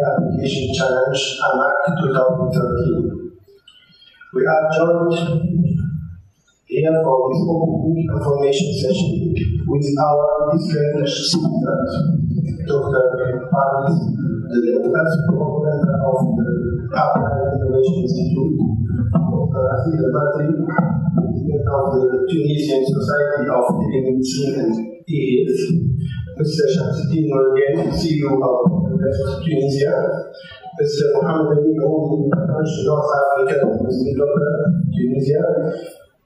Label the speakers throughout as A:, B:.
A: Application Challenge AMAC2013. We are joined here for this opening information session with our distinguished speakers, Dr. Paris, the principal member of the Applied Innovation Institute, Dr. Aziz Al-Badri, president of the Tunisian Society of Telemedicine and EAS, Mr. Shamsuddin Morgan, CEO of Tunisia, Mr. Mohamed Ali Ouni, North African developer, Tunisia,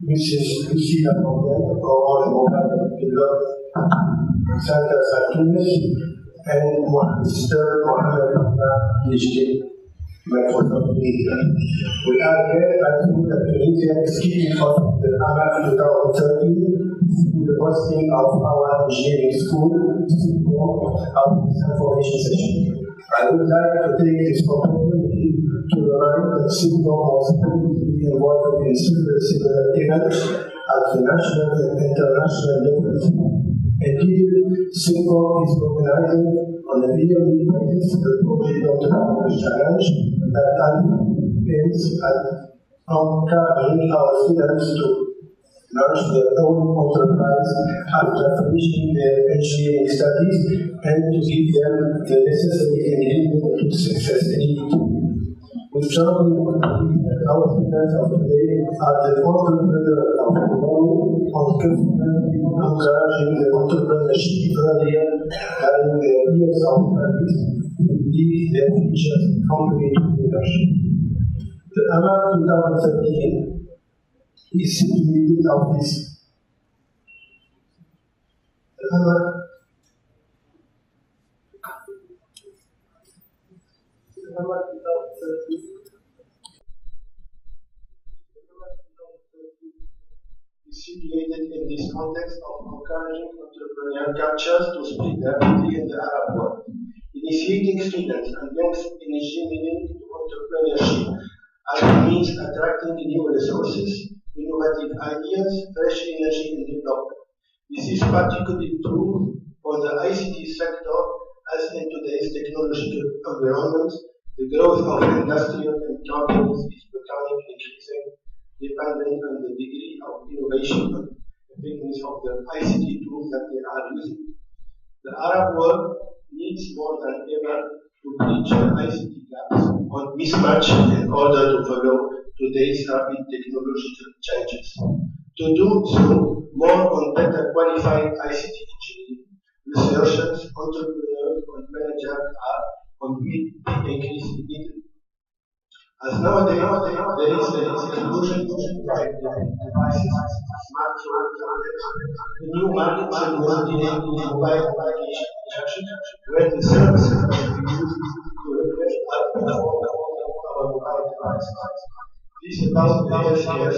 A: Mrs. Lucila Morgan, Orange Mobile Development Center at Tunis, and Mr. Mohamed PhD, Microsoft Tunisia. We are here at Tunisia is kicking off the AMAC 2013 through the hosting of our engineering school, Sup'Com, of this information session. I would like to take this opportunity to remind that Sup'Com was previously involved in several similar events at the national and international levels. Indeed, Sup'Com is organizing on a yearly basis the project of the challenge that aims at encouraging our students to launch their own enterprise after finishing their engineering studies and to give them the necessary ingredients to success in it. We strongly believe that our students of today are the entrepreneurs of tomorrow, consequently encouraging the entrepreneurship earlier during their years of studies to lead their futures company to leadership. The AMAC 2013 is situated of this. The AMAC is situated in this context of encouraging entrepreneurial cultures to spread rapidly in the Arab world, initiating students and young engineering to entrepreneurship as a means attracting new resources, innovative ideas, fresh energy and development. This is particularly true for the ICT sector as in today's technological environment. The growth of industrial and companies is becoming increasingly dependent on the degree of innovation and effectiveness of the ICT tools that they are using. The Arab world needs more than ever to bridge the ICT gaps on mismatch in order to follow today's rapid technological changes. To do so, more on better qualified ICT engineering, researchers, entrepreneurs, and managers are on increasingly needed. As nowadays, there is an explosion of devices, smartphones, tablets, the new market segment dealing with mobile application, where the services that we use to request are performed on our mobile devices. This allows the healthcare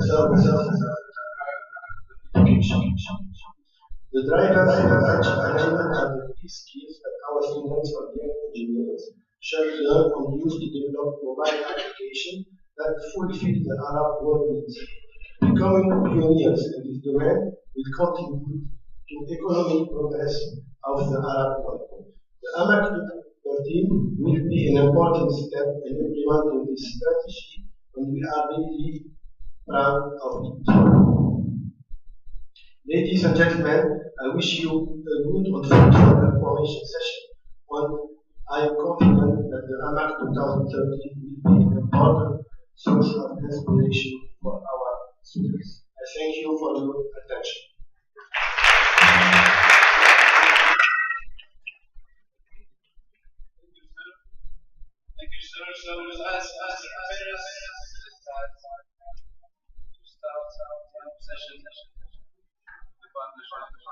A: services education. The drivers for such achievement are the key skills that our students or young engineers shall learn and use to develop mobile applications that fulfill the Arab world needs. Becoming pioneers in this domain will contribute to economic progress of the Arab world. The AMAC 13 will be an important step in implementing this strategy, and we are really proud of it. Ladies and gentlemen, I wish you a good and fruitful information session. And I am confident that the AMAC 2013 will be an important source of inspiration for our students. I thank you for your attention.
B: Thank you, sir. So, as prepares to start our session, the partnership.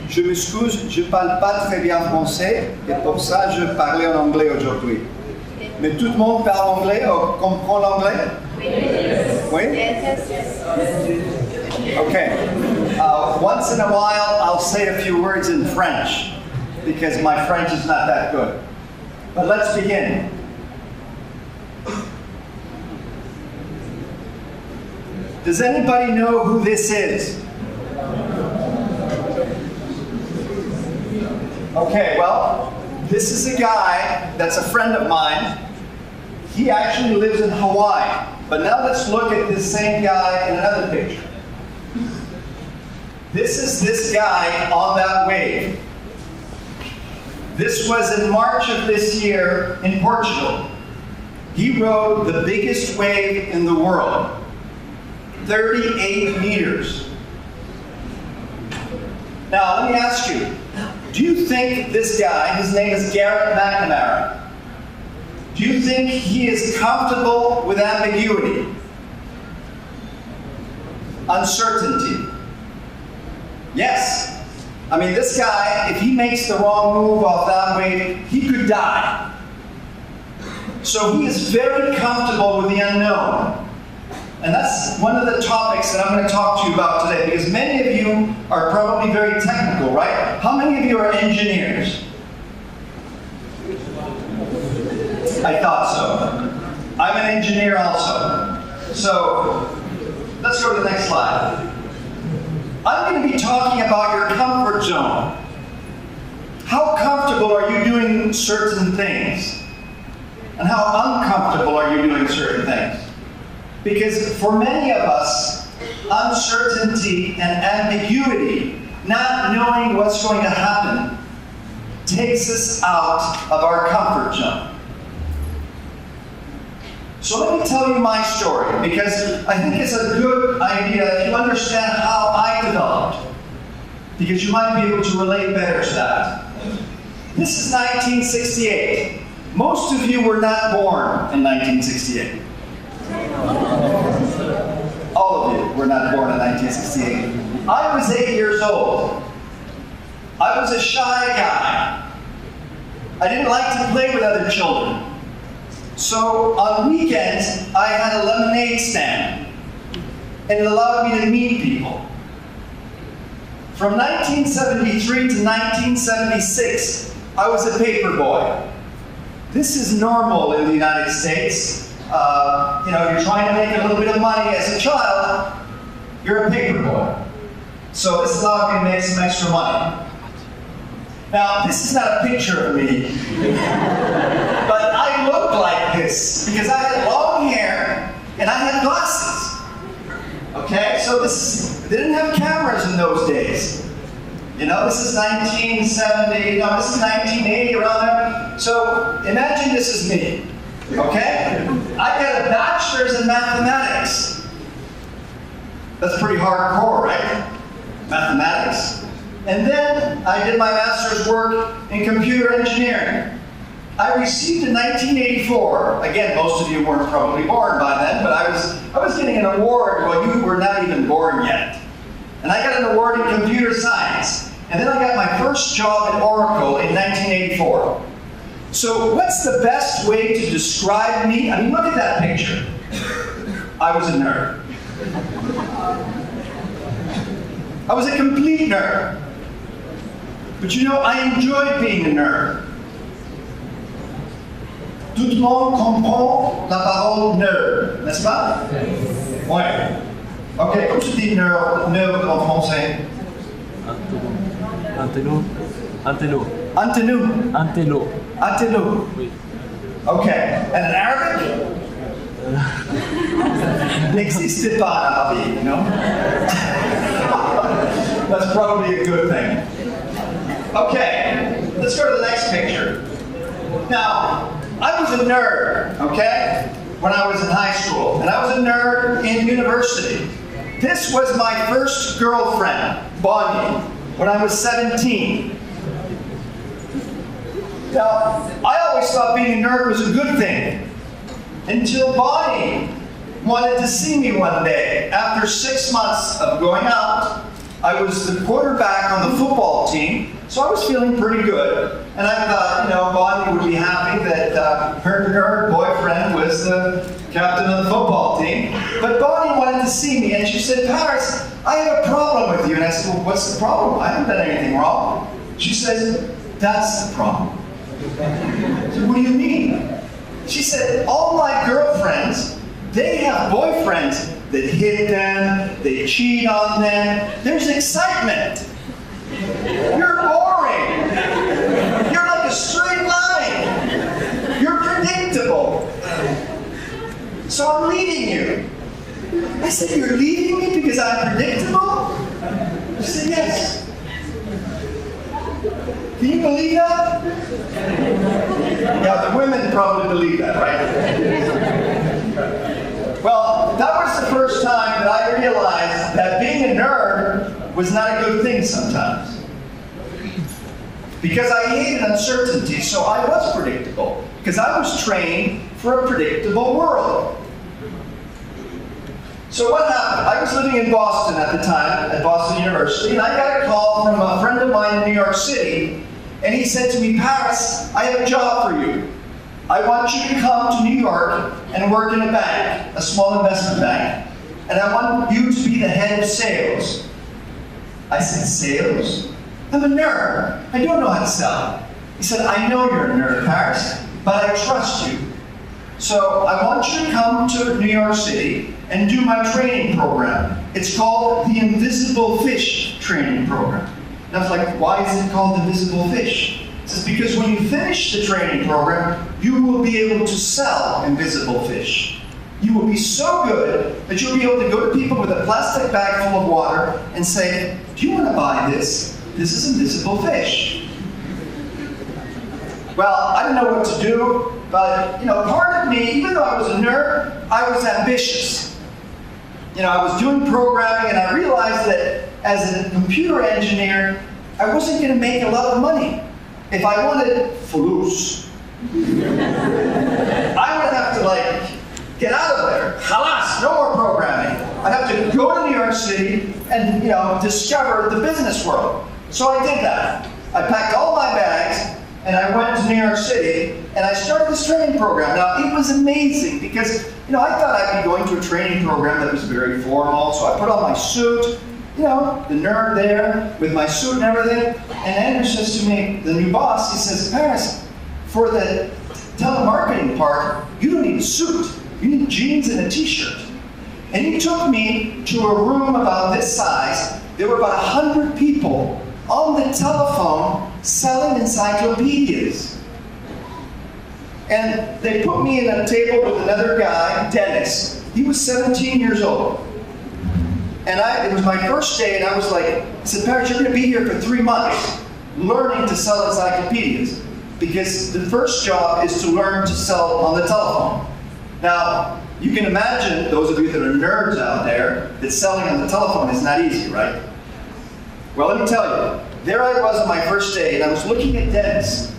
C: Je m'excuse, je ne parle pas très bien français et pour ça je parlais en anglais aujourd'hui. Mais tout le monde parle anglais ou comprend l'anglais? Oui? Okay. Once in a while I'll say a few words in French because my French is not that good. But let's begin. Does anybody know who this is? Okay, well, this is a guy that's a friend of mine. He actually lives in Hawaii. But now let's look at this same guy in another picture. This is this guy on that wave. This was in March of this year in Portugal. He rode the biggest wave in the world, 38 meters. Now, let me ask you, do you think this guy, his name is Garrett McNamara, do you think he is comfortable with ambiguity, uncertainty? Yes. I mean, this guy, if he makes the wrong move off that wave, he could die. So he is very comfortable with the unknown. And that's one of the topics that I'm going to talk to you about today, because many of you are probably very technical, right? How many of you are engineers? I thought so. I'm an engineer also. So let's go to the next slide. I'm going to be talking about your comfort zone. How comfortable are you doing certain things? And how uncomfortable are you doing certain things? Because for many of us, uncertainty and ambiguity, not knowing what's going to happen, takes us out of our comfort zone. So let me tell you my story, because I think it's a good idea if you understand how I developed, because you might be able to relate better to that. This is 1968. Most of you were not born in 1968. All of you were not born in 1968. I was 8 years old. I was a shy guy. I didn't like to play with other children. So on weekends, I had a lemonade stand, and it allowed me to meet people. From 1973 to 1976, I was a paper boy. This is normal in the United States. You're trying to make a little bit of money as a child, you're a paper boy. So this allowed me to make some extra money. Now, this is not a picture of me, but I looked like this because I had long hair and I had glasses. Okay, so they didn't have cameras in those days. This is 1970, this is 1980, around there. So imagine this is me. Okay? I got a bachelor's in mathematics. That's pretty hardcore, right? Mathematics. And then I did my master's work in computer engineering. I received in 1984, again, most of you weren't probably born by then, but I was getting an award while you were not even born yet. And I got an award in computer science. And then I got my first job at Oracle in 1984. So what's the best way to describe me? I mean, look at that picture. I was a nerd. I was a complete nerd. But I enjoyed being a nerd. Tout le monde comprend la parole nerd, n'est-ce pas? Ouais. Ok, comment tu dis nerd en français?
D: Antello.
C: Antello.
D: Antello.
C: Antello.
D: Oui.
C: Okay. And in Arabic? N'existe pas en Arabic, That's probably a good thing. Okay, let's go to the next picture. Now, I was a nerd, okay, when I was in high school, and I was a nerd in university. This was my first girlfriend, Bonnie, when I was 17. Now, I always thought being a nerd was a good thing, until Bonnie wanted to see me one day. After 6 months of going out, I was the quarterback on the football team, so I was feeling pretty good. And I thought, you know, Bonnie would be happy that her boyfriend was the captain of the football team. But Bonnie wanted to see me, and she said, Paris, I have a problem with you. And I said, well, what's the problem? I haven't done anything wrong. She said, that's the problem. I said, what do you mean? She said, all my girlfriends, they have boyfriends that hit them, they cheat on them. There's excitement. You're boring. You're like a straight line. You're predictable. So I'm leaving you. I said, you're leaving me because I'm predictable? She said, yes. Can you believe that? Yeah, the women probably believe that, right? Well, that was the first time that I realized that being a nerd was not a good thing sometimes. Because I hated uncertainty, so I was predictable. Because I was trained for a predictable world. So what happened? I was living in Boston at the time, at Boston University, and I got a call from a friend of mine in New York City, and he said to me, Paris, I have a job for you. I want you to come to New York and work in a bank, a small investment bank, and I want you to be the head of sales. I said, sales? I'm a nerd. I don't know how to sell. He said, I know you're a nerd, Paris, but I trust you. So I want you to come to New York City and do my training program. It's called the Invisible Fish Training Program. And I was like, why is it called Invisible Fish? It says, because when you finish the training program, you will be able to sell invisible fish. You will be so good that you'll be able to go to people with a plastic bag full of water and say, do you want to buy this? This is invisible fish. Well, I didn't know what to do, but part of me, even though I was a nerd, I was ambitious. I was doing programming, and I realized that as a computer engineer, I wasn't going to make a lot of money. If I wanted fulus, I would have to get out of there. Halas, no more programming. I'd have to go to New York City and discover the business world. So I did that. I packed all my bags and I went to New York City and I started this training program. Now it was amazing because I thought I'd be going to a training program that was very formal. So I put on my suit, the nerd there with my suit and everything. And Andrew says to me, the new boss, he says, Paris, for the telemarketing part, you don't need a suit. You need jeans and a t-shirt. And he took me to a room about this size. There were about 100 people on the telephone selling encyclopedias. And they put me in a table with another guy, Dennis. He was 17 years old. And it was my first day, and I was like, I said, Paris, you're going to be here for 3 months learning to sell encyclopedias. Because the first job is to learn to sell on the telephone. Now, you can imagine, those of you that are nerds out there, that selling on the telephone is not easy, right? Well, let me tell you, there I was on my first day, and I was looking at Dennis.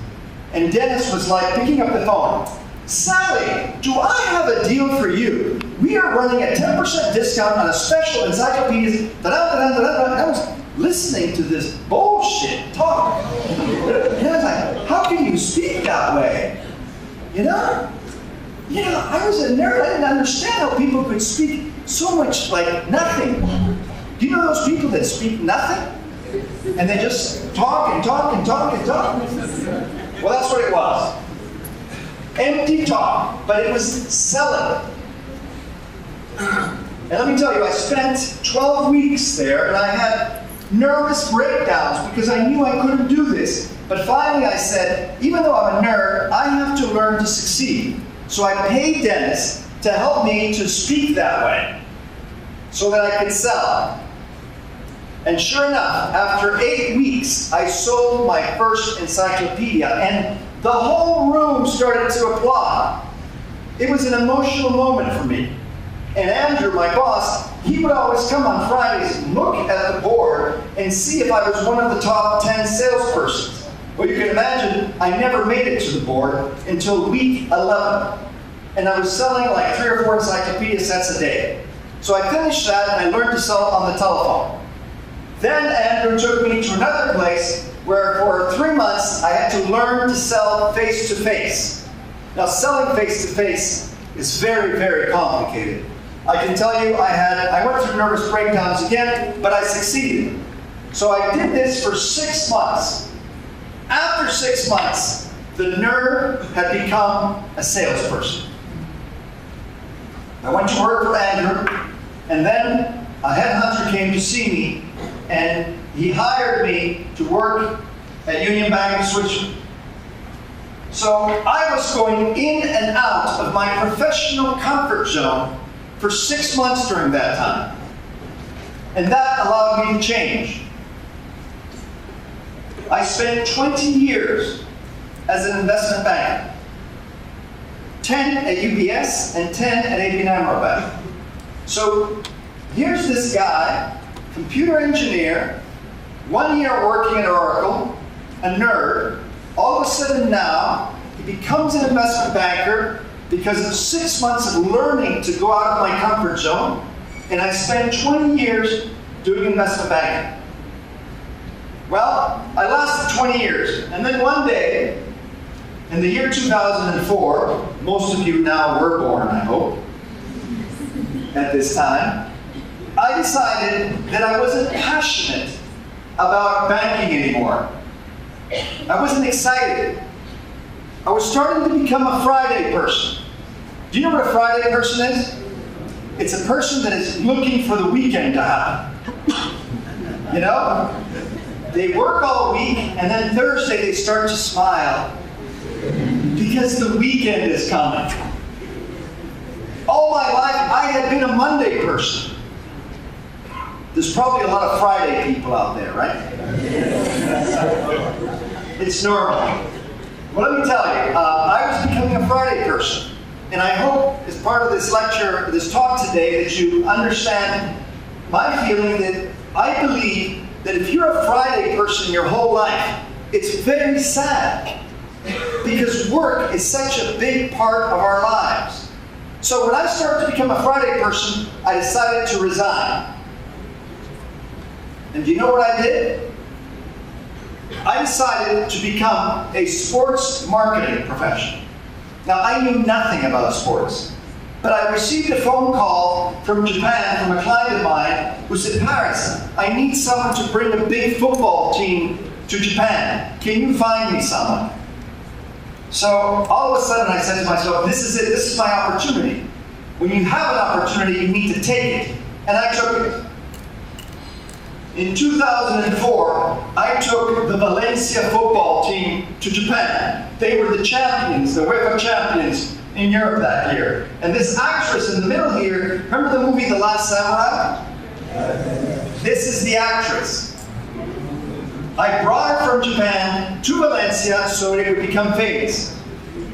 C: And Dennis was picking up the phone. Sally, do I have a deal for you? We are running a 10% discount on a special encyclopedias. And I was listening to this bullshit talk. And I was like, how can you speak that way? I was a nerd. I didn't understand how people could speak so much like nothing. Do you know those people that speak nothing? And they just talk and talk and talk and talk? Well, that's what it was. Empty talk, but it was selling. And let me tell you, I spent 12 weeks there, and I had nervous breakdowns because I knew I couldn't do this. But finally I said, even though I'm a nerd, I have to learn to succeed. So I paid Dennis to help me to speak that way so that I could sell. And sure enough, after 8 weeks, I sold my first encyclopedia, and the whole room started to applaud. It was an emotional moment for me. And Andrew, my boss, he would always come on Fridays, look at the board, and see if I was one of the top 10 salespersons. Well, you can imagine, I never made it to the board until week 11. And I was selling 3 or 4 encyclopedia sets a day. So I finished that, and I learned to sell on the telephone. Then Andrew took me to another place where for 3 months I had to learn to sell face-to-face. Now, selling face-to-face is very, very complicated. I can tell you I went through nervous breakdowns again, but I succeeded. So I did this for 6 months. After 6 months, the nerd had become a salesperson. I went to work for Andrew, and then a headhunter came to see me, and he hired me to work at Union Bank of Switzerland. So I was going in and out of my professional comfort zone for 6 months during that time. And that allowed me to change. I spent 20 years as an investment banker. 10 at UBS and 10 at ABN AMRO Bank. So here's this guy, computer engineer, 1 year working at Oracle, a nerd. All of a sudden now, he becomes an investment banker because of 6 months of learning to go out of my comfort zone, and I spent 20 years doing investment banking. Well, I lasted 20 years, and then one day, in the year 2004, most of you now were born, I hope, at this time, I decided that I wasn't passionate about banking anymore. I wasn't excited. I was starting to become a Friday person. Do you know what a Friday person is? It's a person that is looking for the weekend to happen. You know? They work all week, and then Thursday they start to smile because the weekend is coming. All my life, I had been a Monday person. There's probably a lot of Friday people out there, right? It's normal. Well, let me tell you, I was becoming a Friday person. And I hope, as part of this lecture, this talk today, that you understand my feeling that I believe that if you're a Friday person your whole life, it's very sad. Because work is such a big part of our lives. So when I started to become a Friday person, I decided to resign. And do you know what I did? I decided to become a sports marketing professional. Now, I knew nothing about sports, but I received a phone call from Japan from a client of mine who said, Paris, I need someone to bring a big football team to Japan. Can you find me someone? So all of a sudden I said to myself, this is it, this is my opportunity. When you have an opportunity, you need to take it. And I took it. In 2004, I took the Valencia football team to Japan. They were the champions, the UEFA champions in Europe that year. And this actress in the middle here, remember the movie The Last Samurai? This is the actress. I brought her from Japan to Valencia so it would become famous.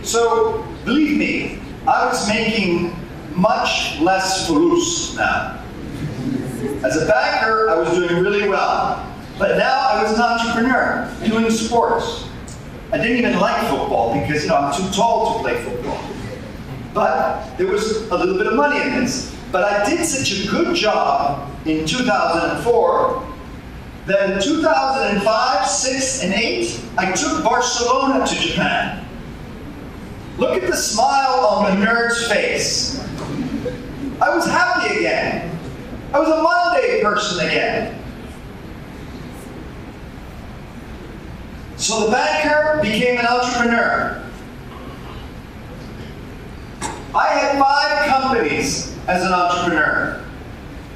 C: So, believe me, I was making much less furus now. As a banker, I was doing really well. But now I was an entrepreneur, doing sports. I didn't even like football because, you know, I'm too tall to play football. But there was a little bit of money in this. But I did such a good job in 2004 that in 2005, 6, and 8, I took Barcelona to Japan. Look at the smile on the nerd's face. I was happy again. I was a Monday person again. So the banker became an entrepreneur. I had 5 companies as an entrepreneur.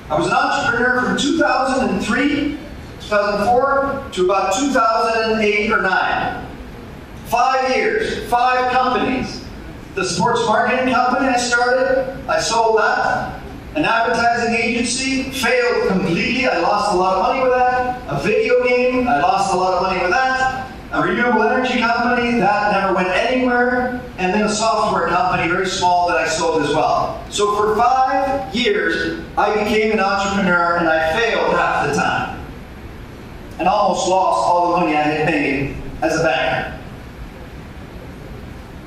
C: I was an entrepreneur from 2003, 2004 to about 2008 or 9. 5 years, 5 companies. The sports marketing company I started, I sold that. An advertising agency, failed completely. I lost a lot of money with that. A video game, I lost a lot of money with that. A renewable energy company, that never went anywhere. And then a software company, very small, that I sold as well. So for 5 years, I became an entrepreneur and I failed half the time. And almost lost all the money I had made as a banker.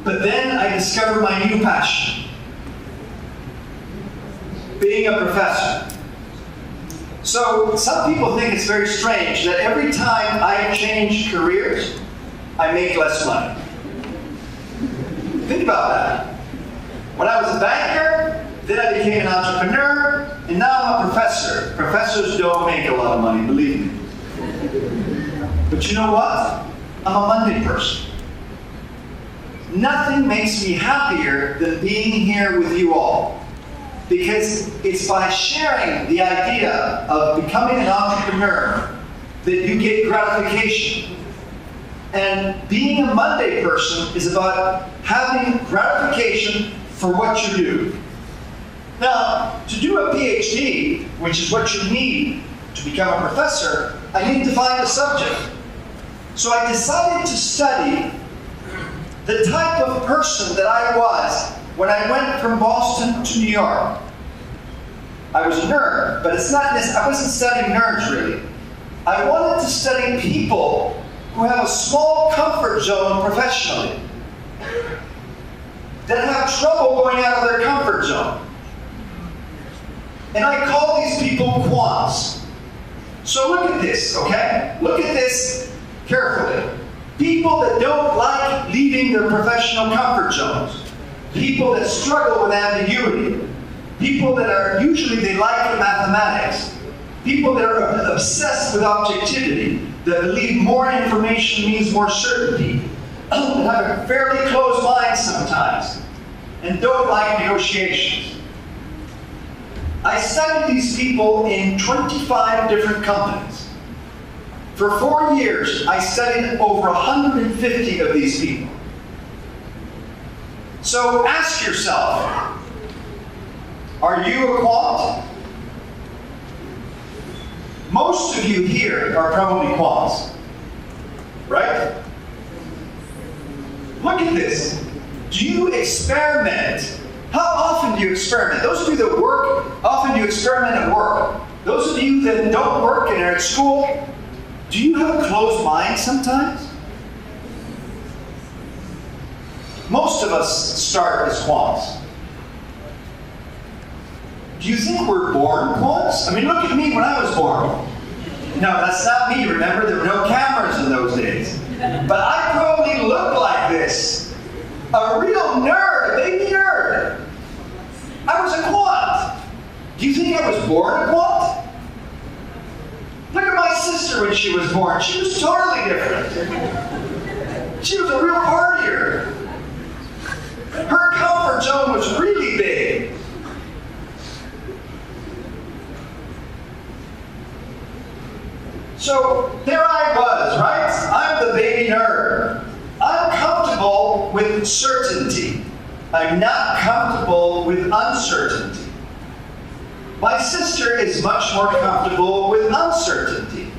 C: But then I discovered my new passion. Being a professor. So some people think it's very strange that every time I change careers, I make less money. Think about that. When I was a banker, then I became an entrepreneur, and now I'm a professor. Professors don't make a lot of money, believe me. But you know what? I'm a Monday person. Nothing makes me happier than being here with you all. Because it's by sharing the idea of becoming an entrepreneur that you get gratification. And being a Monday person is about having gratification for what you do. Now, to do a PhD, which is what you need to become a professor, I need to find a subject. So I decided to study the type of person that I was when I went from Boston to New York. I was a nerd, but it's not this. I wasn't studying nerds really. I wanted to study people who have a small comfort zone professionally, that have trouble going out of their comfort zone. And I call these people quants. So look at this, okay? Look at this carefully. People that don't like leaving their professional comfort zones. People that struggle with ambiguity. People that are, usually they like mathematics. People that are obsessed with objectivity, that believe more information means more certainty, that have a fairly closed mind sometimes, and don't like negotiations. I studied these people in 25 different companies. For 4 years, I studied over 150 of these people. So ask yourself, are you a quant? Most of you here are probably quants, right? Look at this. Do you experiment? How often do you experiment? Those of you that work, often do you experiment at work? Those of you that don't work and are at school, do you have a closed mind sometimes? Most of us start as quants. Do you think we're born quants? I mean, look at me when I was born. No, that's not me. Remember, there were no cameras in those days. But I probably look like this. A real nerd, a baby nerd. I was a quant. Do you think I was born a quant? Look at my sister when she was born. She was totally different. She was a real partier. Her comfort zone was really big. So there I was, right? I'm the baby nerd. I'm comfortable with certainty. I'm not comfortable with uncertainty. My sister is much more comfortable with uncertainty.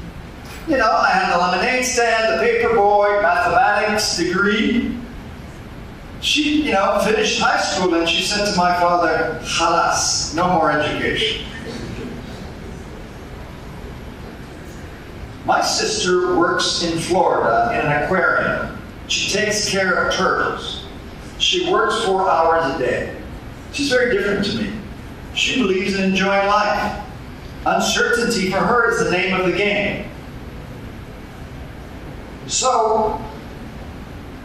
C: You know, I had the lemonade stand, the paper boy, mathematics degree. She, finished high school and she said to my father, "Halas, no more education." My sister works in Florida in an aquarium. She takes care of turtles. She works 4 hours a day. She's very different to me. She believes in enjoying life. Uncertainty for her is the name of the game. So,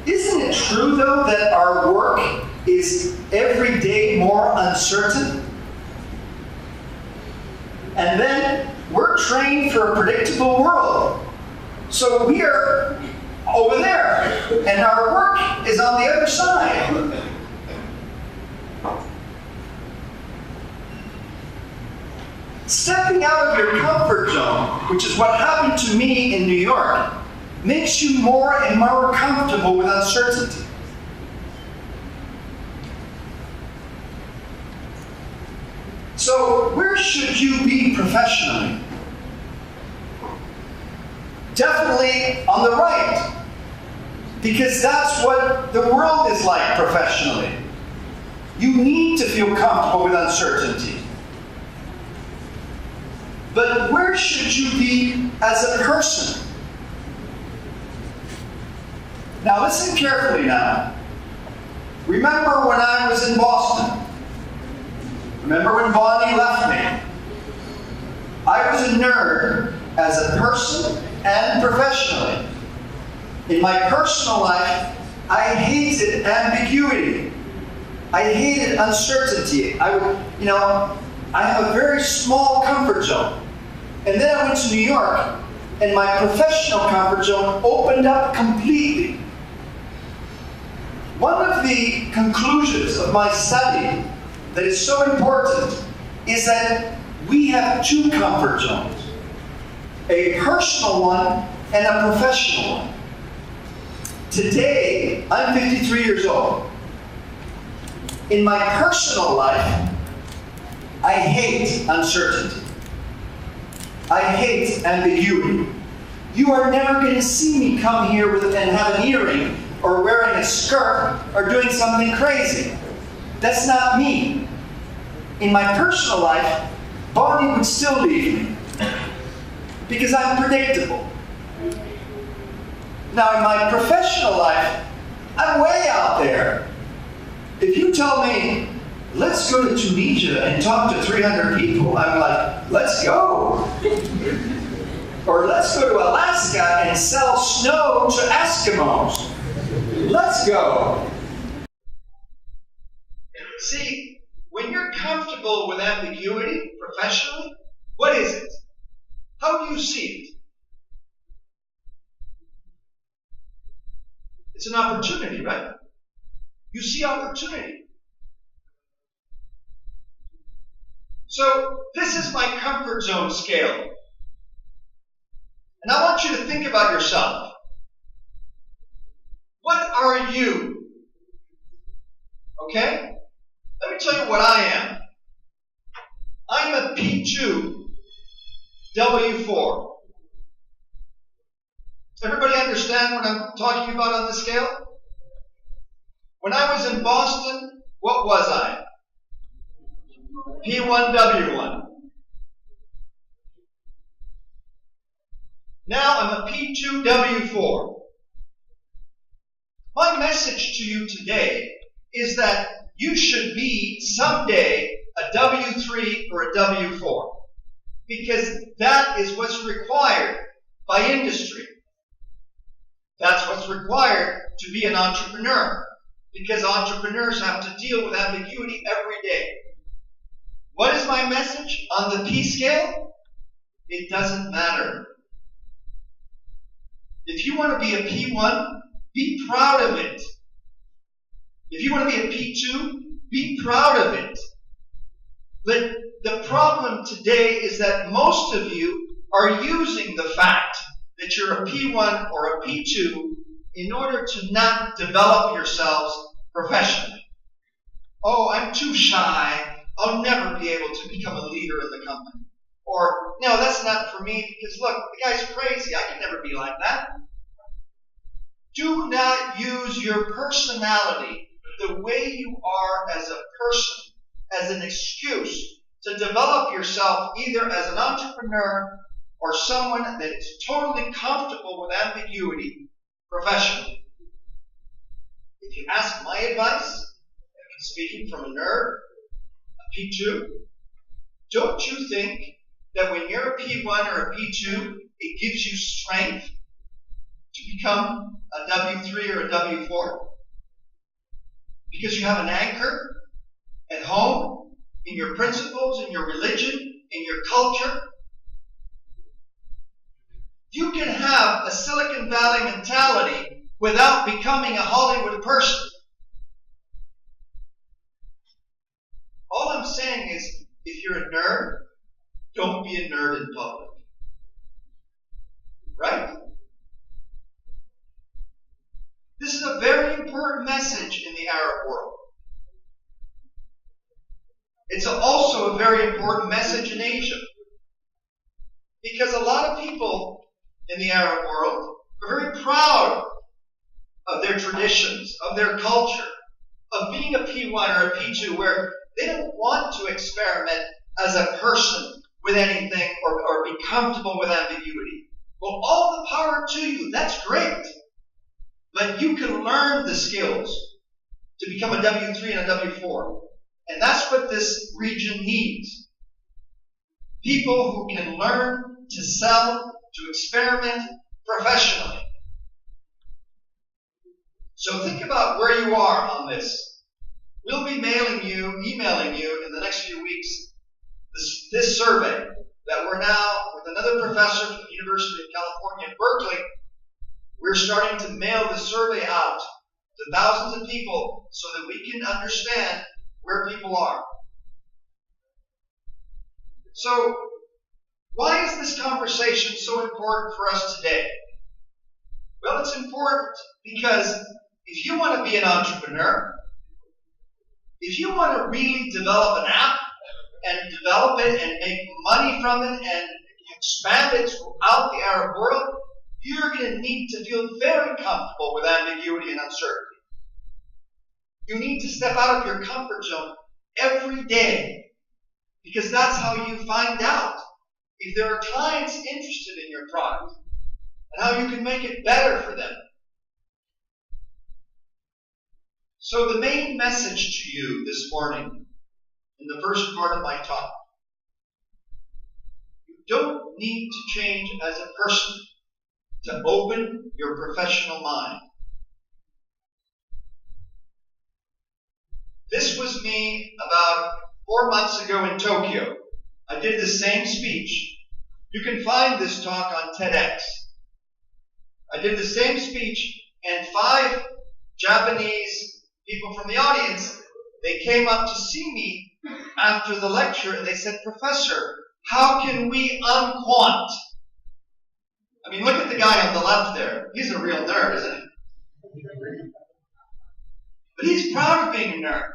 C: isn't it true though that our work is every day more uncertain? And then we're trained for a predictable world. So we are over there, and our work is on the other side. Stepping out of your comfort zone, which is what happened to me in New York, makes you more and more comfortable with uncertainty. So, where should you be professionally? Definitely on the right, because that's what the world is like professionally. You need to feel comfortable with uncertainty. But where should you be as a person? Now listen carefully now. Remember when I was in Boston? Remember when Bonnie left me? I was a nerd as a person and professionally. In my personal life, I hated ambiguity. I hated uncertainty. I have a very small comfort zone. And then I went to New York, and my professional comfort zone opened up completely. One of the conclusions of my study that is so important is that we have two comfort zones, a personal one and a professional one. Today, I'm 53 years old. In my personal life, I hate uncertainty. I hate ambiguity. You are never going to see me come here and have an earring or wearing a skirt or doing something crazy. That's not me. In my personal life, Bonnie would still leave me because I'm predictable. Now, in my professional life, I'm way out there. If you tell me, let's go to Tunisia and talk to 300 people, I'm like, let's go. Or let's go to Alaska and sell snow to Eskimos. Let's go. See, when you're comfortable with ambiguity professionally, what is it? How do you see it? It's an opportunity, right? You see opportunity. So this is my comfort zone scale. And I want you to think about yourself. What are you? Okay? Let me tell you what I am. I'm a P2 W4. Everybody understand what I'm talking about on the scale? When I was in Boston, what was I? P1W1. Now I'm a P2W4. My message to you today is that you should be someday a W3 or a W4, because that is what's required by industry. That's what's required to be an entrepreneur, because entrepreneurs have to deal with ambiguity every day. What is my message on the P scale? It doesn't matter. If you want to be a P1, be proud of it. If you want to be a P2, be proud of it. But the problem today is that most of you are using the fact that you're a P1 or a P2 in order to not develop yourselves professionally. Oh, I'm too shy. I'll never be able to become a leader in the company. Or, no, that's not for me because look, the guy's crazy. I can never be like that. Do not use your personality, the way you are as a person, as an excuse to develop yourself either as an entrepreneur or someone that is totally comfortable with ambiguity professionally. If you ask my advice, speaking from a nerd, a P2, don't you think that when you're a P1 or a P2, it gives you strength to become a W3 or a W4? Because you have an anchor at home, in your principles, in your religion, in your culture. You can have a Silicon Valley mentality without becoming a Hollywood person. All I'm saying is, if you're a nerd, don't be a nerd in public. Right? This is a very important message in the Arab world. It's also a very important message in Asia. Because a lot of people in the Arab world are very proud of their traditions, of their culture, of being a P1 or a P2, where they don't want to experiment as a person with anything or be comfortable with ambiguity. Well, all the power to you. That's great. But you can learn the skills to become a W3 and a W4. And that's what this region needs. People who can learn to sell, to experiment professionally. So think about where you are on this. We'll be emailing you in the next few weeks this survey that we're now, with another professor from the University of California at Berkeley, we're starting to mail the survey out to thousands of people so that we can understand where people are. So, why is this conversation so important for us today? Well, it's important because if you want to be an entrepreneur, if you want to really develop an app and develop it and make money from it and expand it throughout the Arab world, you're going to need to feel very comfortable with ambiguity and uncertainty. You need to step out of your comfort zone every day, because that's how you find out if there are clients interested in your product and how you can make it better for them. So the main message to you this morning, in the first part of my talk, you don't need to change as a person to open your professional mind. This was me about 4 months ago in Tokyo. I did the same speech. You can find this talk on TEDx. I did the same speech, and 5 Japanese people from the audience, they came up to see me after the lecture, and they said, "Professor, how can we unquant?" I mean, look at the guy on the left there. He's a real nerd, isn't he? But he's proud of being a nerd.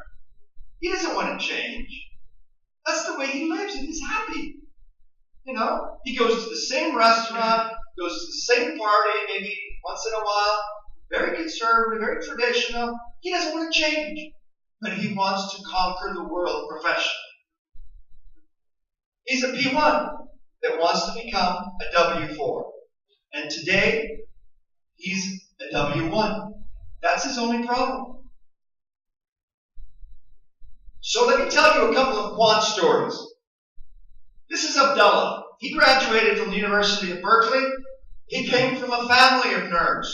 C: He doesn't want to change. That's the way he lives, and he's happy. You know, he goes to the same restaurant, goes to the same party maybe once in a while, very conservative, very traditional. He doesn't want to change, but he wants to conquer the world professionally. He's a P1 that wants to become a W4. And today, he's a W1. That's his only problem. So let me tell you a couple of quant stories. This is Abdullah. He graduated from the University of Berkeley. He came from a family of nerds.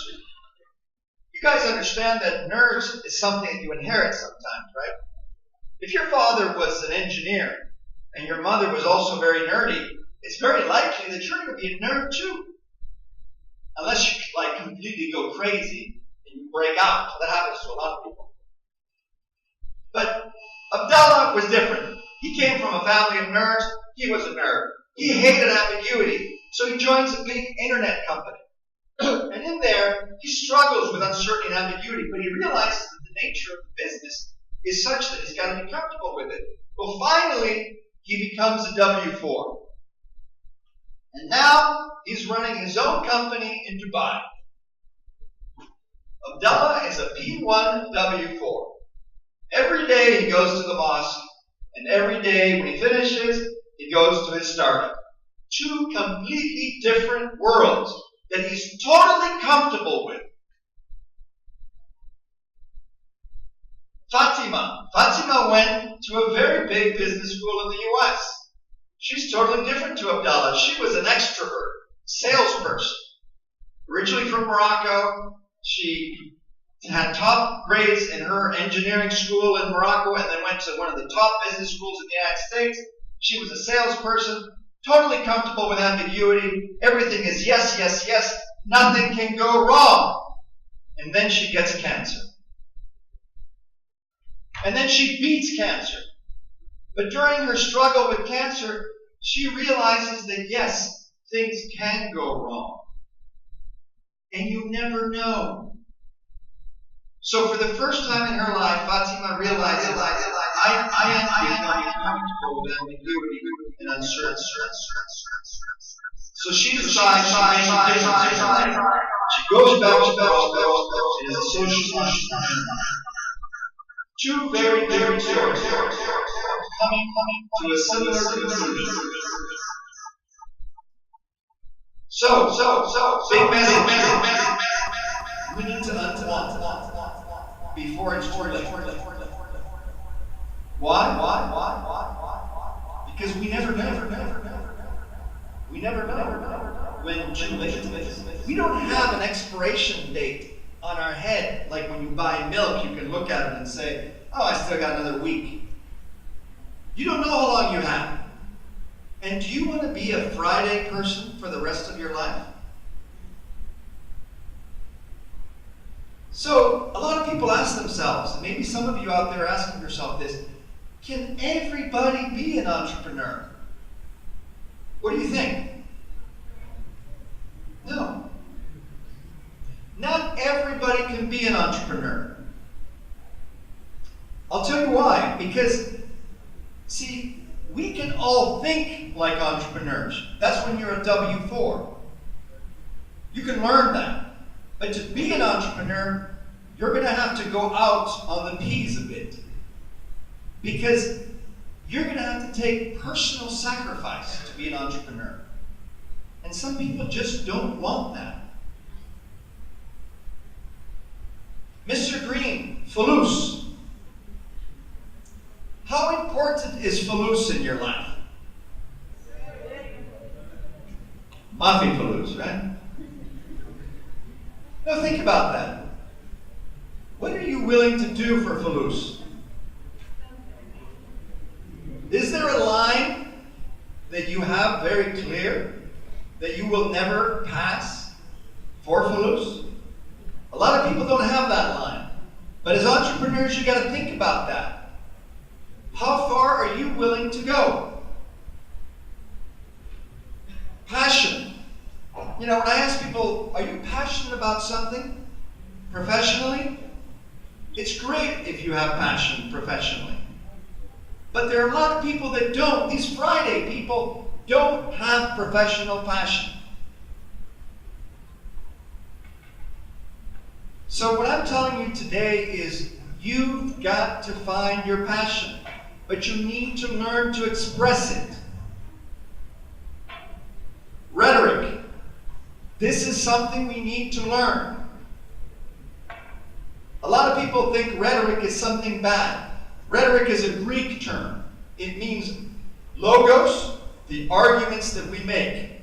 C: You guys understand that nerds is something that you inherit sometimes, right? If your father was an engineer and your mother was also very nerdy, it's very likely that you're going to be a nerd too. Unless you completely go crazy and you break out. That happens to a lot of people. But Abdullah was different. He came from a family of nerds. He was a nerd. He hated ambiguity. So he joins a big internet company. And in there, he struggles with uncertainty and ambiguity, but he realizes that the nature of the business is such that he's got to be comfortable with it. Well, finally, he becomes a W4. And now, he's running his own company in Dubai. Abdullah is a P1 W4. Every day he goes to the mosque, and every day when he finishes, he goes to his startup. 2 completely different worlds that he's totally comfortable with. Fatima went to a very big business school in the U.S. She's totally different to Abdullah. She was an extrovert, salesperson. Originally from Morocco, she had top grades in her engineering school in Morocco and then went to one of the top business schools in the United States. She was a salesperson, totally comfortable with ambiguity. Everything is yes, yes, yes. Nothing can go wrong. And then she gets cancer. And then she beats cancer. But during her struggle with cancer, she realizes that yes, things can go wrong. And you never know. So for the first time in her life, Fatima realizes, I am becoming comfortable with ambiguity and uncertainty. So she decides to make a difference in her life. She goes back to Morocco and is a social entrepreneur. 2 very different stories coming to a similar conclusion. So, big message. We need to unquant before it's too late. Why? Because we never know. You never know when too late it is. We don't have an expiration date on our head, like when you buy milk, you can look at it and say, oh, I still got another week. You don't know how long you have. And do you want to be a Friday person for the rest of your life? So, a lot of people ask themselves, and maybe some of you out there are asking yourself this, can everybody be an entrepreneur? What do you think? No. Not everybody can be an entrepreneur. I'll tell you why. Because, see, we can all think like entrepreneurs. That's when you're a W-4. You can learn that. But to be an entrepreneur, you're going to have to go out on the P's a bit. Because you're going to have to take personal sacrifice to be an entrepreneur. And some people just don't want that. Mr. Green, Faloose. How important is Faloose in your life? Mafi Faloose, right? Now think about that. What are you willing to do for Faloose? Is there a line that you have very clear that you will never pass for Faloose? A lot of people don't have that line. But as entrepreneurs, you got to think about that. How far are you willing to go? Passion. You know, when I ask people, are you passionate about something professionally? It's great if you have passion professionally. But there are a lot of people that don't. These Friday people don't have professional passion. So what I'm telling you today is you've got to find your passion, but you need to learn to express it. Rhetoric. This is something we need to learn. A lot of people think rhetoric is something bad. Rhetoric is a Greek term. It means logos, the arguments that we make.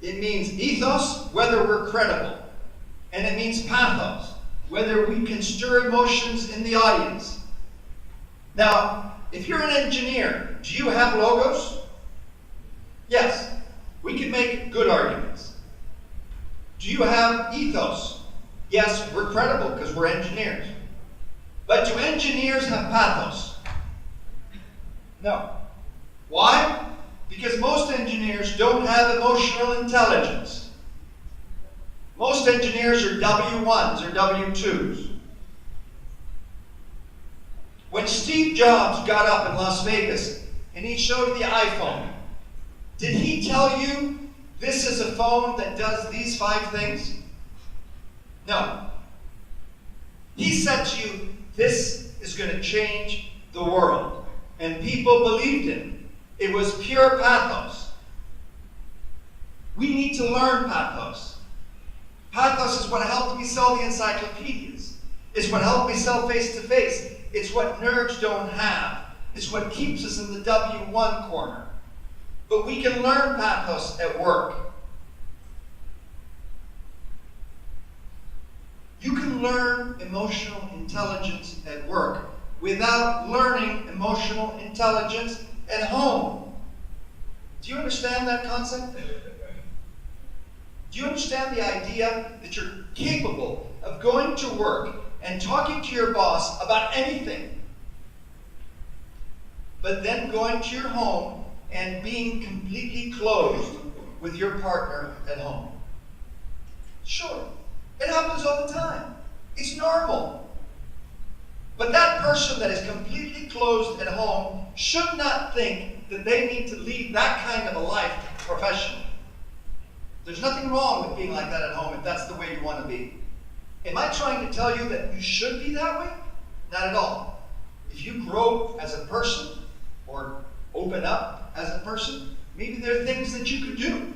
C: It means ethos, whether we're credible. And it means pathos, whether we can stir emotions in the audience. Now, if you're an engineer, do you have logos? Yes, we can make good arguments. Do you have ethos? Yes, we're credible because we're engineers. But do engineers have pathos? No. Why? Because most engineers don't have emotional intelligence. Most engineers are W1s or W2s. When Steve Jobs got up in Las Vegas and he showed the iPhone, did he tell you this is a phone that does these 5 things? No. He said to you, this is going to change the world. And people believed him. It was pure pathos. We need to learn pathos. Pathos is what helped me sell the encyclopedias. It's what helped me sell face-to-face. It's what nerds don't have. It's what keeps us in the W1 corner. But we can learn pathos at work. You can learn emotional intelligence at work without learning emotional intelligence at home. Do you understand that concept? Do you understand the idea that you're capable of going to work and talking to your boss about anything, but then going to your home and being completely closed with your partner at home? Sure, it happens all the time. It's normal. But that person that is completely closed at home should not think that they need to lead that kind of a life professionally. There's nothing wrong with being like that at home if that's the way you want to be. Am I trying to tell you that you should be that way? Not at all. If you grow as a person or open up as a person, maybe there are things that you could do.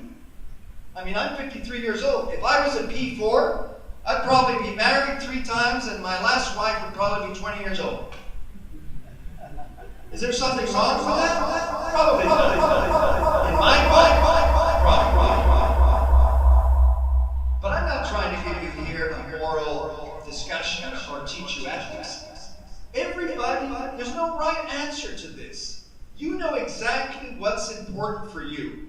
C: I mean, I'm 53 years old. If I was a P4, I'd probably be married 3 times and my last wife would probably be 20 years old. Is there something wrong with that? Probably not. In my mind, what's important for you.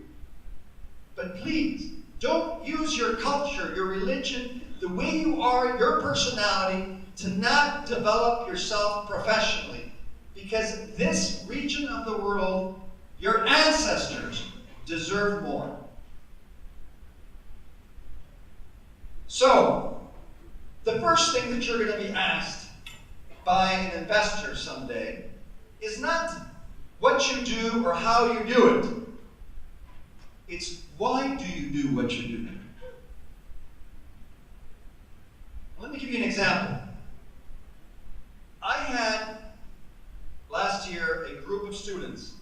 C: But please, don't use your culture, your religion, the way you are, your personality, to not develop yourself professionally. Because this region of the world, your ancestors deserve more. So, the first thing that you're going to be asked by an investor someday is not what you do or how you do it. It's why do you do what you do? Let me give you an example. I had last year a group of students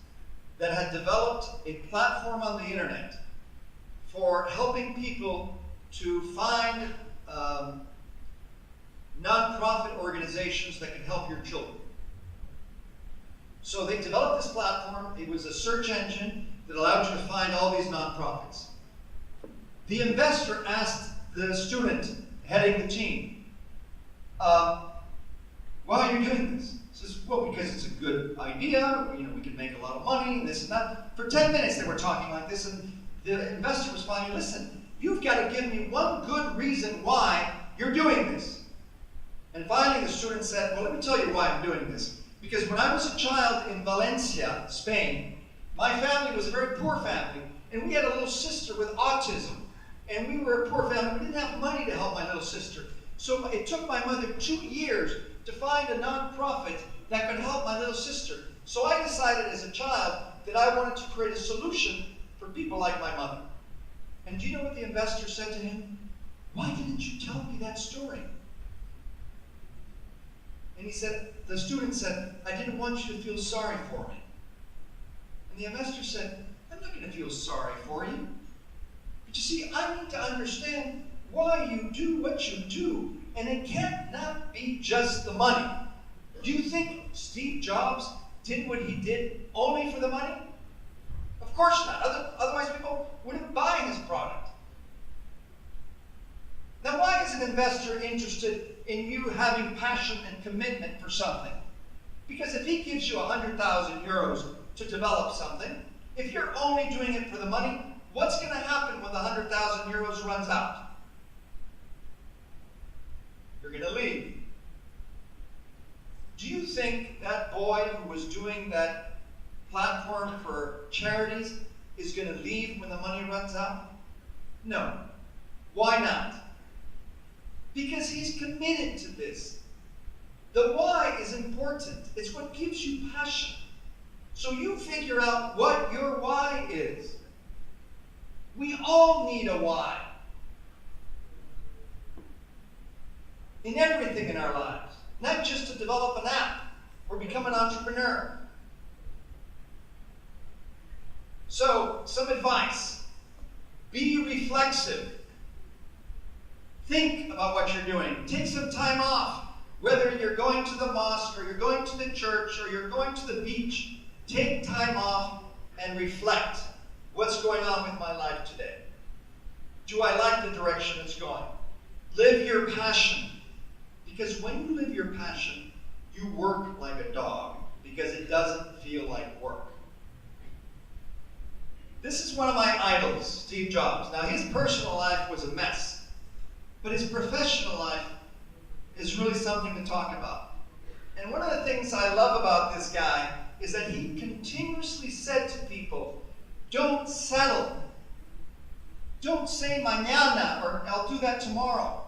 C: that had developed a platform on the internet for helping people to find nonprofit organizations that can help your children. So they developed this platform. It was a search engine that allowed you to find all these nonprofits. The investor asked the student heading the team, why are you doing this? He says, well, because it's a good idea, we can make a lot of money, this and that. For 10 minutes they were talking like this, and the investor was finally, listen, you've got to give me one good reason why you're doing this. And finally the student said, well, let me tell you why I'm doing this. Because when I was a child in Valencia, Spain, my family was a very poor family, and we had a little sister with autism. And we were a poor family. We didn't have money to help my little sister. So it took my mother 2 years to find a nonprofit that could help my little sister. So I decided as a child that I wanted to create a solution for people like my mother. And do you know what the investor said to him? Why didn't you tell me that story? And he said, the student said, I didn't want you to feel sorry for me. And the investor said, I'm not going to feel sorry for you. But you see, I need to understand why you do what you do. And it can't not be just the money. Do you think Steve Jobs did what he did only for the money? Of course not. Otherwise people wouldn't buy his product. Now why is an investor interested in you having passion and commitment for something? Because if he gives you 100,000 euros to develop something, if you're only doing it for the money, what's going to happen when the 100,000 euros runs out? You're going to leave. Do you think that boy who was doing that platform for charities is going to leave when the money runs out? No. Why not? Because he's committed to this. The why is important. It's what gives you passion. So you figure out what your why is. We all need a why. In everything in our lives. Not just to develop an app or become an entrepreneur. So, some advice. Be reflexive. Think about what you're doing. Take some time off. Whether you're going to the mosque or you're going to the church or you're going to the beach, take time off and reflect. What's going on with my life today? Do I like the direction it's going? Live your passion. Because when you live your passion, you work like a dog because it doesn't feel like work. This is one of my idols, Steve Jobs. Now, his personal life was a mess, but his professional life is really something to talk about. And one of the things I love about this guy is that he continuously said to people, don't settle. Don't say mañana or I'll do that tomorrow.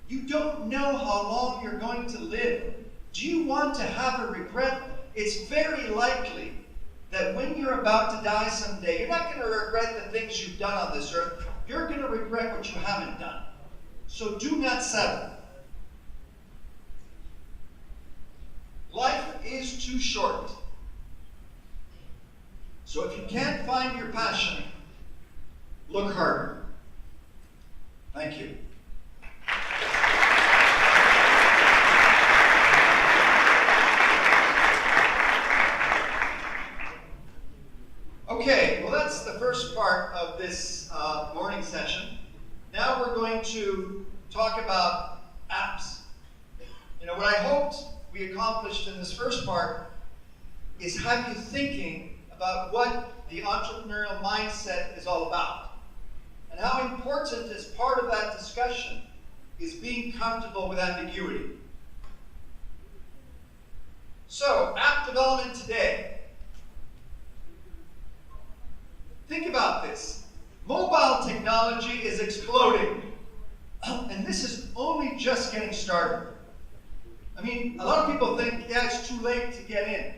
C: You don't know how long you're going to live. Do you want to have a regret? It's very likely that when you're about to die someday, you're not going to regret the things you've done on this earth. You're going to regret what you haven't done. So do not settle. Life is too short. So if you can't find your passion, look harder. Thank you. Okay, well that's the first part of this morning session. Now we're going to talk about apps. You know, what I hoped we accomplished in this first part is have you thinking about what the entrepreneurial mindset is all about. And how important as part of that discussion is being comfortable with ambiguity. So, app development today. Think about this. Mobile technology is exploding. And this is only just getting started. I mean, a lot of people think, yeah, it's too late to get in.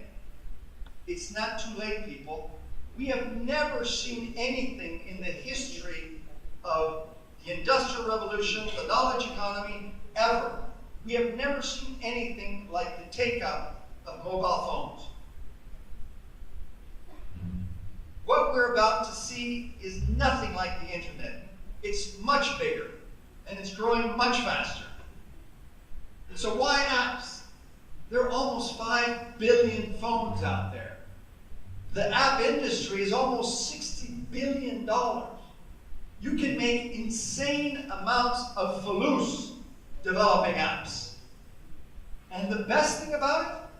C: It's not too late, people. We have never seen anything in the history of the Industrial Revolution, the knowledge economy, ever. We have never seen anything like the take-up of mobile phones. What we're about to see is nothing like the internet. It's much bigger, and it's growing much faster. So why apps? There are almost 5 billion phones out there. The app industry is almost $60 billion. You can make insane amounts of faloos developing apps. And the best thing about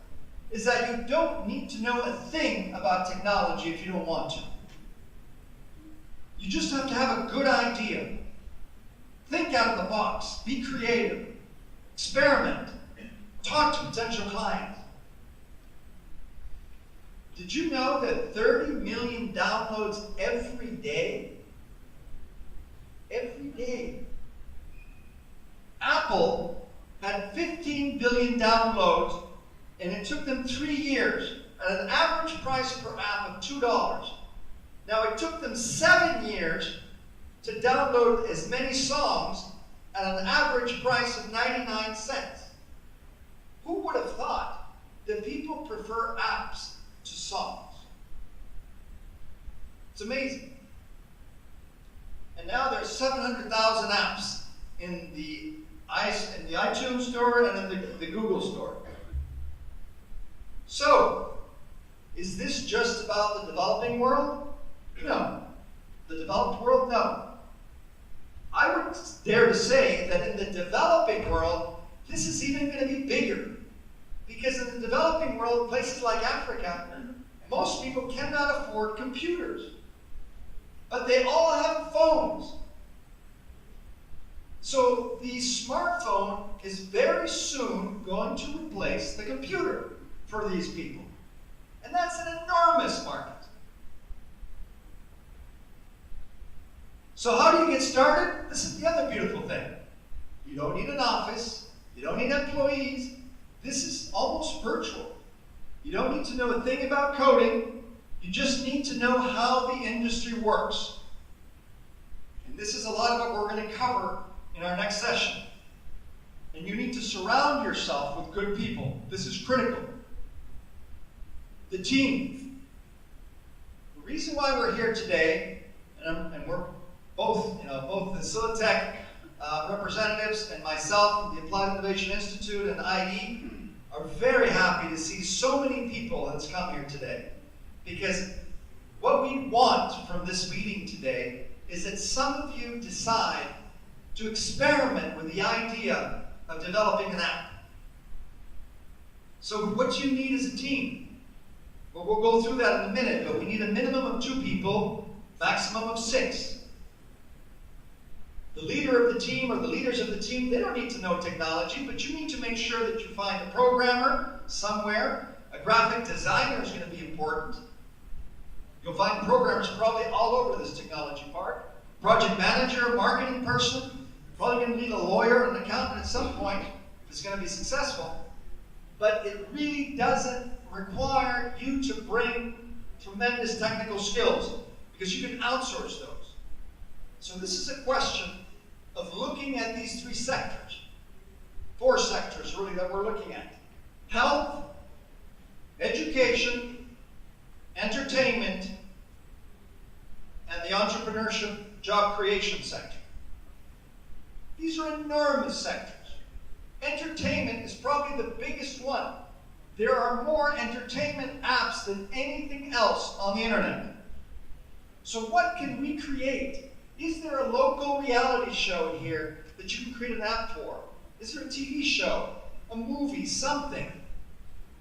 C: it is that you don't need to know a thing about technology if you don't want to. You just have to have a good idea. Think out of the box. Be creative. Experiment. Talk to potential clients. Did you know that 30 million downloads every day? Every day. Apple had 15 billion downloads, and it took them 3 years at an average price per app of $2. Now, it took them 7 years to download as many songs at an average price of 99 cents. Who would have thought that people prefer apps to songs? It's amazing. And now there's 700,000 apps in the iTunes store and in the Google store. So, is this just about the developing world? No. The developed world? No. I would dare to say that in the developing world, this is even going to be bigger. Because in the developing world, places like Africa, most people cannot afford computers. But they all have phones. So the smartphone is very soon going to replace the computer for these people. And that's an enormous market. So how do you get started? This is the other beautiful thing. You don't need an office. You don't need employees. This is almost virtual. You don't need to know a thing about coding. You just need to know how the industry works. And this is a lot of what we're going to cover in our next session. And you need to surround yourself with good people. This is critical. The team. The reason why we're here today, and we're both the Silitech representatives and myself from the Applied Innovation Institute and IE are very happy to see so many people that's come here today. Because what we want from this meeting today is that some of you decide to experiment with the idea of developing an app. So what you need is a team. Well, we'll go through that in a minute, but we need a minimum of 2 people, maximum of 6. The leader of the team or the leaders of the team, they don't need to know technology, but you need to make sure that you find a programmer somewhere. A graphic designer is going to be important. You'll find programmers probably all over this technology part. Project manager, marketing person. You're probably going to need a lawyer and an accountant at some point if it's going to be successful. But it really doesn't require you to bring tremendous technical skills because you can outsource those. So this is a question of looking at these 3 sectors. 4 sectors, really, that we're looking at. Health, education, entertainment, and the entrepreneurship job creation sector. These are enormous sectors. Entertainment is probably the biggest one. There are more entertainment apps than anything else on the internet. So what can we create? Is there a local reality show in here that you can create an app for? Is there a TV show, a movie, something?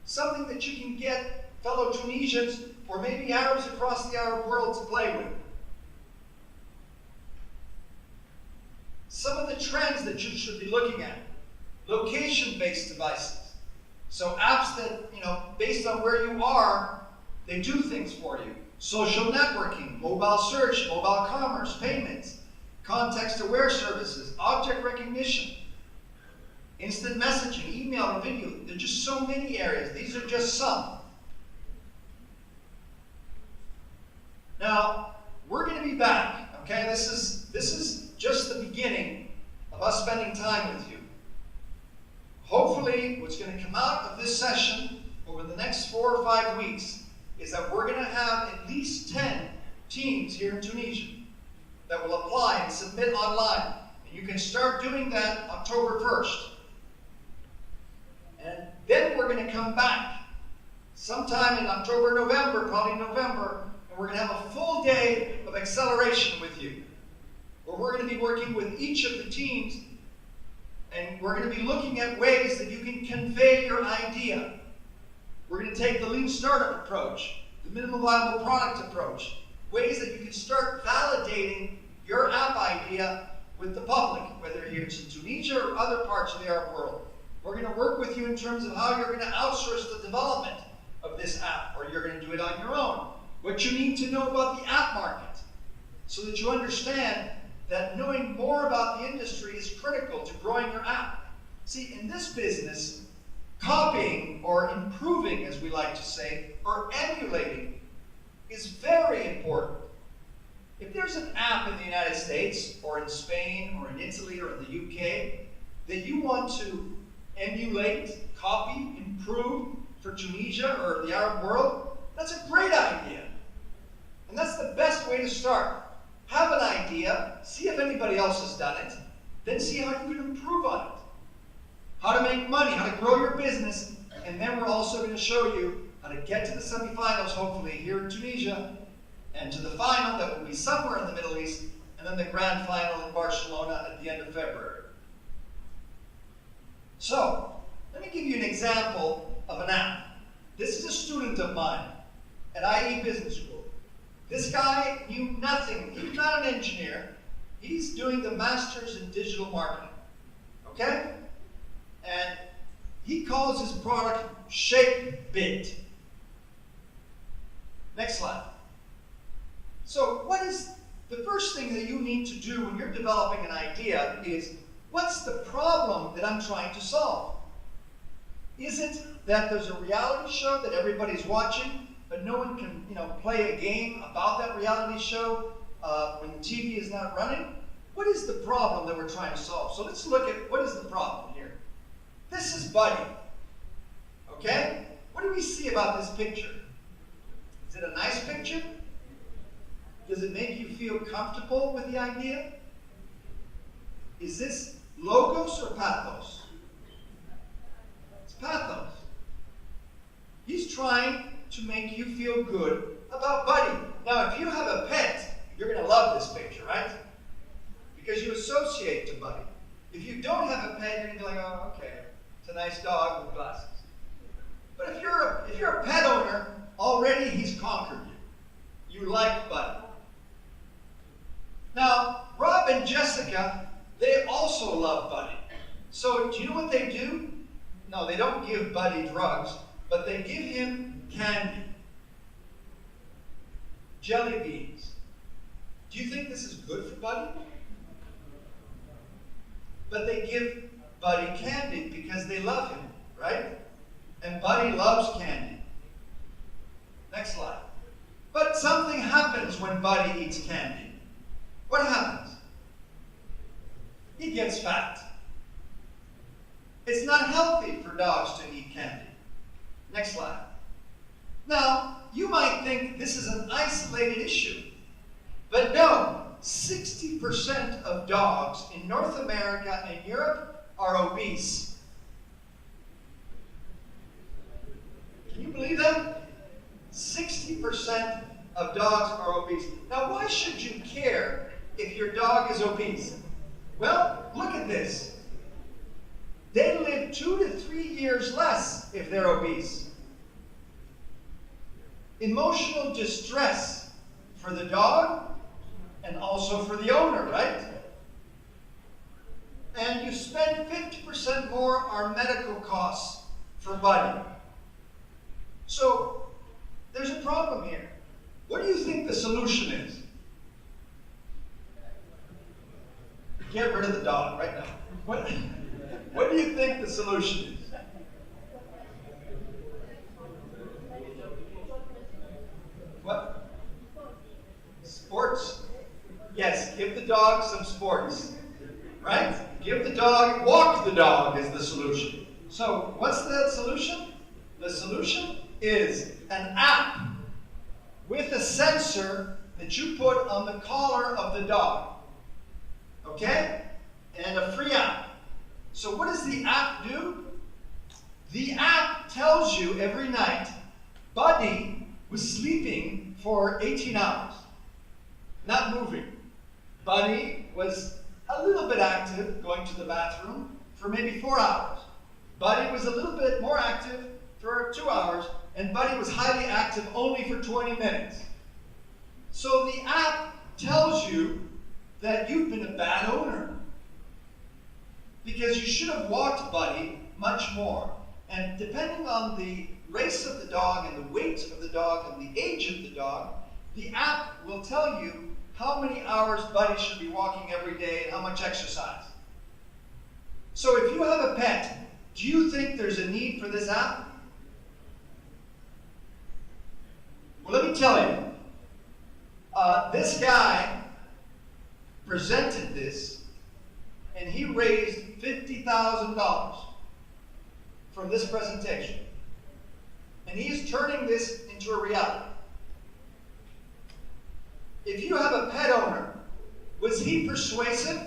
C: Something that you can get fellow Tunisians or maybe Arabs across the Arab world to play with. Some of the trends that you should be looking at. Location-based devices. So apps that, based on where you are, they do things for you. Social networking, mobile search, mobile commerce, payments, context-aware services, object recognition, instant messaging, email, and video. There are just so many areas. These are just some. Now, we're going to be back, okay? This is just the beginning of us spending time with you. Hopefully, what's going to come out of this session over the next 4 or 5 weeks is that we're going to have at least 10 teams here in Tunisia that will apply and submit online. And you can start doing that October 1st. And then we're going to come back sometime in October, November, probably November, and we're going to have a full day of acceleration with you, where we're going to be working with each of the teams, and we're going to be looking at ways that you can convey your idea. We're going to take the lean startup approach, the minimum viable product approach, ways that you can start validating your app idea with the public, whether it's in Tunisia or other parts of the Arab world. We're going to work with you in terms of how you're going to outsource the development of this app, or you're going to do it on your own. What you need to know about the app market, so that you understand that knowing more about the industry is critical to growing your app. See, in this business, copying or improving, as we like to say, or emulating is very important. If there's an app in the United States, or in Spain, or in Italy, or in the UK, that you want to emulate, copy, improve for Tunisia or the Arab world, that's a great idea. And that's the best way to start. Have an idea, see if anybody else has done it, then see how you can improve on it. How to make money, how to grow your business, and then we're also going to show you how to get to the semifinals, hopefully, here in Tunisia, and to the final that will be somewhere in the Middle East, and then the grand final in Barcelona at the end of February. So, let me give you an example of an app. This is a student of mine at IE Business School. This guy knew nothing. He's not an engineer. He's doing the master's in digital marketing. Okay? And he calls his product ShapeBit. Next slide. So what is the first thing that you need to do when you're developing an idea is, what's the problem that I'm trying to solve? Is it that there's a reality show that everybody's watching, but no one can, play a game about that reality show when the TV is not running? What is the problem that we're trying to solve? So let's look at what is the problem here. This is Buddy. Okay? What do we see about this picture? Is it a nice picture? Does it make you feel comfortable with the idea? Is this logos or pathos? It's pathos. He's trying to make you feel good about Buddy. Now, if you have a pet, you're going to love this picture, right? Because you associate to Buddy. If you don't have a pet, you're going to be like, oh, okay, it's a nice dog with glasses. But if you're a pet owner, already he's conquered you. You like Buddy. Now, Rob and Jessica, they also love Buddy. So do you know what they do? No, they don't give Buddy drugs, but they give him candy. Jelly beans. Do you think this is good for Buddy? But they give Buddy candy because they love him, right? And Buddy loves candy. Next slide. But something happens when Buddy eats candy. What happens? He gets fat. It's not healthy for dogs to eat candy. Next slide. Now, you might think this is an isolated issue, but no, 60% of dogs in North America and Europe are obese. Can you believe that? 60% of dogs are obese. Now, why should you care if your dog is obese? Well, look at this. They live 2 to 3 years less if they're obese. emotional distress for the dog and also for the owner, right? And you spend 50% more on medical costs for Buddy. So there's a problem here. What do you think the solution is? Get rid of the dog right now. What do you think the solution is? What? Sports? Yes, give the dog some sports. Right? Give the dog, walk the dog is the solution. So, what's the solution? The solution is an app with a sensor that you put on the collar of the dog. Okay? And a free app. So what does the app do? The app tells you every night, Buddy was sleeping for 18 hours, not moving. Buddy was a little bit active, going to the bathroom, for maybe 4 hours. Buddy was a little bit more active for 2 hours, and Buddy was highly active only for 20 minutes. So the app tells you that you've been a bad owner, because you should have walked Buddy much more. And depending on the race of the dog and the weight of the dog and the age of the dog, the app will tell you how many hours Buddy should be walking every day and how much exercise. So if you have a pet, do you think there's a need for this app? Well, let me tell you. This guy presented this, and he raised $50,000 from this presentation. And he's turning this into a reality. If you have a pet owner, was he persuasive?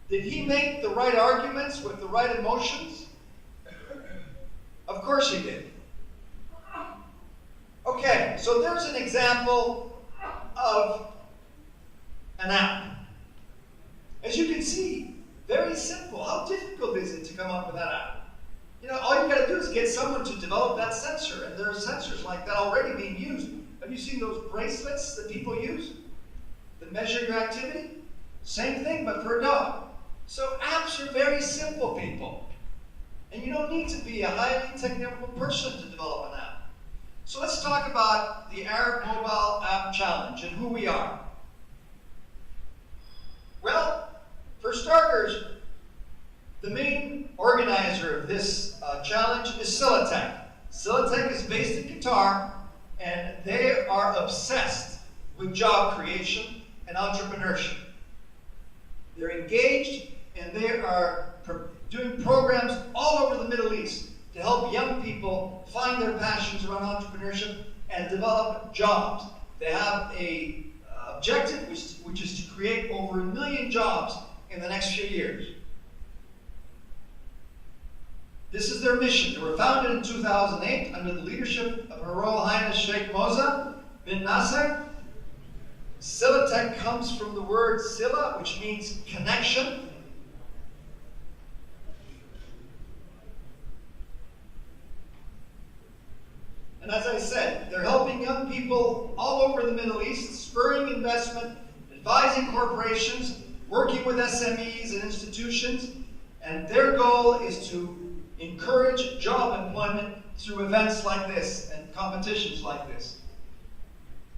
C: Did he make the right arguments with the right emotions? Of course he did. Okay, so there's an example of an app. As you can see, very simple. How difficult is it to come up with that app? You know, all you gotta do is get someone to develop that sensor, and there are sensors like that already being used. Have you seen those bracelets that people use that measure your activity? Same thing, but for a dog. So apps are very simple, people. And you don't need to be a highly technical person to develop an app. So let's talk about the Arab Mobile App Challenge and who we are. Well, for starters, the main organizer of this challenge is Sup'Com. Sup'Com is based in Qatar, and they are obsessed with job creation and entrepreneurship. They're engaged, and they are doing programs all over the Middle East to help young people find their passions around entrepreneurship and develop jobs. They have a objective which is to create over 1 million jobs in the next few years. This is their mission. They were founded in 2008 under the leadership of Her Royal Highness Sheikh Moza bin Nasser. Sup'Com comes from the word Sila, which means connection. And as I said, they're helping young people all over the Middle East, spurring investment, advising corporations, working with SMEs and institutions, and their goal is to encourage job employment through events like this and competitions like this.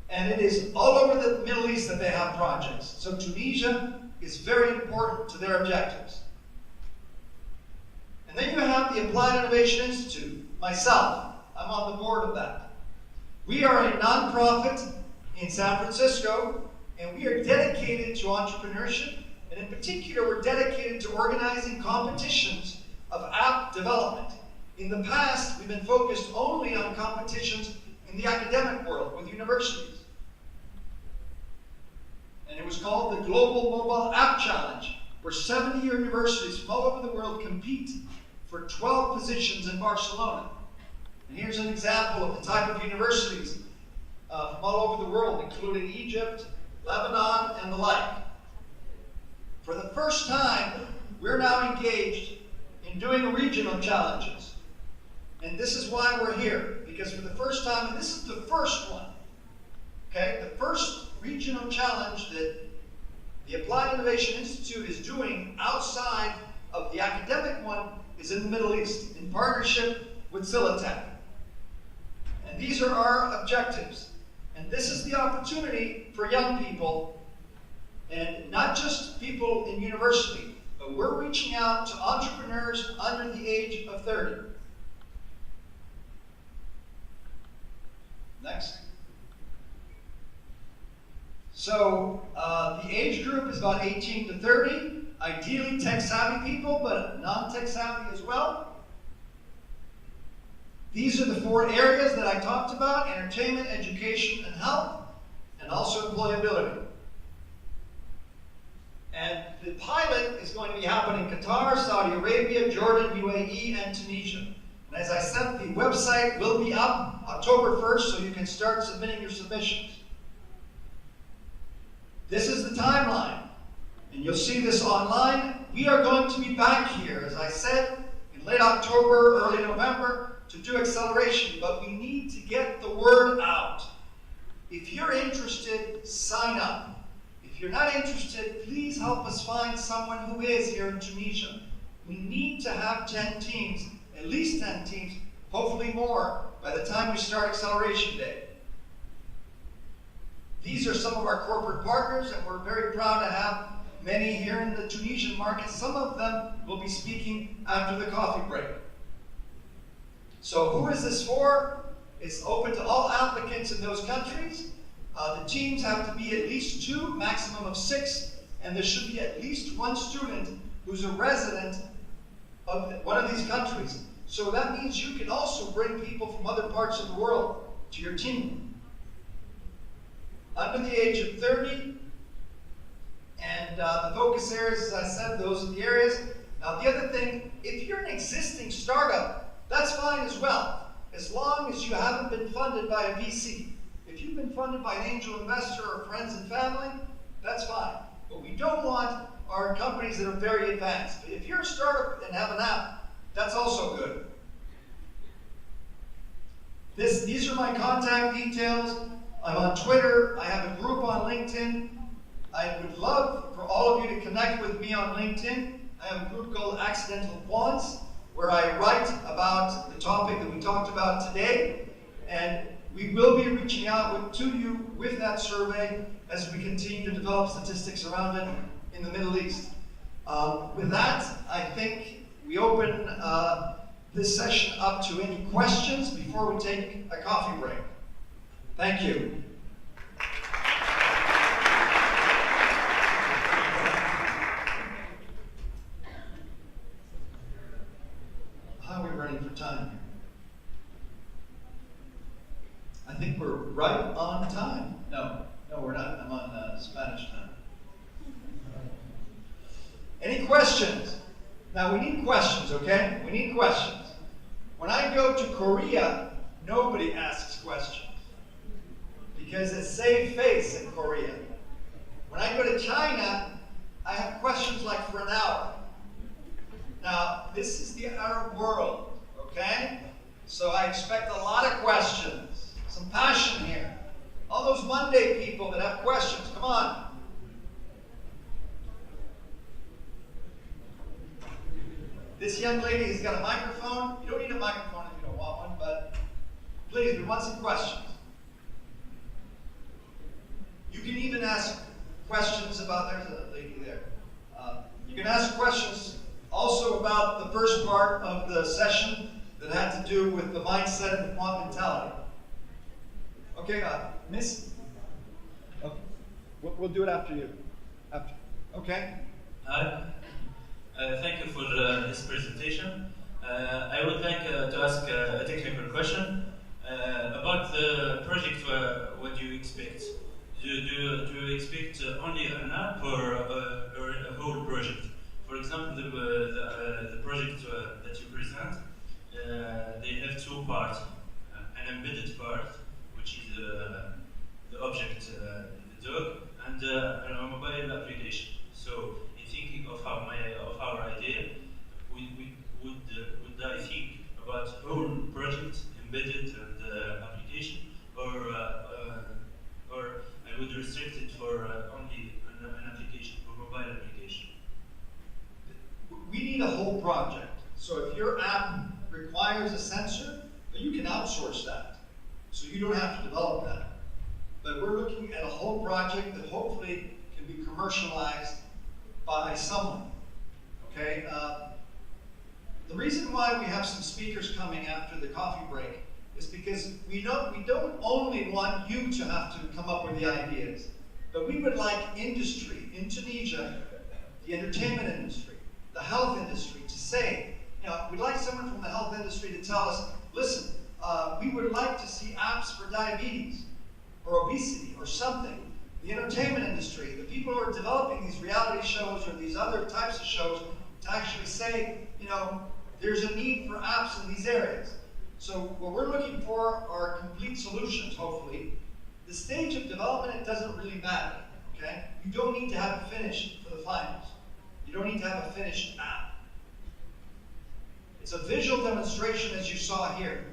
C: And it is all over the Middle East that they have projects. So Tunisia is very important to their objectives. And then you have the Applied Innovation Institute, myself. I'm on the board of that. We are a nonprofit in San Francisco, and we are dedicated to entrepreneurship, and in particular, we're dedicated to organizing competitions of app development. In the past, we've been focused only on competitions in the academic world with universities. And it was called the Global Mobile App Challenge, where 70 universities from all over the world compete for 12 positions in Barcelona. And here's an example of the type of universities from all over the world, including Egypt, Lebanon, and the like. For the first time, we're now engaged in doing regional challenges. And this is why we're here, because for the first time, and this is the first one, okay, the first regional challenge that the Applied Innovation Institute is doing outside of the academic one is in the Middle East, in partnership with Silitech. And these are our objectives. And this is the opportunity for young people, and not just people in university, but we're reaching out to entrepreneurs under the age of 30. Next. So the age group is about 18 to 30, ideally tech-savvy people, but non-tech-savvy as well. These are the 4 areas that I talked about: entertainment, education, and health, and also employability. And the pilot is going to be happening in Qatar, Saudi Arabia, Jordan, UAE, and Tunisia. And as I said, the website will be up October 1st, so you can start submitting your submissions. This is the timeline, and you'll see this online. We are going to be back here, as I said, in late October, early November, to do acceleration, but we need to get the word out. If you're interested, sign up. If you're not interested, please help us find someone who is here in Tunisia. We need to have 10 teams, at least 10 teams, hopefully more, by the time we start Acceleration Day. These are some of our corporate partners, and we're very proud to have many here in the Tunisian market. Some of them will be speaking after the coffee break. So who is this for? It's open to all applicants in those countries. The teams have to be at least 2, maximum of 6, and there should be at least 1 student who's a resident of one of these countries. So that means you can also bring people from other parts of the world to your team. Under the age of 30, and the focus areas, as I said, those are the areas. Now the other thing, if you're an existing startup, that's fine as well, as long as you haven't been funded by a VC. If you've been funded by an angel investor or friends and family, that's fine. What we don't want are companies that are very advanced. But if you're a startup and have an app, that's also good. These are my contact details. I'm on Twitter. I have a group on LinkedIn. I would love for all of you to connect with me on LinkedIn. I have a group called Accidental Quants, where I write about the topic that we talked about today. And we will be reaching out to you with that survey as we continue to develop statistics around it in the Middle East. With that, I think we open this session up to any questions before we take a coffee break. Thank you. How are we running for time here? I think we're right on time. No, we're not. I'm on Spanish time. Any questions? Now we need questions, okay? We need questions. When I go to Korea, nobody asks questions because it's save face in Korea. When I go to China, I have questions like for an hour. Now, this is the Arab world, okay? So I expect a lot of questions, some passion here. All those Monday people that have questions, come on. This young lady has got a microphone. You don't need a microphone if you don't want one, but please, we want some questions. You can even ask questions about, there's a lady there. You can ask questions also about the first part of the session that had to do with the mindset and the quant mentality. Okay, Miss? Okay. We'll do it after you. After. Okay.
E: Hi. Thank you for this presentation. I would like to ask a technical question about the project. What do you expect? Do you expect only an app or a whole project? For example, the project that you present, they have 2 parts: an embedded part, which is the object, the dog, and a mobile application. So, in thinking of our idea, would I think about whole project, embedded and would restrict it for only an application, for mobile application?
F: We need a whole project. So if your app requires a sensor, you can outsource that. So you don't have to develop that. But we're looking at a whole project that hopefully can be commercialized by someone. Okay? The reason why we have some speakers coming after the coffee break is because we don't only want you to have to come up with the ideas, but we would like industry in Tunisia, the entertainment industry, the health industry, to say, we'd like someone from the health industry to tell us, listen, we would like to see apps for diabetes or obesity or something. The entertainment industry, the people who are developing these reality shows or these other types of shows, to actually say, there's a need for apps in these areas. So what we're looking for are complete solutions, hopefully. The stage of development, it doesn't really matter, okay? You don't need to have it finished for the finals. You don't need to have a finished app. It's a visual demonstration, as you saw here,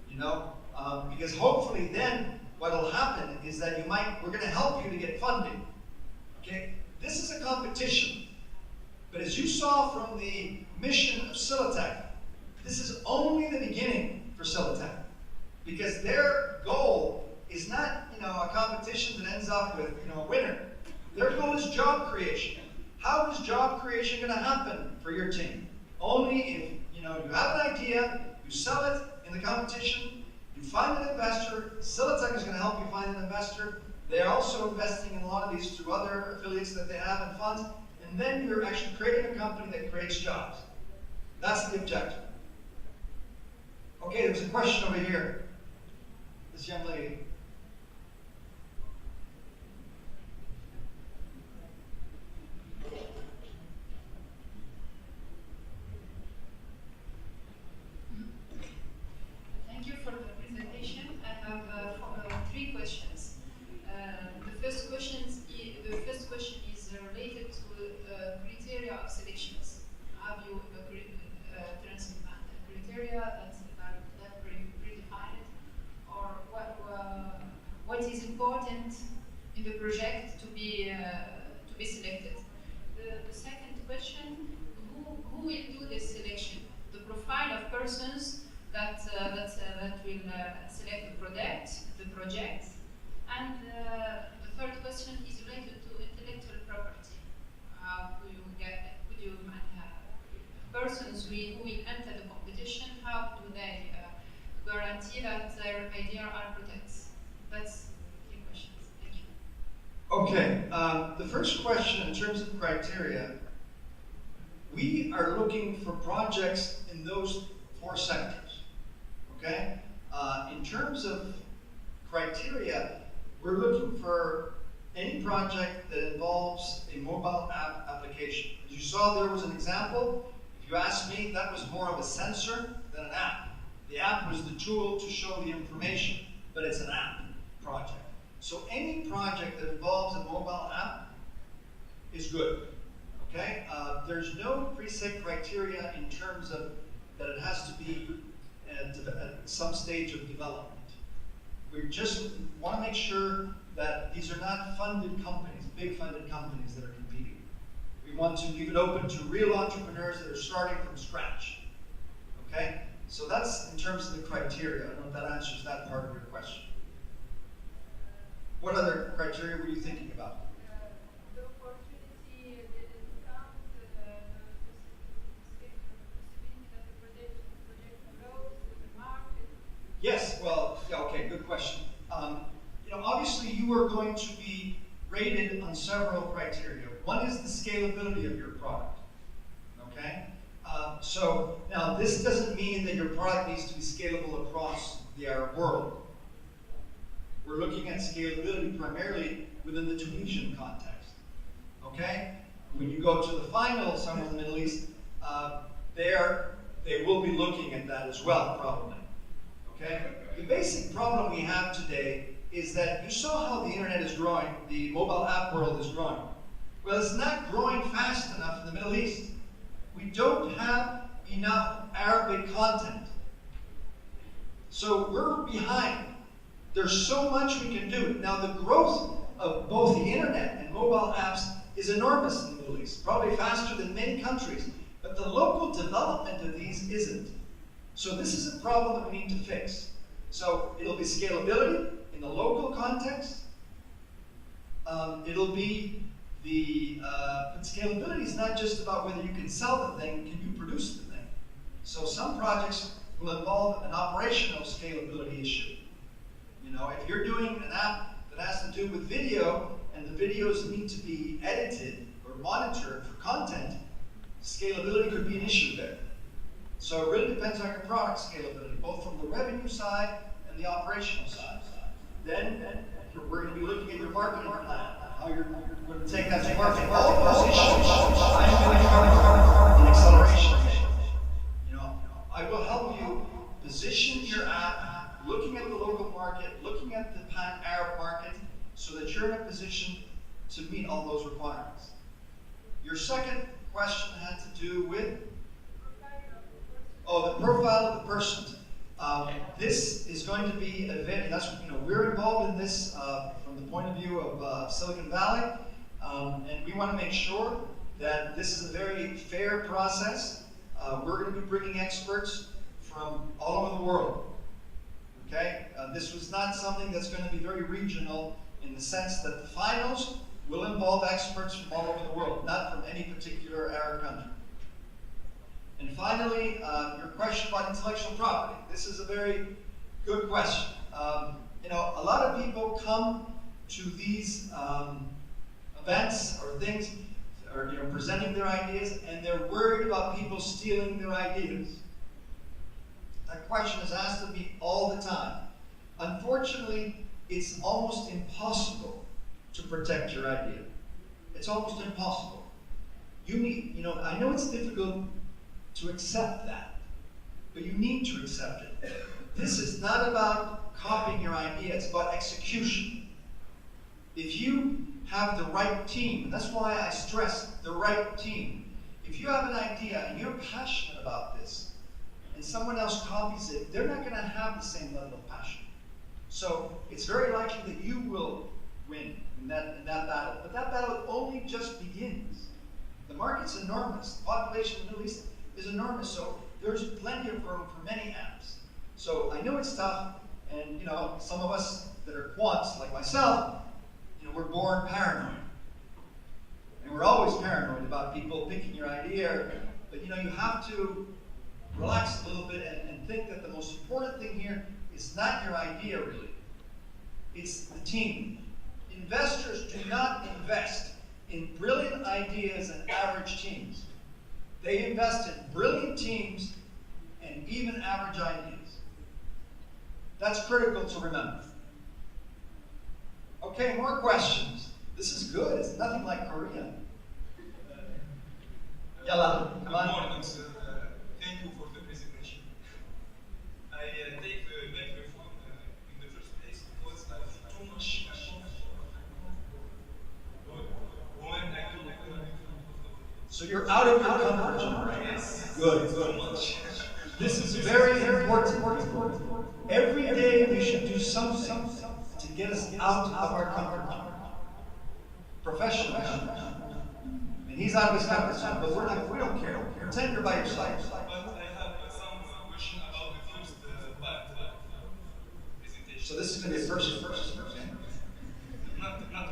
F: because hopefully then what will happen is that we're going to help you to get funding, okay? This is a competition, but as you saw from the mission of Silitech, this is only the beginning for Silitech, because their goal is not, a competition that ends up with, a winner. Their goal is job creation. How is job creation going to happen for your team? Only if, you have an idea, you sell it in the competition, you find an investor. Silitech is going to help you find an investor. They're also investing in a lot of these through other affiliates that they have and funds, and then you're actually creating a company that creates jobs. That's the objective. Okay, there's a question over here. This young lady.
G: Thank you for the presentation. I have three questions. The first question is related to criteria of selections. Have you criteria that are predefined, or what is important in the project to be selected? The second question: who will do this selection? The profile of persons that will select the project, and the third question is related to intellectual property. Could you persons who will enter the competition, how do they guarantee that their ideas are protected? That's the questions. Thank you.
F: Okay, the first question in terms of criteria, we are looking for projects in those 4 sectors, okay? In terms of criteria, we're looking for any project that involves a mobile app application. As you saw, there was an example. If you ask me, that was more of a sensor than an app. The app was the tool to show the information, but it's an app project. So any project that involves a mobile app is good, okay? There's no preset criteria in terms of that it has to be at some stage of development. We just want to make sure that these are not funded companies, big funded companies that are competing. We want to leave it open to real entrepreneurs that are starting from scratch, okay? So that's in terms of the criteria. I don't know if that answers that part of your question. What other criteria were you thinking about?
G: The opportunity that it becomes, the possibility that the project grows in the market.
F: Yes, well, yeah, okay, good question. Obviously you are going to be rated on several criteria. One is the scalability of your product, okay? So now this doesn't mean that your product needs to be scalable across the Arab world. We're looking at scalability primarily within the Tunisian context, okay? When you go to the final somewhere in the Middle East, they will be looking at that as well, probably, okay? The basic problem we have today is that you saw how the internet is growing, the mobile app world is growing. Well, it's not growing fast enough in the Middle East. We don't have enough Arabic content. So we're behind. There's so much we can do. Now the growth of both the internet and mobile apps is enormous in the Middle East, probably faster than many countries. But the local development of these isn't. So this is a problem that we need to fix. So it'll be scalability in the local context. It'll be but scalability is not just about whether you can sell the thing, can you produce the thing? So some projects will involve an operational scalability issue. You know, if you're doing an app that has to do with video, and the videos need to be edited or monitored for content, scalability could be an issue there. So it really depends on your product scalability, both from the revenue side and the operational side. Then we're going to be looking at your marketing plan, how you're going to take that to market. All of those issues I'm going to cover in acceleration. You know, I will help you position your app, looking at the local market, looking at the pan-Arab market, so that you're in a position to meet all those requirements. Your second question had to do with the profile of the person. This is going to be a very, we're involved in this from the point of view of Silicon Valley, and we want to make sure that this is a very fair process. We're going to be bringing experts from all over the world. Okay, this was not something that's going to be very regional in the sense that the finals will involve experts from all over the world, not from any particular Arab country. And finally, your question about intellectual property. This is a very good question. You know, a lot of people come to these events or things, or presenting their ideas, and they're worried about people stealing their ideas. That question is asked of me all the time. Unfortunately, it's almost impossible to protect your idea. It's almost impossible. You need, I know it's difficult to accept that, but you need to accept it. This is not about copying your idea, it's about execution. If you have the right team, and that's why I stress the right team. If you have an idea and you're passionate about this, and someone else copies it, they're not going to have the same level of passion. So it's very likely that you will win in that battle. But that battle only just begins. The market's enormous. The population of the Middle East is enormous, so there's plenty of room for many apps. So I know it's tough, and some of us that are quants, like myself, we're born paranoid. And we're always paranoid about people picking your idea, but you have to relax a little bit and think that the most important thing here is not your idea, really. It's the team. Investors do not invest in brilliant ideas and average teams. They invest in brilliant teams and even average ideas. That's critical to remember. Okay, more questions. This is good. It's nothing like Korea. Yalla, come on.
B: Good morning, sir. Thank you for the presentation. I take the bank reform in the first place because I have too much
F: So you're out of your comfort zone, right?
B: Yes.
F: Good. This is very important. Every day we should do something to get us out of our comfort zone. Professionally. And he's out of his comfort zone, but we don't care. Pretend you're by your side.
B: But I have some question about the first part presentation.
F: So this is going to be a first.
B: Not too much.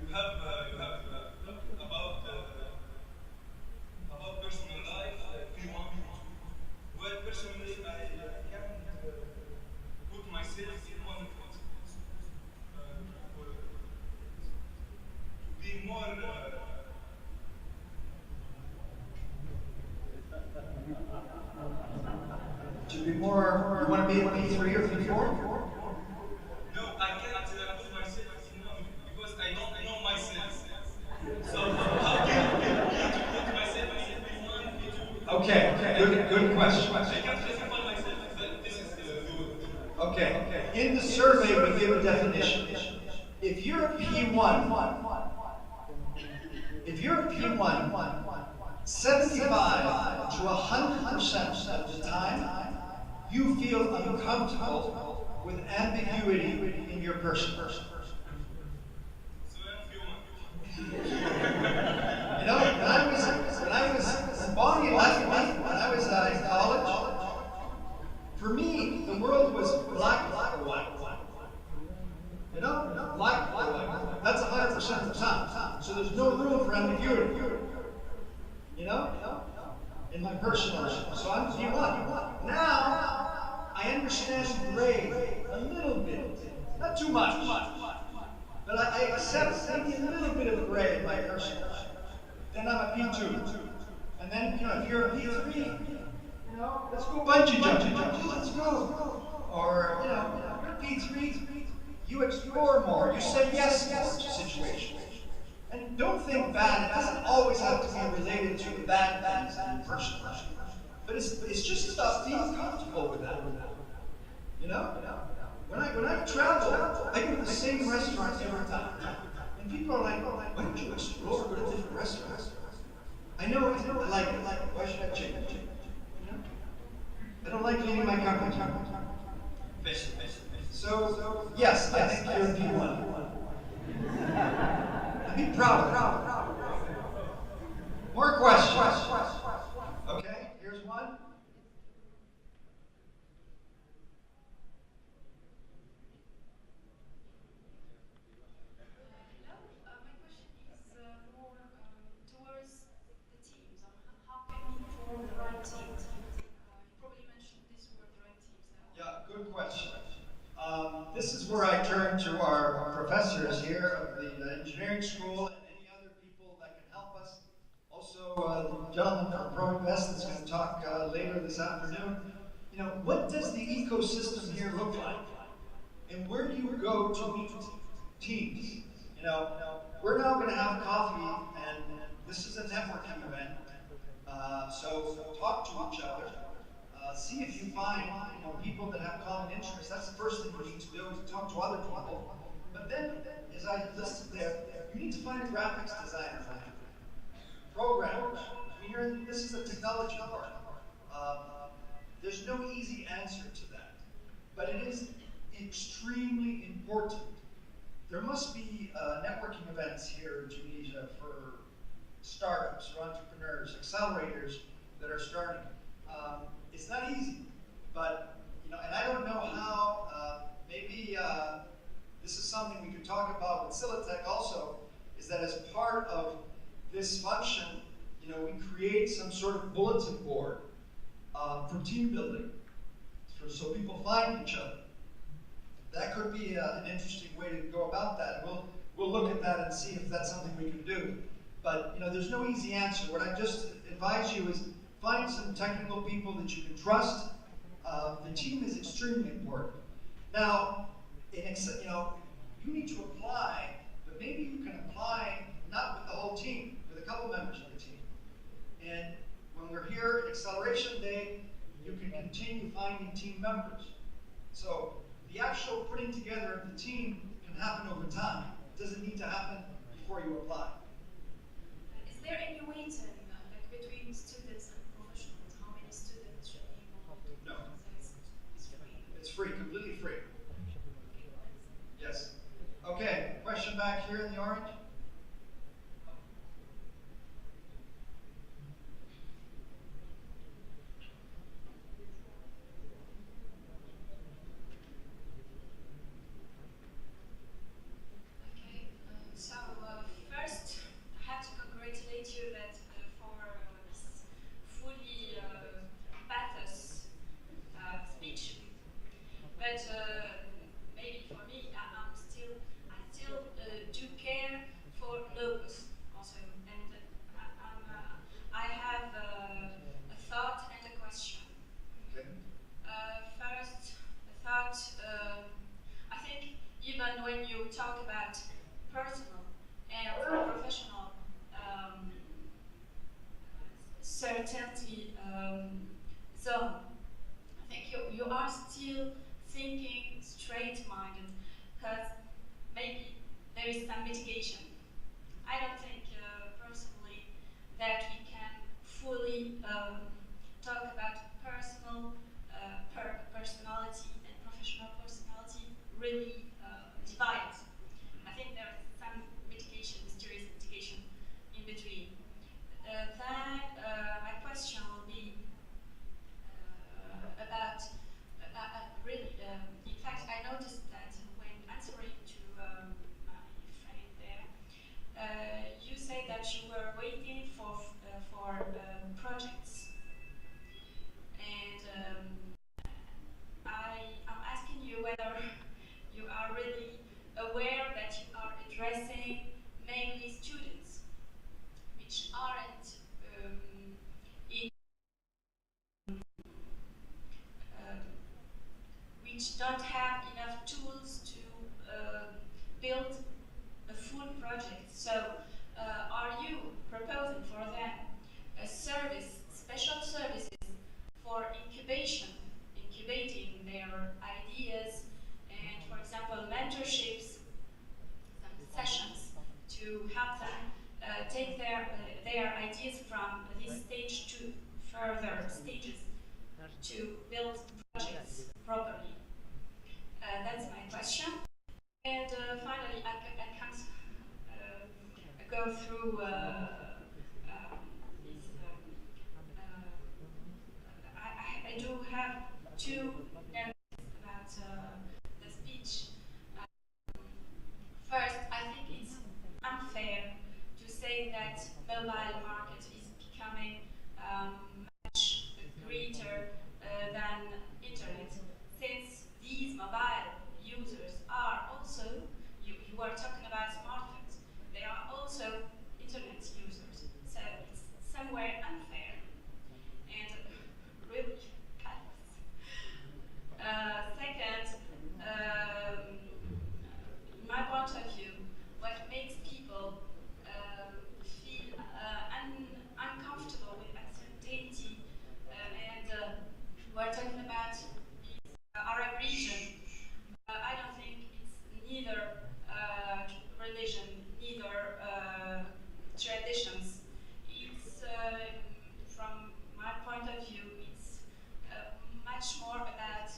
B: You have about personal life. Well, personally, I can't put myself in one point to be more.
F: To be more, you want to be a P3 or P4?
B: No, I cannot put myself in because I don't know myself. So how can you put myself in P1, P2?
F: Okay, good question.
B: I can't justify myself that this is good.
F: Okay, in the survey we give a definition. If you're a P1, 75 to 100% of the time, you feel uncomfortable with ambiguity ambiguity in your person?
B: So I'm human.
F: You know, when I was Bonnie left me, when I was in college, for me, the world was black or white. You know, black or white. That's 100% of the time. So there's no room for ambiguity. You know, in my personal life. So I'm D1. Now, I understand gray a little bit, not too much, but I accept maybe a little bit of gray in my personal life. Then I'm a P2. And then, you know, if you're a P3, you know, let's go bungee jumping. Let's go. Or, you know, you're a P3, you explore more. You say yes more to situations. And don't think bad. It doesn't always have to be related to the bad things in your personal life. But it's just about being comfortable with that. You know? When I travel, I go to the same restaurant every time. And people are like, why don't you explore, go to different restaurants? I know, I like it. Why should I change? You know? I don't like leaving my comfort zone. So, yes, I think you're D1. Be proud. More questions. Okay, here's one.
G: My question is more towards the teams. How can we form the right teams? You probably mentioned this word, the right teams.
F: Yeah, good question. This is where I turn to our professors here of the engineering school and any other people that can help us. Also, the gentleman from ProInvest is going to talk later this afternoon. You know, what does the ecosystem here look like? And where do you go to meet teams? You know, we're now going to have coffee, and this is a networking event. So talk to each other. See if you find people that have common interests. That's the first thing you need to do, is talk to other people. But then, as I listed there, you need to find a graphics designer, programmers. I mean, this is a technology part. There's no easy answer to that, but it is extremely important. There must be networking events here in Tunisia for startups or entrepreneurs, accelerators that are starting. It's not easy, but and I don't know how. Maybe this is something we could talk about with Silitech also. Is that as part of this function, we create some sort of bulletin board for team building, so people find each other. That could be an interesting way to go about that. We'll look at that and see if that's something we can do. But there's no easy answer. What I just advise you is find some technical people that you can trust. The team is extremely important. Now, you need to apply, but maybe you can apply not with the whole team, with a couple members of the team. And when we're here at Acceleration Day, you can continue finding team members. So the actual putting together of the team can happen over time. It doesn't need to happen before you apply.
G: Is there any weighting between students and professionals? How many students should be involved?
F: No.
G: It's free.
F: It's free, completely free. Yes. Okay, question back here in the orange.
G: First, I have to congratulate you that for this fully pathos speech. But maybe for me, I still do care for logos also, and I have a thought and a question.
F: Okay.
G: First, a thought. I think even when you talk about personal and professional certainty zone, I think you are still thinking straight-minded, because maybe there is some mitigation. I don't think personally that we can fully talk about personality and professional personality
H: really divided. I think there's some mitigation, mysterious mitigation in between. Then my question will be about really, in fact, I noticed that when answering to my friend there, you said that you were waiting for projects, and I'm asking you whether you are really aware that you are addressing mainly students which aren't in which don't have enough tools to build a full project. So are you proposing for them a service, special services for incubating their ideas, and for example mentorships, some sessions to help them take their ideas from this stage to further stages to build projects properly? That's my question. And finally, I can't go through this. I do have two narratives about the speech. First, I think it's unfair to say that mobile market is becoming much greater than internet, since these mobile users are also, you are talking about smartphones, they are also internet users. So it's somewhere unfair and really callous. Second, in my point of view, what makes people feel uncomfortable with uncertainty, and we're talking about the Arab region. I don't think it's neither religion, neither traditions. It's, from my point of view, it's much more about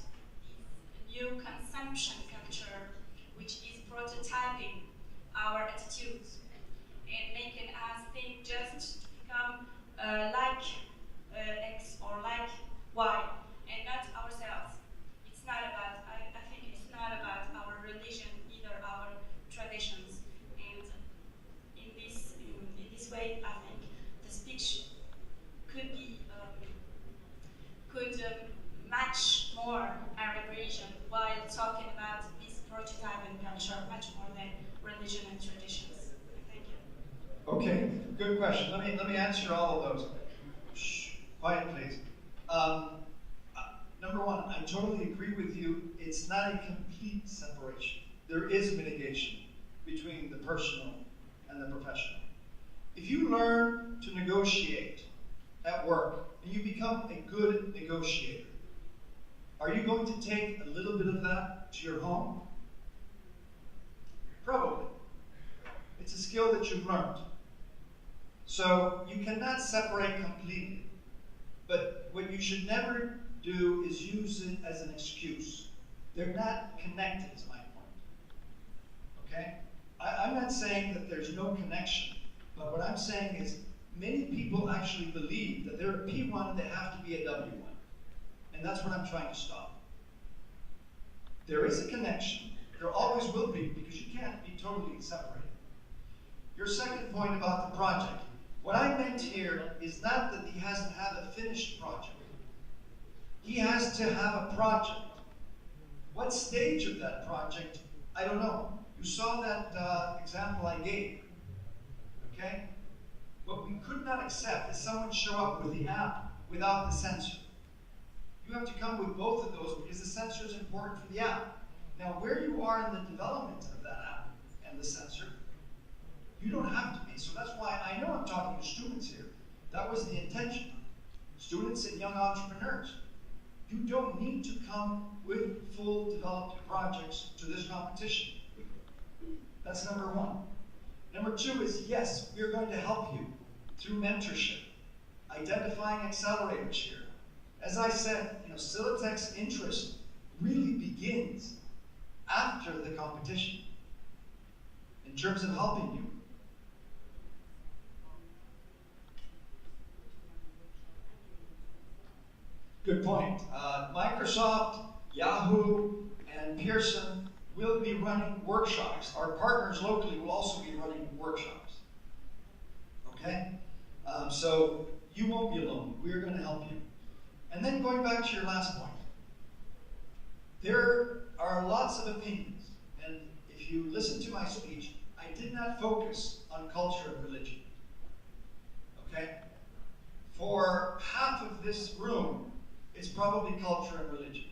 H: new consumption culture, which is prototyping our attitudes and making us think just to become like X or like Y, and not ourselves. It's not about, I think it's not about our religion, either our traditions. And in this way, I think the speech could be, match more Arab region while talking about this prototyping culture much more than religion and traditions. Thank you.
F: Okay, good question. Let me answer all of those. Shh, quiet, please. Number one, I totally agree with you. It's not a complete separation. There is mitigation between the personal and the professional. If you learn to negotiate at work and you become a good negotiator, are you going to take a little bit of that to your home? Probably. It's a skill that you've learned. So you cannot separate completely. But what you should never do is use it as an excuse. They're not connected, is my point. Okay? I'm not saying that there's no connection, but what I'm saying is many people actually believe that they're a P1 and they have to be a W1. And that's what I'm trying to stop. There is a connection. There always will be, because you can't be totally separated. Your second point about the project. What I meant here is not that he hasn't had a finished project. He has to have a project. What stage of that project, I don't know. You saw that example I gave, okay? What we could not accept is someone show up with the app without the sensor. You have to come with both of those because the sensor is important for the app. Now, where you are in the development of that app and the sensor, you don't have to be. So that's why I know I'm talking to students here. That was the intention. Students and young entrepreneurs. You don't need to come with full developed projects to this competition. That's number one. Number two is, yes, we're going to help you through mentorship, identifying accelerators here. As I said, Silitech's interest really begins after the competition in terms of helping you? Good point. Microsoft, Yahoo, and Pearson will be running workshops. Our partners locally will also be running workshops. Okay? So you won't be alone. We're going to help you. And then going back to your last point, there are lots of opinions. And if you listen to my speech, I did not focus on culture and religion. Okay? For half of this room, it's probably culture and religion.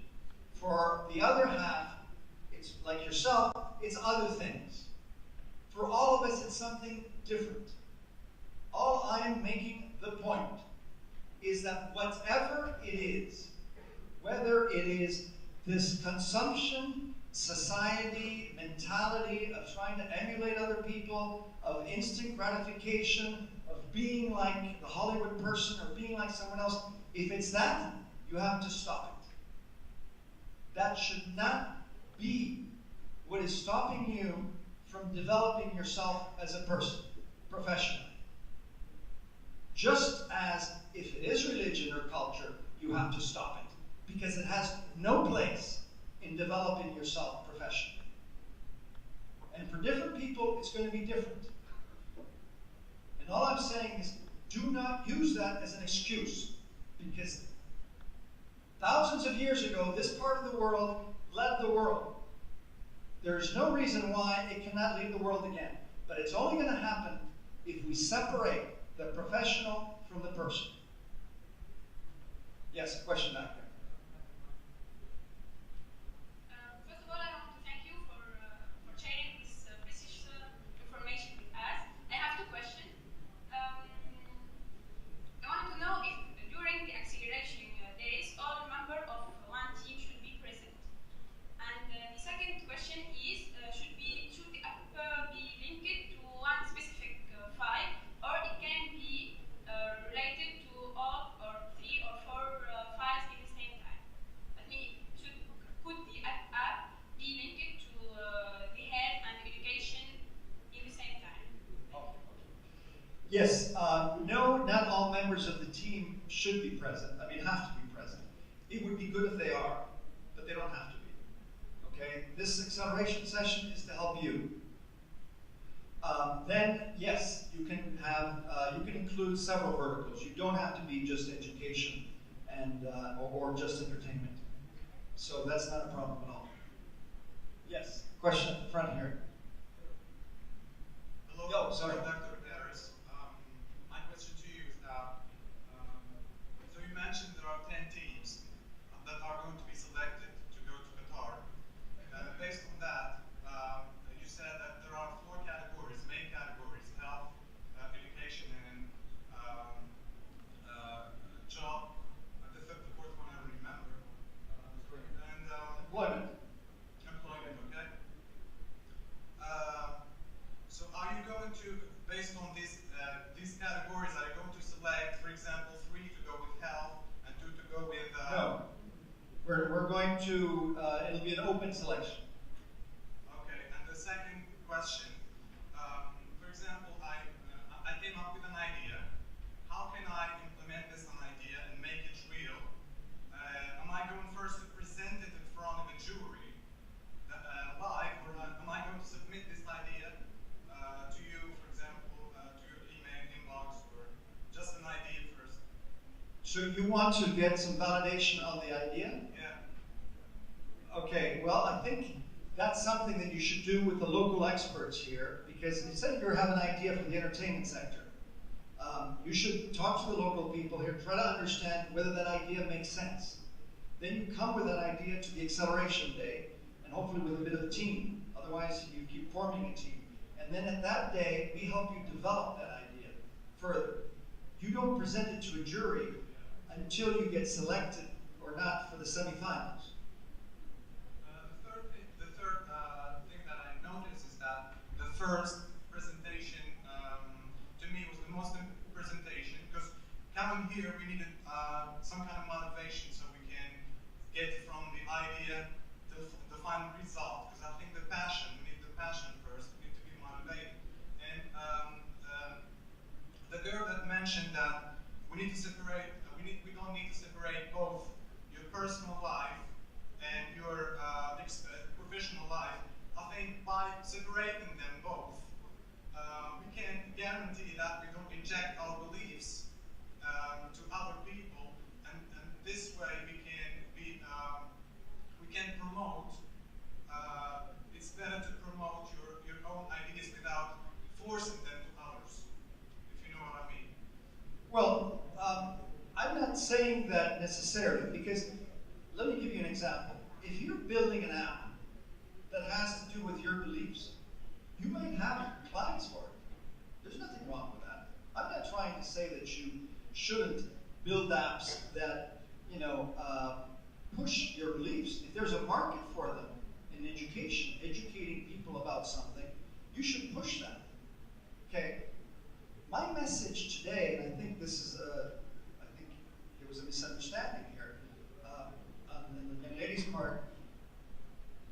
F: For the other half, it's like yourself, it's other things. For all of us, it's something different. All I am making the point is that whatever it is, whether it is this consumption society mentality of trying to emulate other people, of instant gratification, of being like the Hollywood person or being like someone else, if it's that, you have to stop it. That should not be what is stopping you from developing yourself as a person, professionally. Just as if it is religion or culture, you have to stop it, because it has no place in developing yourself professionally. And for different people, it's going to be different. And all I'm saying is, do not use that as an excuse, because thousands of years ago, this part of the world led the world. There's no reason why it cannot lead the world again. But it's only going to happen if we separate the professional from the person. Yes, question back there.
H: First of all, I want to thank you for sharing this precious information with us. I have two questions. I want to know if during the acceleration days, all members of one team should be present. And the second question is, should the app be linked to one specific file, or it can be related to all or 3 or 4 files at the same time? I mean, could the app be linked to the health and education in the same time?
F: Yes, no, not all members of the team should be present. I mean, have to be present. It would be good if they are, but they don't have to be. Okay? This acceleration session is to help you. Then, yes, you can have, you can include several verticals. You don't have to be just education and or just entertainment. So that's not a problem at all. Yes, question at the front here.
I: Hello,
F: sorry.
I: Dr. Paris. My question to you is that, so you mentioned there are 10 teams that are going to be selected to go to Qatar. Based on that, you said that there are 4 categories, main categories: health, education, and job. The fourth one I don't remember. And
F: Employment.
I: Employment, okay. So are you going to, based on these categories, are you going to select, for example, 3 to go with health and 2 to go with...
F: No. We're going to, it'll be an open selection.
I: Okay, and the second question, for example, I came up with an idea. How can I implement this idea and make it real? Am I going first to present it in front of a jury live, or am I going to submit this idea to you, for example, to your email inbox, or just an idea first?
F: So you want to get some validation on the idea?
I: Yeah.
F: Okay, well, I think that's something that you should do with the local experts here, because you said you have an idea for the entertainment sector. You should talk to the local people here, try to understand whether that idea makes sense. Then you come with that idea to the acceleration day, and hopefully with a bit of a team. Otherwise, you keep forming a team. And then at that day, we help you develop that idea further. You don't present it to a jury until you get selected or not for the semifinals.
I: The third thing that I noticed is that the first presentation to me was the most important presentation, because coming here we needed some kind of motivation so we can get from the idea to the final result. Because at by separating them both, we can guarantee that we don't inject our beliefs to other people, and this way we can promote. It's better to promote your own ideas without forcing them to others, if you know what I mean.
F: Well, I'm not saying that necessarily, because let me give you an example. If you're building an app that has to do with your beliefs, you might have clients for it. There's nothing wrong with that. I'm not trying to say that you shouldn't build apps that, you know, push your beliefs. If there's a market for them in education, educating people about something, you should push that. Okay. My message today, and I think this is I think there was a misunderstanding here on the young lady's part.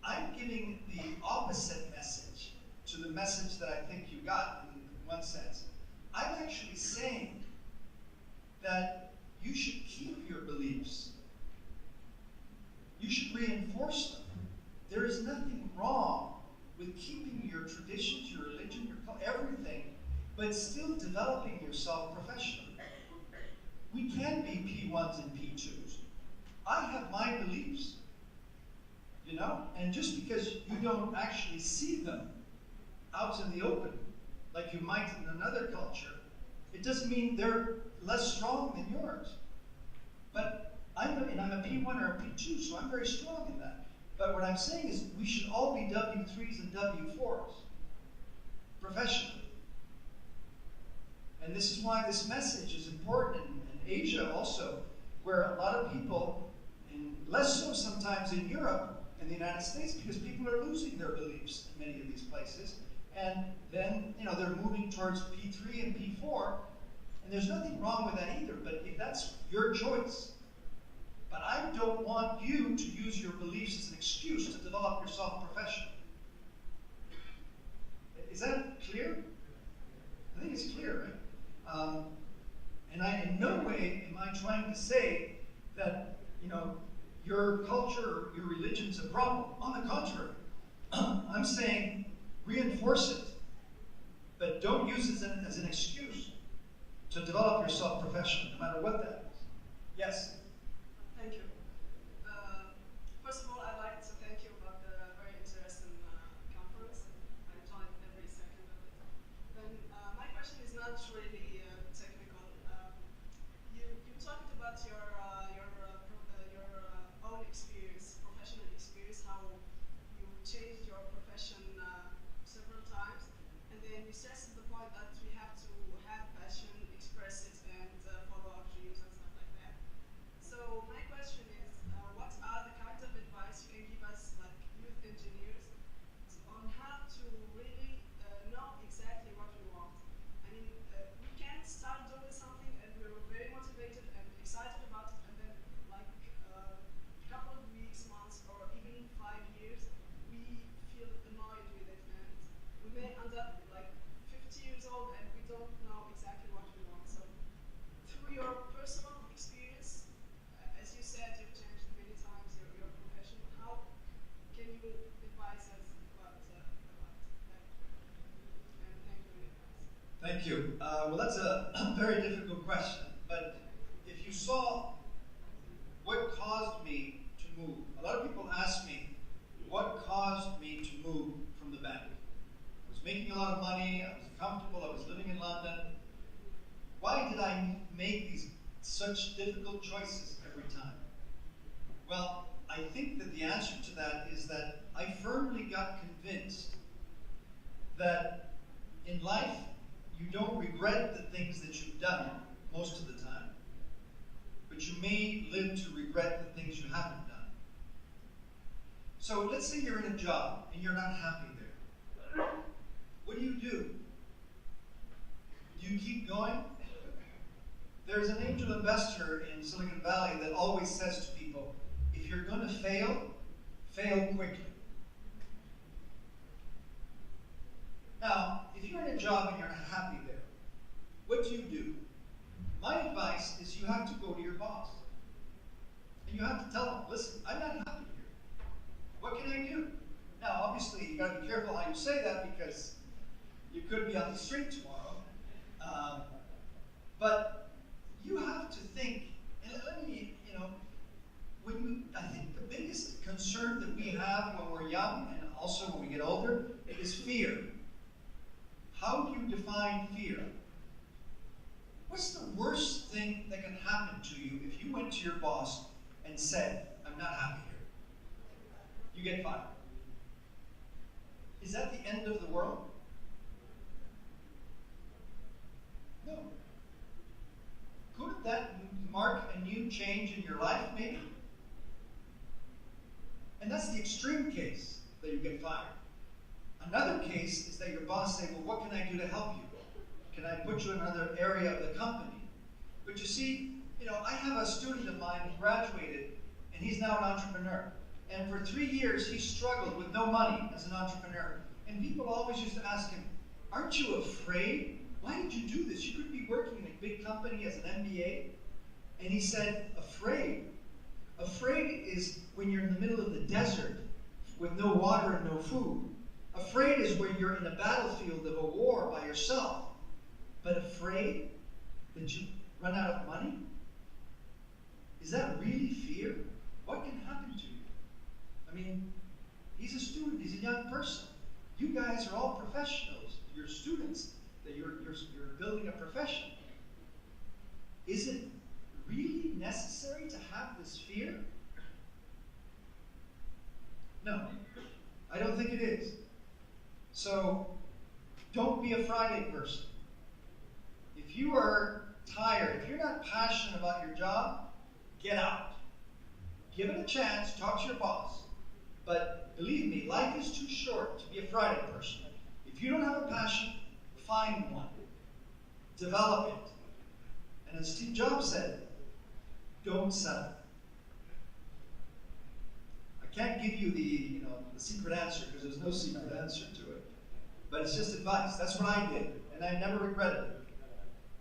F: I'm giving the opposite message to the message that I think you got in one sense. I'm actually saying that you should keep your beliefs. You should reinforce them. There is nothing wrong with keeping your traditions, your religion, your everything, but still developing yourself professionally. We can be P1s and P2s. I have my beliefs, you know, and just because you don't actually see them out in the open, like you might in another culture, it doesn't mean they're less strong than yours. But I'm a P1 or a P2, so I'm very strong in that. But what I'm saying is we should all be W3s and W4s, professionally. And this is why this message is important in Asia also, where a lot of people, and less so sometimes in Europe and the United States, because people are losing their beliefs in many of these places. And then, you know, they're moving towards P3 and P4, and there's nothing wrong with that either, but if that's your choice. But I don't want you to use your beliefs as an excuse to develop yourself professionally. Is that clear? I think it's clear, right? And I, in no way am I trying to say that, you know, your culture or your religion's a problem. On the contrary, I'm saying reinforce it, but don't use it as an excuse to develop yourself professionally, no matter what that is. Yes?
J: Thank you. First of all, I'd like to thank you about the very interesting conference. I enjoyed every second of it. Then my question is not really technical. You talked about your own experience, professional experience, how you changed your profession several times, and then you stressed the point that we have to have passion, express it, and follow our dreams and stuff like that. So my question is, what are the kinds of advice you can give us, like youth engineers, on how to really know exactly what we want? I mean, we can start doing something and we're very motivated and excited about it, and then like a couple of weeks, months, or even 5 years, we feel annoyed with it, and we may end up like 50 years old and we don't know exactly what we want. So through your personal experience, as you said, you've changed many times your profession. How can you advise us about that? And thank you for your advice.
F: Thank you. Well, that's a very difficult question, but if you saw what caused me to move, a lot of people ask me, what caused me to move from the bank? I was making a lot of money, I was comfortable, I was living in London. Why did I make these such difficult choices every time? Well, I think that the answer to that is that I firmly got convinced that in life, you don't regret the things that you've done most of the time, but you may live to regret the things you haven't done. So let's say you're in a job and you're not happy there. What do? Do you keep going? There's an angel investor in Silicon Valley that always says to people, if you're going to fail, fail quickly. Now, if you're in a job and you're not happy there, what do? My advice is you have to go to your boss. And you have to tell them, listen, I'm not happy here. What can I do? Now, Now, obviously, you got to be careful how you say that because you could be on the street tomorrow. But you have to think, and let me, I think the biggest concern that we have when we're young and also when we get older is fear. How do you define fear? What's the worst thing that can happen to you if you went to your boss and said, I'm not happy here? You get fired. Is that the end of the world? No. Could that mark a new change in your life, maybe? And that's the extreme case that you get fired. Another case is that your boss say, well, what can I do to help you? Can I put you in another area of the company? But you see, I have a student of mine who graduated, and he's now an entrepreneur. And for 3 years, he struggled with no money as an entrepreneur. And people always used to ask him, aren't you afraid? Why did you do this? You could be working in a big company as an MBA. And he said, afraid? Afraid is when you're in the middle of the desert with no water and no food. Afraid is when you're in a battlefield of a war by yourself. But afraid that you run out of money? Is that really fear? What can happen to you? I mean, he's a student, he's a young person. You guys are all professionals. You're students, that you're building a profession. Is it really necessary to have this fear? No, I don't think it is. So, don't be a Friday person. If you are tired, if you're not passionate about your job, get out. Give it a chance, talk to your boss. But believe me, life is too short to be a Friday person. If you don't have a passion, find one. Develop it. And as Steve Jobs said, don't settle. I can't give you the secret answer because there's no secret answer to it. But it's just advice. That's what I did, and I never regretted it.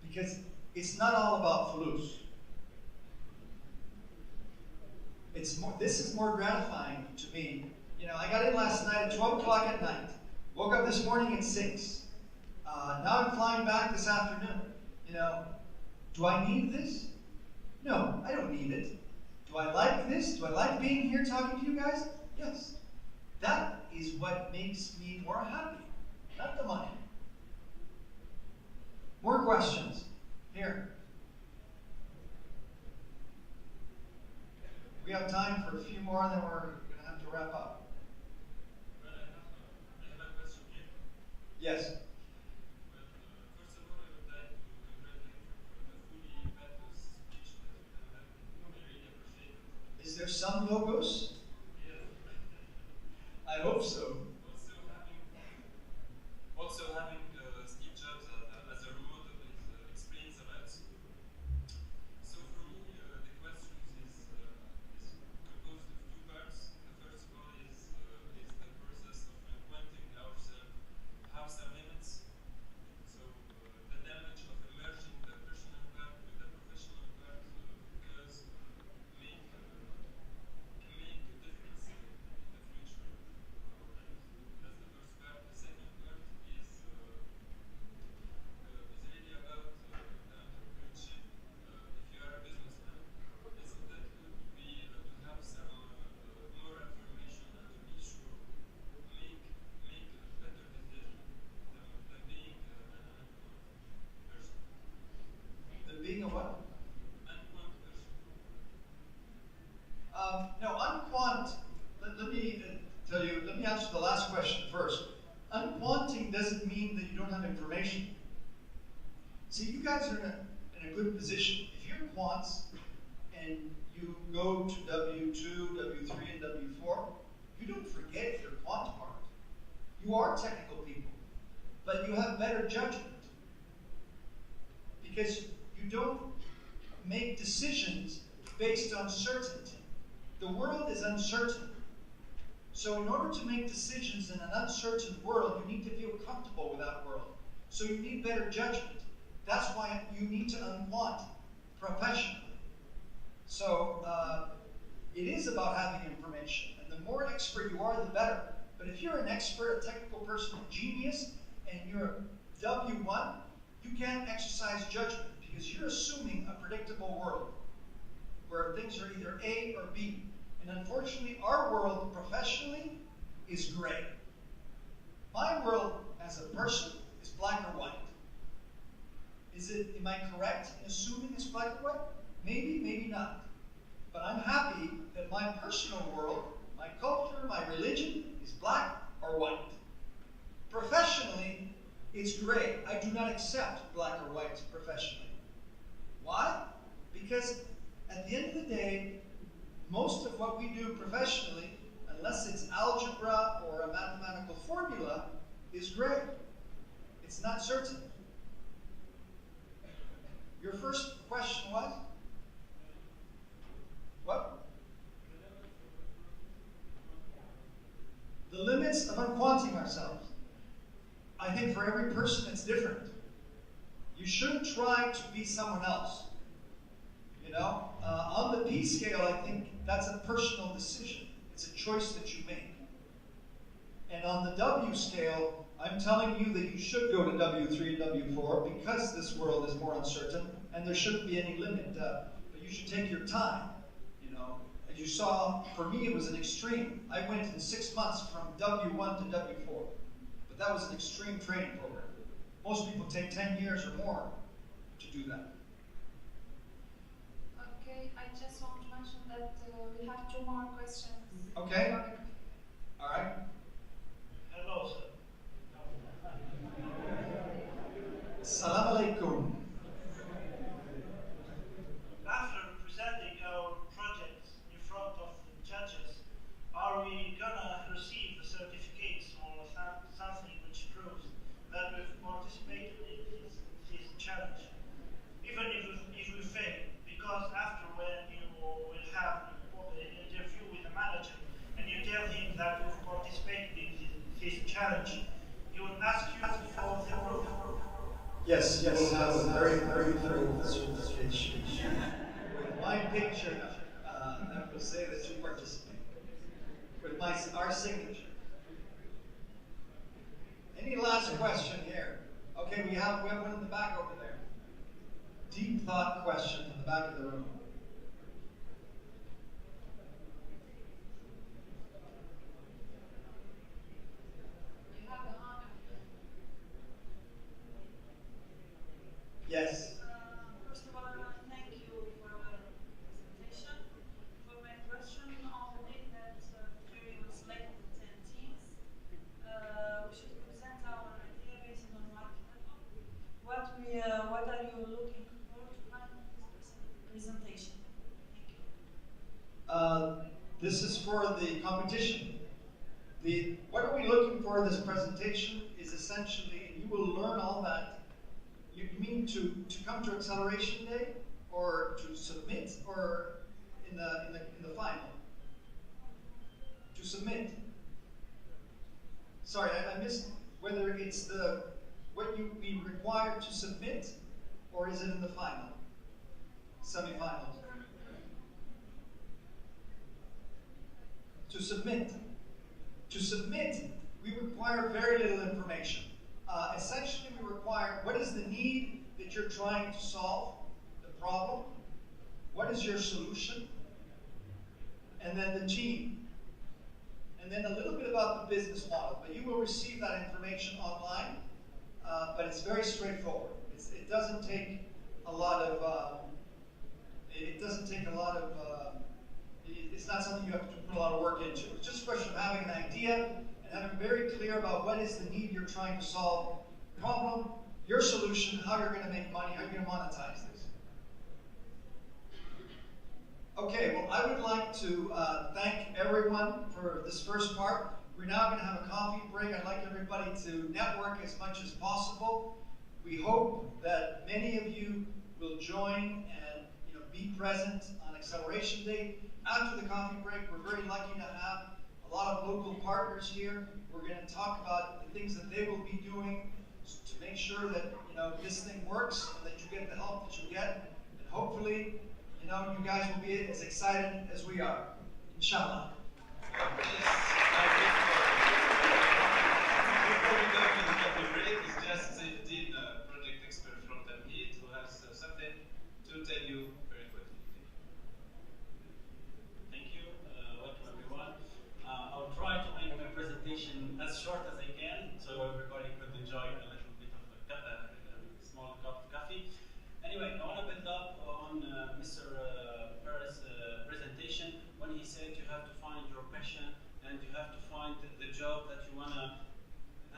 F: Because it's not all about Toulouse. This is more gratifying to me. I got in last night at 12 o'clock at night. Woke up this morning at 6. Now I'm flying back this afternoon. Do I need this? No, I don't need it. Do I like this? Do I like being here talking to you guys? Yes. That is what makes me more happy, not the money. More questions? Here. We have time for a few more, and then we're going to have to wrap up.
B: Well, I have a question here.
F: Yes.
B: Well, first of all, I would like to congratulate you for the fully pathos speech that you have done. I really appreciate it.
F: Is there some logos?
B: Yes.
F: I hope so.
B: Also having Steve Jobs as a role model explains a lot. So for me, the question is composed of 2 parts. The first one is the process of implementing ourselves, have some limits. So the damage of merging the personal part with the professional part does make a difference in the future. That's the first part. The second part is really about the entrepreneurship. If you are a businessman, isn't that good to have some more information and to be sure make a better decision than being an unqualified person?
F: Than being a what?
B: Unqualified person.
F: No, unquant, let me tell you, let me answer the last question first. Unquanting doesn't mean that you don't have information. See, you guys are in a good position. If you're quants and you go to W2, W3, and W4, you don't forget your quant part. You are technical people, but you have better judgment. Because you don't make decisions based on certainty. The world is uncertain. So in order to make decisions in an uncertain world, you need to feel comfortable with that world. So you need better judgment. That's why you need to unquant professionally. So it is about having information. And the more expert you are, the better. But But if you're an expert, a technical person, a genius, and you're W1, you can't exercise judgment because you're assuming a predictable world where things are either A or B. And unfortunately, our world professionally is gray. My world as a person is black or white. Am I correct in assuming it's black or white? Maybe, maybe not. But I'm happy that my personal world, my culture, my religion is black or white. Professionally, it's gray. I do not accept black or white professionally. Why? Because at the end of the day, most of what we do professionally, unless it's algebra or a mathematical formula, is gray. It's not certain. Your first question was? What? The limits of unquanting ourselves. I think for every person it's different. You shouldn't try to be someone else. You know, on the P scale, I think that's a personal decision. It's a choice that you make. And on the W scale, I'm telling you that you should go to W3 and W4 because this world is more uncertain and there shouldn't be any limit. But you should take your time. You know, as you saw, for me it was an extreme. I went in 6 months from W1 to W4. But that was an extreme training program. Most people take 10 years or more to do that.
G: Okay, I just want to mention that we have 2 more questions.
F: Okay. All right.
K: Hello, sir.
F: Assalamu alaikum.
K: After presenting our projects in front of the judges, are we gonna receive the certificates or something which proves that we've participated in this challenge? Even if we fail, because after when you will have an interview with the manager and you tell him that you've participated in this challenge, he will ask you for the proof.
F: Yes, yes, we'll have a very, very thorough certification. With my picture, that will say that you participated. With our signature. Any last question here? Okay, we have one in the back over there. Deep thought question in the back of the room.
G: You have the honor.
F: Yes.
H: First of all, thank you for the presentation. For my question on the day that jury was selected 10 teams, we should present our idea based on market level. What are you looking for to find this presentation? Thank you.
F: This is for the competition. What are we looking for in this presentation is essentially, and you will learn all that. You mean to come to Acceleration Day, or to submit, or in the final? To submit. Sorry, I missed whether it's what you be required to submit, or is it in the final, semifinals? To submit. To submit, we require very little information. Essentially, we require what is the need that you're trying to solve, the problem, what is your solution, and then the team. And then a little bit about the business model. But you will receive that information online, but it's very straightforward. It doesn't take a lot of, it's not something you have to put a lot of work into. It's just a question of having an idea and having very clear about what is the need you're trying to solve, problem, your solution, how you're going to make money, how you're going to monetize this. Okay, well, I would like to thank everyone for this first part. We're now going to have a coffee break. I'd like everybody to network as much as possible. We hope that many of you will join and be present on Acceleration Day. After the coffee break, we're very lucky to have a lot of local partners here. We're going to talk about the things that they will be doing to make sure that this thing works and that you get the help that you get. And hopefully, you guys will be as excited as we are. Inshallah.
L: short as I can, so everybody could enjoy a little bit of a small cup of coffee. Anyway, I want to build up on Mr. Perez's presentation when he said you have to find your passion and you have to find the job that you want to,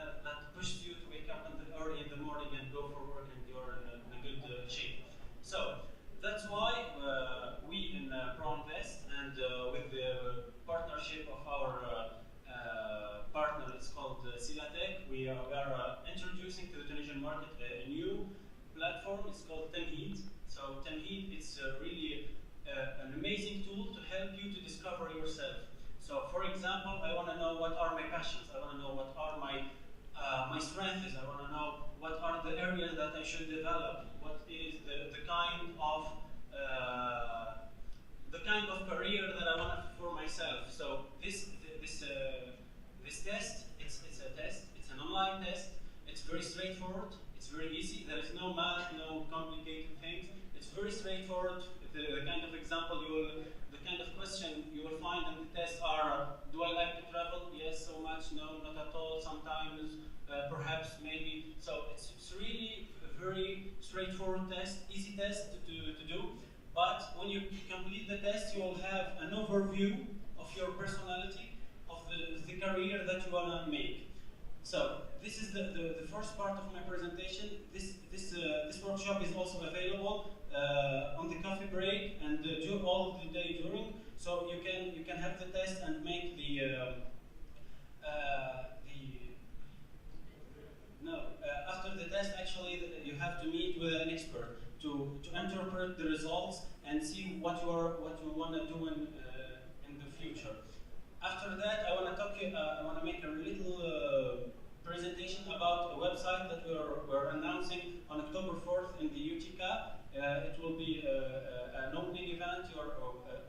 L: that pushes you to wake up early in the morning and go for work and you're in a good shape. So that's why we in ProInvest and with the partnership of our partner, it's called Silatech, we are introducing to the Tunisian market a new platform. It's called Tamheed. So Tamheed is really an amazing tool to help you to discover yourself. So for example, I want to know what are my passions. I want to know what are my strengths. I want to know what are the areas that I should develop. What is the kind of career that I want for myself. So this test, it's a test. It's an online test. It's very straightforward. It's very easy. There is no math, no complicated things. It's very straightforward. The kind of example the kind of question you will find in the test are: do I like to travel? Yes, so much. No, not at all. Sometimes, perhaps, maybe. So it's really a very straightforward test, easy test to do. But when you complete the test, you will have an overview of your personality, of the career that you want to make. So this is the first part of my presentation. This workshop is also available on the coffee break and all of the day during. So you can have the test and make after the test, actually, you have to meet with an expert to interpret the results and see what you want to do in the future. After that, I want to make a little presentation about a website that we're announcing on October 4th in the UTK. It will be an opening event.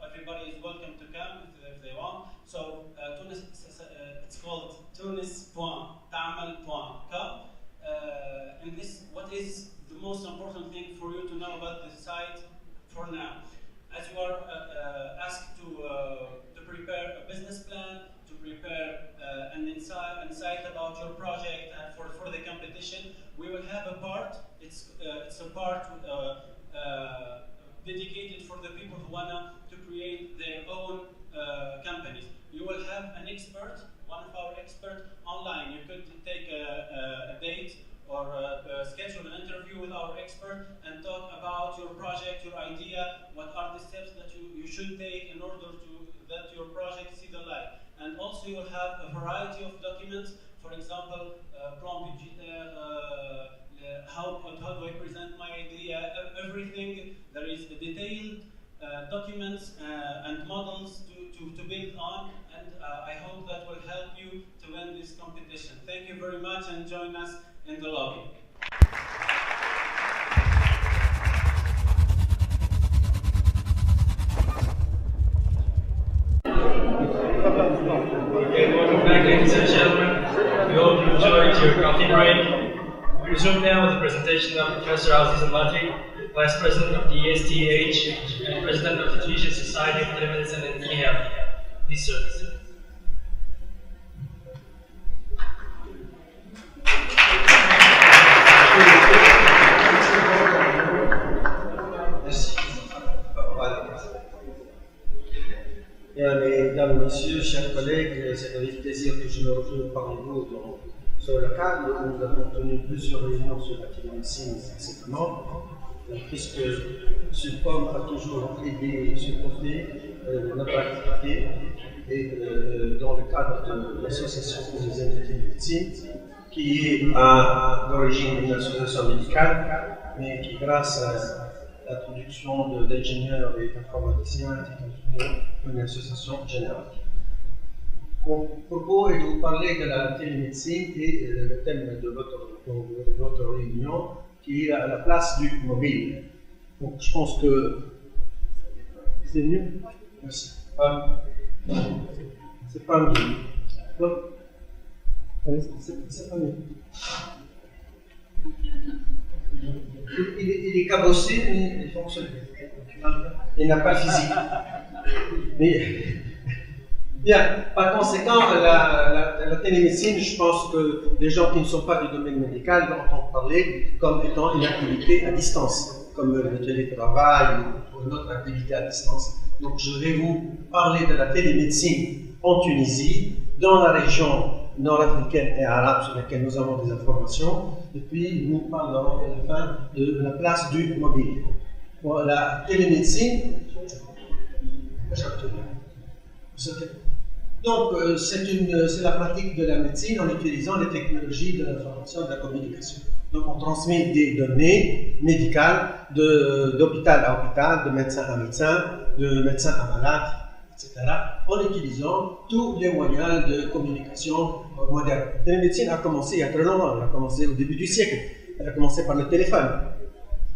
L: Everybody is welcome to come if they want. So Tunis, it's called tunis.tamal.com. And what is the most important thing for you to know about the site for now? As you are asked to prepare a business plan, to prepare an insight about your project and for the competition, we will have a part. It's a part dedicated for the people who wanna to create their own companies. You will have an expert, one of our experts online. You could take a date or schedule an interview with our expert and talk about your project, your idea, what are the steps that you should take in order that your project see the light. And also you will have a variety of documents, for example, plan budgetaire, how do I present my idea, everything. There is detailed documents and models to build on, and I hope that will help you to win this competition. Thank you very much, and join us in the lobby.
B: Okay, welcome back, ladies and gentlemen. We hope you enjoyed your coffee break. We resume now with the presentation of Professor Aziz Al-Matri, Vice President of the ESTH and President of the Tunisian Society of Telemedicine and eHealth. Please, sir.
M: Mesdames, Messieurs, chers collègues, c'est avec plaisir que je me retrouve parmi vous dans ce local où nous avons tenu plusieurs réunions sur la télémédecine précédemment, puisque Sup'Com a toujours aidé et supporté notre activité et dans le cadre de l'association tunisienne de télémédecine, qui est d'origine une association médicale, mais qui, grâce à l'introduction d'ingénieurs et d'informaticiens, une association générale. Mon propos est de vous parler de la télémédecine et le thème de votre réunion, qui est à la place du mobile. Donc je pense que c'est mieux. Merci. C'est pas mieux. C'est pas mieux. Il est cabossé, mais il fonctionne. Il n'a pas de physique. Mais Bien, par conséquent, la télémédecine, je pense que les gens qui ne sont pas du domaine médical entendent parler comme étant une activité à distance, comme le télétravail ou une autre activité à distance. Donc je vais vous parler de la télémédecine en Tunisie, dans la région nord-africaine et arabe sur laquelle nous avons des informations, et puis nous parlerons à la fin de la place du mobile. Bon, la télémédecine, donc c'est la pratique de la médecine en utilisant les technologies de l'information et de la communication. Donc on transmet des données médicales d'hôpital à hôpital, de médecin à médecin, de médecin à malade, etc., en utilisant tous les moyens de communication modernes. La télémédecine a commencé il y a très longtemps, elle a commencé au début du siècle. Elle a commencé par le téléphone.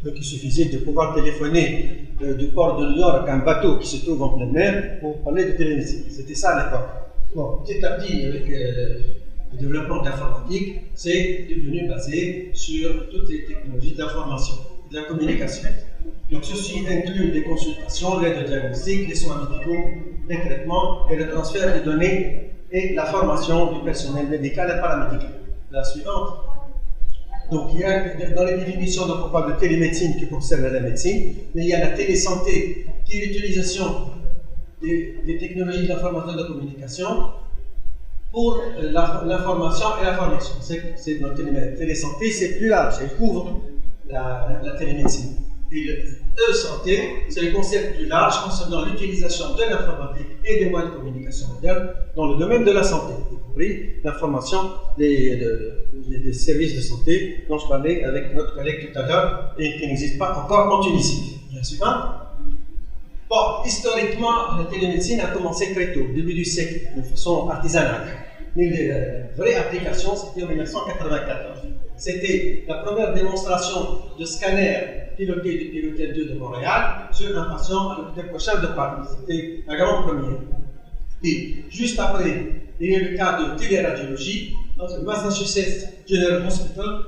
M: Donc il suffisait de pouvoir téléphoner du port de New York à un bateau qui se trouve en pleine mer pour parler de télémédecine. C'était ça à l'époque. Bon, petit à petit, avec le développement de l'informatique, c'est devenu basé sur toutes les technologies d'information et de la communication. Donc ceci inclut les consultations, l'aide diagnostique, les soins médicaux, les traitements et le transfert des données et la formation du personnel médical et paramédical. La suivante. Donc il y a dans les définitions, donc on parle de télémédecine qui concerne la médecine, mais il y a la télésanté qui est l'utilisation des technologies d'information et de communication pour l'information et la formation. C'est dans la télésanté, c'est plus large, elle couvre la télémédecine. Et le e-santé, c'est le concept plus large concernant l'utilisation de l'informatique et des moyens de communication modernes dans le domaine de la santé, y compris l'information des services de santé dont je parlais avec notre collègue tout à l'heure et qui n'existe pas encore en Tunisie. Bien suivant. Bon, historiquement, la télémédecine a commencé très tôt, début du siècle, de façon artisanale. Mais les vraies applications, c'était en 1994. C'était la première démonstration de scanner piloté du l'hôtel 2 de Montréal sur un patient à l'hôpital prochain de Paris. C'était la grande première. Et juste après, il y a eu le cas de téléradiologie dans le Massachusetts General Hospital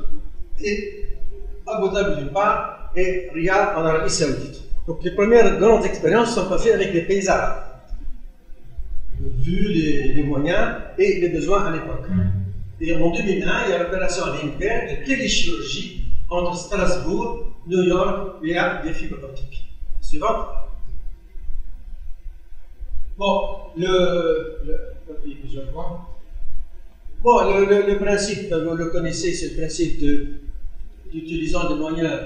M: et Abu Dhabi d'une part et Riyad en Arabie Saoudite. Donc les premières grandes expériences sont passées avec les pays arabes, vu les moyens et les besoins à l'époque. Et en 2001, il y a l'opération à l'INPER de téléchirurgie entre Strasbourg, New York via des fibres optiques. Suivante. Bon, le principe, vous le connaissez, c'est le principe d'utilisant des moyens de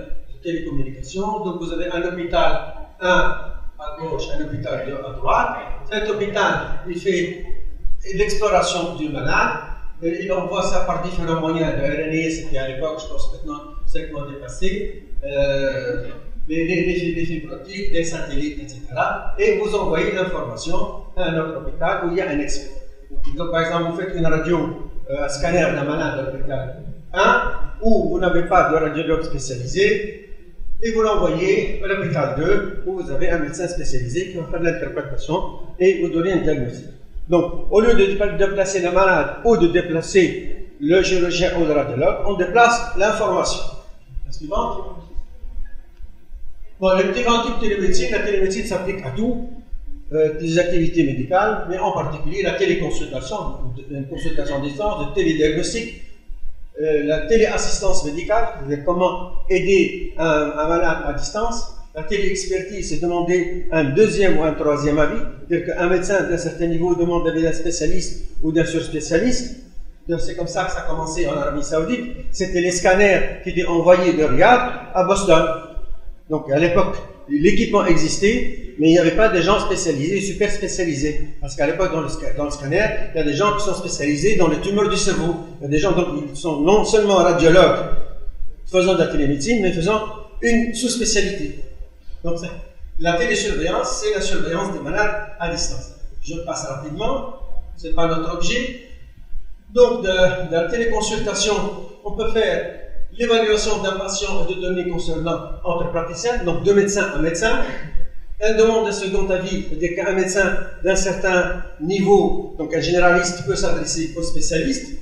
M: télécommunication. Donc vous avez un hôpital, un à gauche, un hôpital à droite. Cet hôpital, il fait l'exploration du malade. Il envoie ça par différents moyens de RNA, c'était à l'époque, je pense maintenant, c'est comment dépassé, les fibres optiques, des satellites, etc. Et vous envoyez l'information à un autre hôpital où il y a un expert. Donc, par exemple, vous faites une radio, un scanner d'un malade à l'hôpital 1, où vous n'avez pas de radiologue spécialisé, et vous l'envoyez à l'hôpital 2, où vous avez un médecin spécialisé qui va faire l'interprétation et vous donner un diagnostic. Donc, au lieu de déplacer le malade ou de déplacer le chirurgien ou le radiologue, on déplace l'information. La suivante. Bon, les différents types de télémédecine, la télémédecine s'applique à tout, les activités médicales, mais en particulier la téléconsultation, une consultation à distance, le télédiagnostic, la téléassistance médicale, c'est-à-dire comment aider un malade à distance. La téléexpertise, c'est demander un deuxième ou un troisième avis, c'est-à-dire qu'un médecin d'un certain niveau demande l'avis d'un spécialiste ou d'un surspécialiste. C'est comme ça que ça a commencé en Arabie Saoudite. C'était les scanners qui étaient envoyés de Riyad à Boston. Donc à l'époque, l'équipement existait, mais il n'y avait pas de gens spécialisés, super spécialisés. Parce qu'à l'époque, dans le scanner, il y a des gens qui sont spécialisés dans les tumeurs du cerveau. Il y a des gens qui sont non seulement radiologues faisant de la télémédecine, mais faisant une sous-spécialité. Donc la télésurveillance, c'est la surveillance des malades à distance. Je passe rapidement, ce n'est pas notre objet. Donc de la téléconsultation, on peut faire l'évaluation d'un patient et de données concernant entre praticiens, donc de médecin à médecin. Elle demande un second avis, c'est-à-dire qu'un médecin d'un certain niveau, donc un généraliste, peut s'adresser au spécialiste,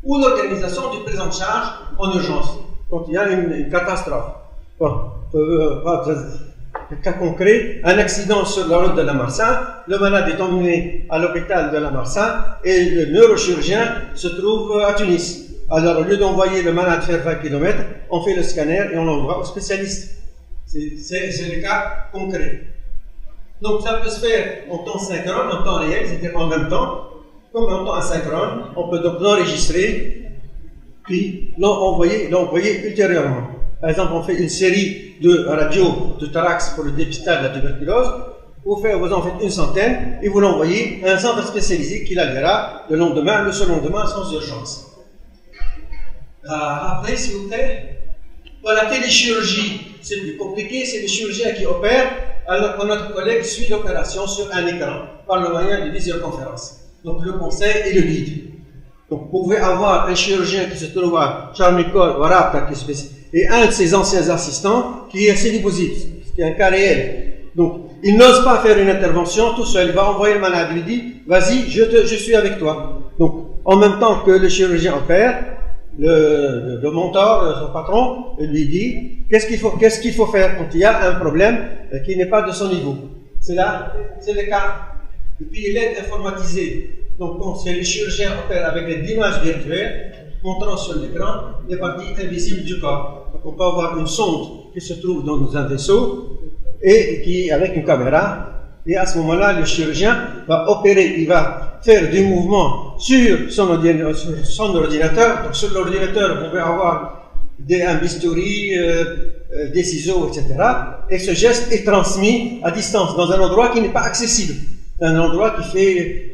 M: ou l'organisation d'une prise en charge en urgence, quand il y a une catastrophe. Bon, cas concret, un accident sur la route de la Marsan, le malade est emmené à l'hôpital de la Marsan et le neurochirurgien se trouve à Tunis. Alors au lieu d'envoyer le malade faire 20 km, on fait le scanner et on l'envoie au spécialiste. C'est le cas concret. Donc ça peut se faire en temps synchrone, en temps réel, c'est-à-dire en même temps, comme en temps asynchrone. On peut donc l'enregistrer, puis l'envoyer ultérieurement. Par exemple, on fait une série de radios de thorax pour le dépistage de la tuberculose. Vous en faites une centaine et vous l'envoyez à un centre spécialisé qui la verra le lendemain, le surlendemain, sans urgence. Après, s'il vous plaît, pour la téléchirurgie, c'est plus compliqué, c'est le chirurgien qui opère, alors que notre collègue suit l'opération sur un écran par le moyen de visioconférence. Donc le conseil et le guide. Donc vous pouvez avoir un chirurgien qui se trouve à Charmicol, Warapta, et un de ses anciens assistants qui est assez diffusif, ce qui est un cas réel. Donc il n'ose pas faire une intervention tout seul, il va envoyer le malade, il lui dit vas-y, je suis avec toi. Donc en même temps que le chirurgien opère, le mentor, son patron, lui dit qu'est-ce qu'il faut faire quand il y a un problème qui n'est pas de son niveau. C'est le cas. Et puis il est informatisé. Donc quand le chirurgien opère avec des images virtuelles, montrant sur l'écran les parties invisibles du corps. Donc on peut avoir une sonde qui se trouve dans un vaisseau et qui avec une caméra. Et à ce moment-là, le chirurgien va opérer, il va faire du mouvement sur son ordinateur. Donc sur l'ordinateur, vous pouvez avoir un bistouri, des ciseaux, etc. Et ce geste est transmis à distance, dans un endroit qui n'est pas accessible. Un endroit qui fait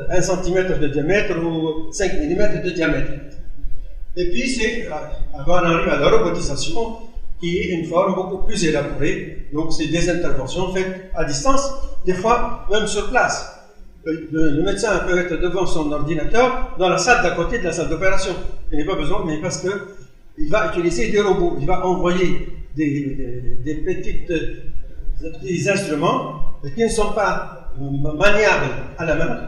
M: 1 cm de diamètre ou 5 mm de diamètre. Et puis, on arrive à la robotisation, qui est une forme beaucoup plus élaborée. Donc, c'est des interventions faites à distance, des fois même sur place. Le médecin peut être devant son ordinateur dans la salle d'à côté de la salle d'opération. Il n'y a pas besoin, mais parce qu'il va utiliser des robots. Il va envoyer des petits instruments qui ne sont pas maniables à la main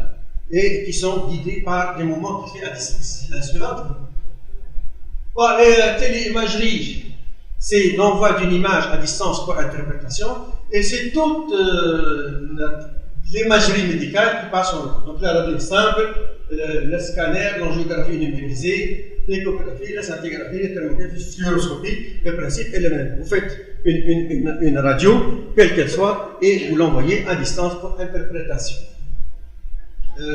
M: et qui sont guidés par des mouvements qui sont à distance. La suivante. Bon, les téléimageries, c'est l'envoi d'une image à distance pour interprétation, et c'est toute l'imagerie médicale qui passe en donc la radio simple, le scanner, l'angiographie numérisée, l'échographie, la scintigraphie, les thermographie, fluoroscopie, le principe est le même. Vous faites une radio, quelle qu'elle soit, et vous l'envoyez à distance pour interprétation.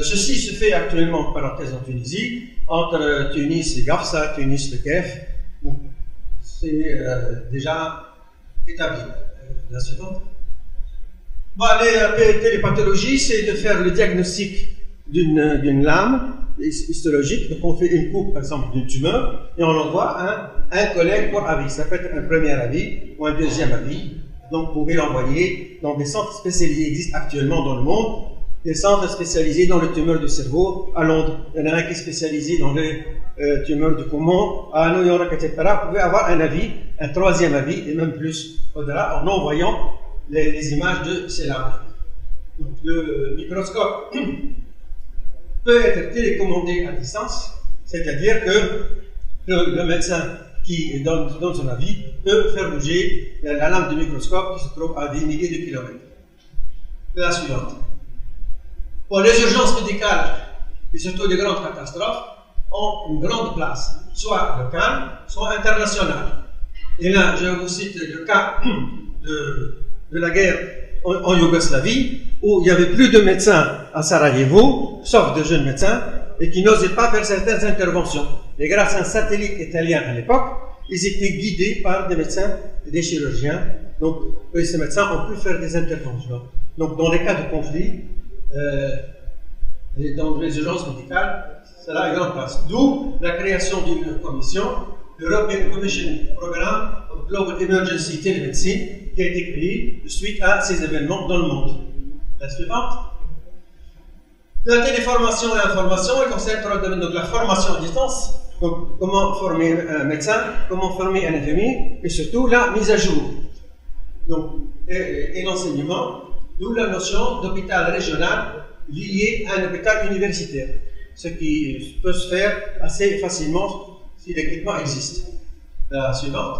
M: Ceci se fait actuellement, parenthèse, en Tunisie, entre Tunis et Gafsa, Tunis et Kef. Donc, c'est déjà établi. La suivante. Bon, les télépathologies, c'est de faire le diagnostic d'une lame histologique. Donc, on fait une coupe, par exemple, d'une tumeur, et on l'envoie à un collègue pour avis. Ça peut être un premier avis ou un deuxième avis. Donc, vous pouvez l'envoyer dans des centres spécialisés qui existent actuellement dans le monde. Des centres spécialisés dans les tumeurs du cerveau à Londres. Il y en a un qui est spécialisé dans les tumeurs du poumon à New York, etc. Vous pouvez avoir un avis, un troisième avis, et même plus au-delà, en envoyant les images de ces lames. Donc, le microscope peut être télécommandé à distance, c'est-à-dire que le médecin qui donne son avis peut faire bouger la lame du microscope qui se trouve à des milliers de kilomètres. La suivante. Pour les urgences médicales, et surtout les grandes catastrophes, ont une grande place, soit locale, soit internationale. Et là, je vous cite le cas de la guerre en Yougoslavie, où il n'y avait plus de médecins à Sarajevo, sauf de jeunes médecins, et qui n'osaient pas faire certaines interventions. Et grâce à un satellite italien à l'époque, ils étaient guidés par des médecins et des chirurgiens. Donc, ces médecins ont pu faire des interventions. Donc, dans les cas de conflit, et dans les urgences médicales, cela a une grande place. D'où la création d'une commission, l'European Commission Programme of Global Emergency Telemedicine, qui a été créée suite à ces événements dans le monde. La suivante. La téléformation et l'information, elle concerne trois domaines. Donc la formation à distance, donc comment former un médecin, comment former un infirmier, et surtout la mise à jour. Donc, et l'enseignement. D'où la notion d'hôpital régional lié à un hôpital universitaire, ce qui peut se faire assez facilement si l'équipement existe. La suivante.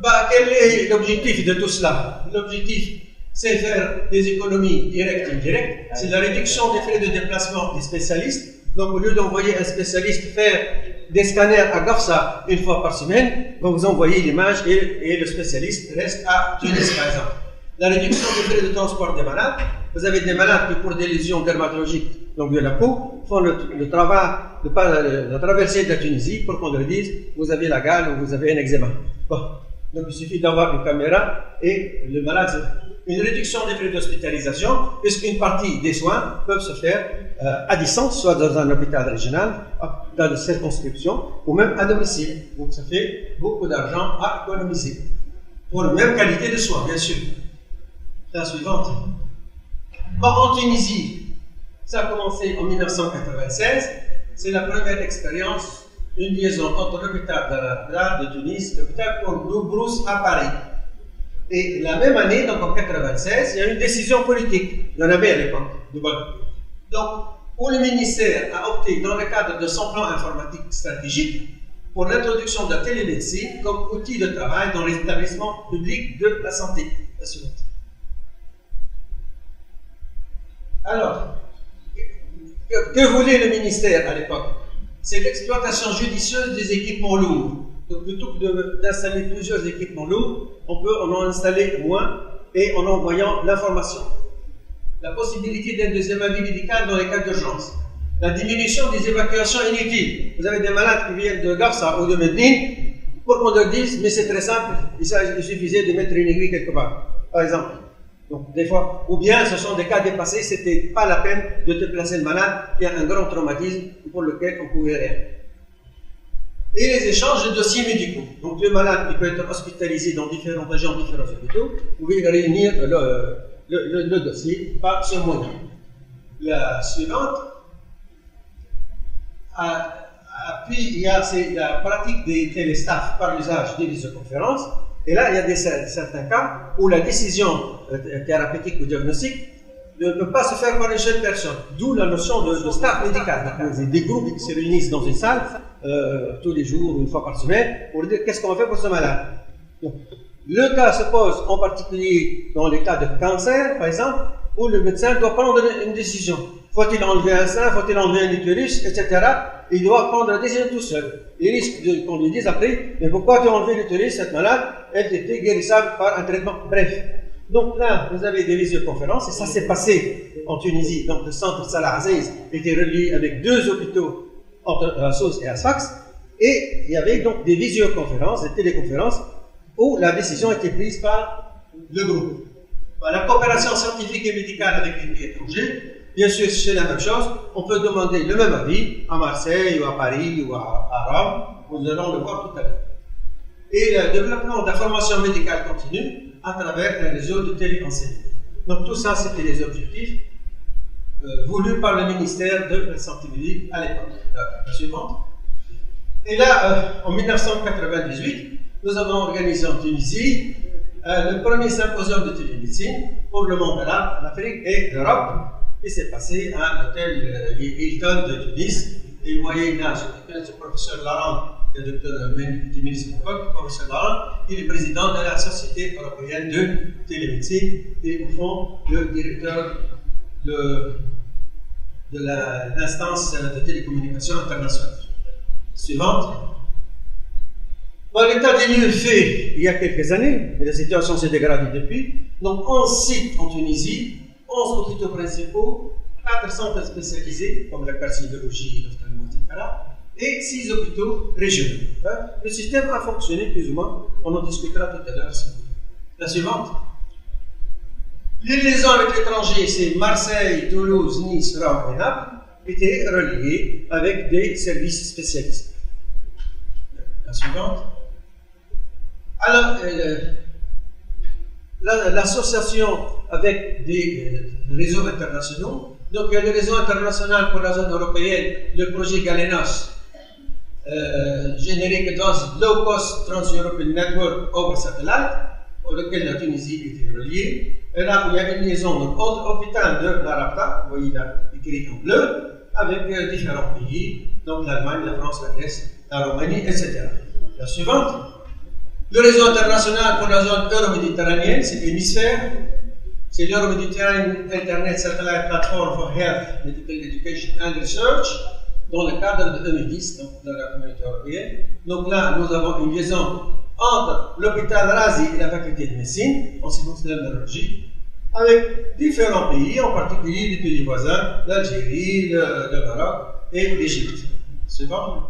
M: Bah, quel est l'objectif de tout cela? L'objectif, c'est faire des économies directes et indirectes. C'est la réduction des frais de déplacement des spécialistes. Donc, au lieu d'envoyer un spécialiste faire des scanners à Gafsa une fois par semaine, vous envoyez l'image et le spécialiste reste à Tunis, par exemple. La réduction des frais de transport des malades. Vous avez des malades qui, pour des lésions dermatologiques, donc de la peau, font le travail de la traversée de la Tunisie pour qu'on leur dise vous avez la gale ou vous avez un eczéma. Bon. Donc il suffit d'avoir une caméra et le malade. Une réduction des frais d'hospitalisation, puisqu'une partie des soins peuvent se faire à distance, soit dans un hôpital régional, dans des circonscriptions, ou même à domicile. Donc ça fait beaucoup d'argent à économiser. Pour la même qualité de soins, bien sûr. La suivante. Bon, en Tunisie, ça a commencé en 1996. C'est la première expérience, une liaison entre l'hôpital de Tunis, l'hôpital Brousse à Paris. Et la même année, donc en 1996, il y a une décision politique. Il y en avait à l'époque. Donc, où le ministère a opté, dans le cadre de son plan informatique stratégique, pour l'introduction de la télémédecine comme outil de travail dans les établissements publics de la santé. La suivante. Alors, que voulait le ministère à l'époque? C'est l'exploitation judicieuse des équipements lourds. Donc, plutôt que d'installer plusieurs équipements lourds, on peut en installer moins et en envoyant l'information. La possibilité d'un deuxième avis médical dans les cas d'urgence. La diminution des évacuations inutiles. Vous avez des malades qui viennent de Gafsa ou de Medine pour qu'on leur dise, mais c'est très simple, il suffisait de mettre une aiguille quelque part, par exemple. Donc, des fois, ou bien ce sont des cas dépassés, c'était pas la peine de te placer le malade qui a un grand traumatisme pour lequel on pouvait rien. Et les échanges de dossiers médicaux. Donc, le malade qui peut être hospitalisé dans différentes régions, différents hôpitaux, vous pouvez réunir le dossier par ce moyen. La suivante. Puis, il y a la pratique des téléstaffs par l'usage des visioconférences. Et là, il y a certains cas où la décision thérapeutique ou diagnostique ne peut pas se faire par une seule personne. D'où la notion de staff médical. Des groupes qui se réunissent dans une salle tous les jours, une fois par semaine, pour dire qu'est-ce qu'on va faire pour ce malade. Donc, le cas se pose en particulier dans les cas de cancer, par exemple, où le médecin doit prendre une décision. Faut-il enlever un sein, faut-il enlever un utérus, etc. Il doit prendre la décision tout seul. Il risque qu'on lui dise après, mais pourquoi tu as enlevé l'utérus, cette malade? Elle était guérissable par un traitement. Bref. Donc là, vous avez des visioconférences, et ça s'est passé en Tunisie. Donc le centre Salah Aziz était relié avec 2 hôpitaux entre Sousse et Sfax, et il y avait donc des visioconférences, des téléconférences, où la décision était prise par le groupe. La coopération scientifique et médicale avec les pays étrangers, bien sûr, c'est la même chose. On peut demander le même avis à Marseille, ou à Paris, ou à Rome. Nous allons le voir tout à l'heure. Et le développement de la formation médicale continue à travers un réseau de téléenseignement. Donc tout ça, c'était les objectifs voulus par le ministère de la Santé publique à l'époque. La suivante. Et là, en 1998, nous avons organisé en Tunisie le premier symposium de télémédecine pour le monde arabe, l'Afrique et l'Europe, qui s'est passé à l'hôtel Hilton de Tunis. Et vous voyez là, le professeur Laurent, le docteur du ministre de l'époque, le professeur Laurent, il est président de la Société européenne de télémédecine et au fond, le directeur de l'instance de télécommunication internationale. Suivante. Bon, l'état des lieux fait il y a quelques années, mais la situation s'est dégradée depuis. Donc 11 sites en Tunisie, 11 hôpitaux principaux, 4 centres spécialisés, comme la carcinologie, l'ophtalmo, etc., et 6 hôpitaux régionaux. Le système a fonctionné plus ou moins, on en discutera tout à l'heure. La suivante. Les liaisons avec l'étranger, c'est Marseille, Toulouse, Nice, Rome et Naples, étaient reliées avec des services spécialisés. La suivante. Alors, l'association avec des réseaux internationaux, donc le réseau international pour la zone européenne, le projet Galenos, Generic Advanced Low Cost Trans-European Network over Satellite, auquel la Tunisie était reliée. Et là, il y a une liaison donc, entre l'hôpital de la Rapta, vous voyez là, écrit en bleu, avec différents pays, donc l'Allemagne, la France, la Grèce, la Roumanie, etc. La suivante. Le réseau international pour la zone euro-méditerranéenne, c'est l'hémisphère. C'est l'Euro-Mediterranean Internet Satellite Platform for Health, Medical Education and Research, dans le cadre de 2010, donc de la communauté européenne. Donc là, nous avons une liaison entre l'hôpital Razi et la faculté de médecine, en ce qui concerne l'neurologie, avec différents pays, en particulier les pays voisins, l'Algérie, le Maroc et l'Égypte. C'est bon?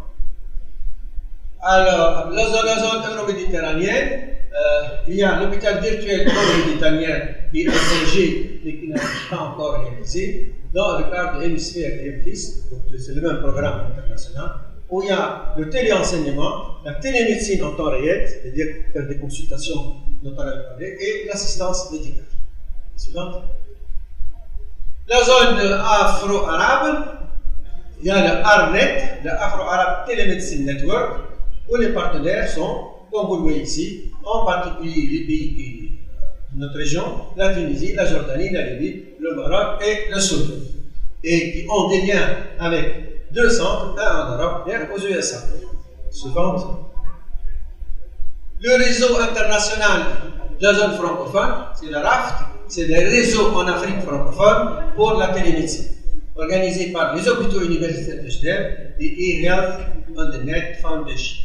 M: Alors, la zone euro-méditerranéenne, il y a l'hôpital virtuel euro-méditerranéen qui est un projet mais qui n'a pas encore réalisé dans le cadre de l'hémisphère et FIS, donc c'est le même programme international, où il y a le téléenseignement, la télémédecine en temps réel, c'est-à-dire faire des consultations dont on avait parlé, et l'assistance médicale. Suivante. La zone afro-arabe, il y a le ARNET, le Afro-Arab Telemedicine Network, où les partenaires sont, comme vous le voyez ici, en particulier les pays de notre région, la Tunisie, la Jordanie, la Libye, le Maroc et le Soudan, et qui ont des liens avec deux centres, un en Europe et un aux USA. Suivante. Le réseau international de la zone francophone, c'est le RAFT, c'est le réseau en Afrique francophone pour la télémédecine, organisé par les hôpitaux universitaires de Genève et eHealth on the Net Foundation.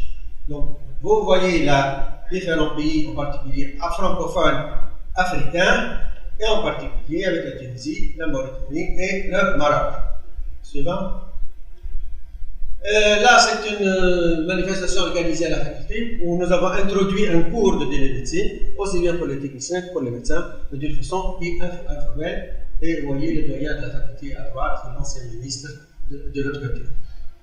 M: Donc, vous voyez là différents pays, en particulier francophones africains, et en particulier avec la Tunisie, la Mauritanie et le Maroc. Suivant. Là, c'est une manifestation organisée à la faculté où nous avons introduit un cours de télémédecine, aussi bien pour les techniciens que pour les médecins, d'une façon qui est informelle. Et vous voyez le doyen de la faculté à droite, l'ancien ministre de l'autre côté.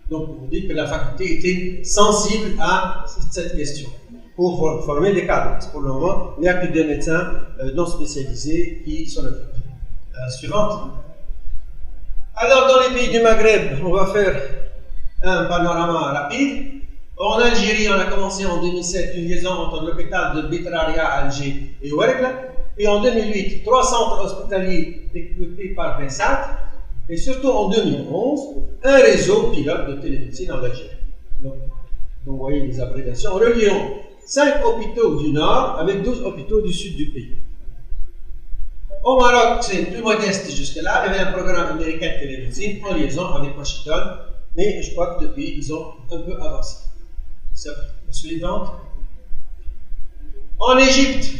M: Donc, on dit que la faculté était sensible à cette question pour former des cadres. Pour le moment, il n'y a que des médecins non spécialisés qui sont occupés. Suivante. Alors, dans les pays du Maghreb, on va faire un panorama rapide. En Algérie, on a commencé en 2007 une liaison entre l'hôpital de Bitraria à Alger et Ouergla. Et en 2008, 3 centres hospitaliers équipés par VESAT. Et surtout en 2011, un réseau pilote de télémédecine en Algérie. Donc, vous voyez les abréviations. Relions 5 hôpitaux du nord avec 12 hôpitaux du sud du pays. Au Maroc, c'est plus modeste jusque-là. Il y avait un programme américain de télémédecine en liaison avec Washington. Mais je crois que depuis, ils ont un peu avancé. C'est la suivante. En Égypte,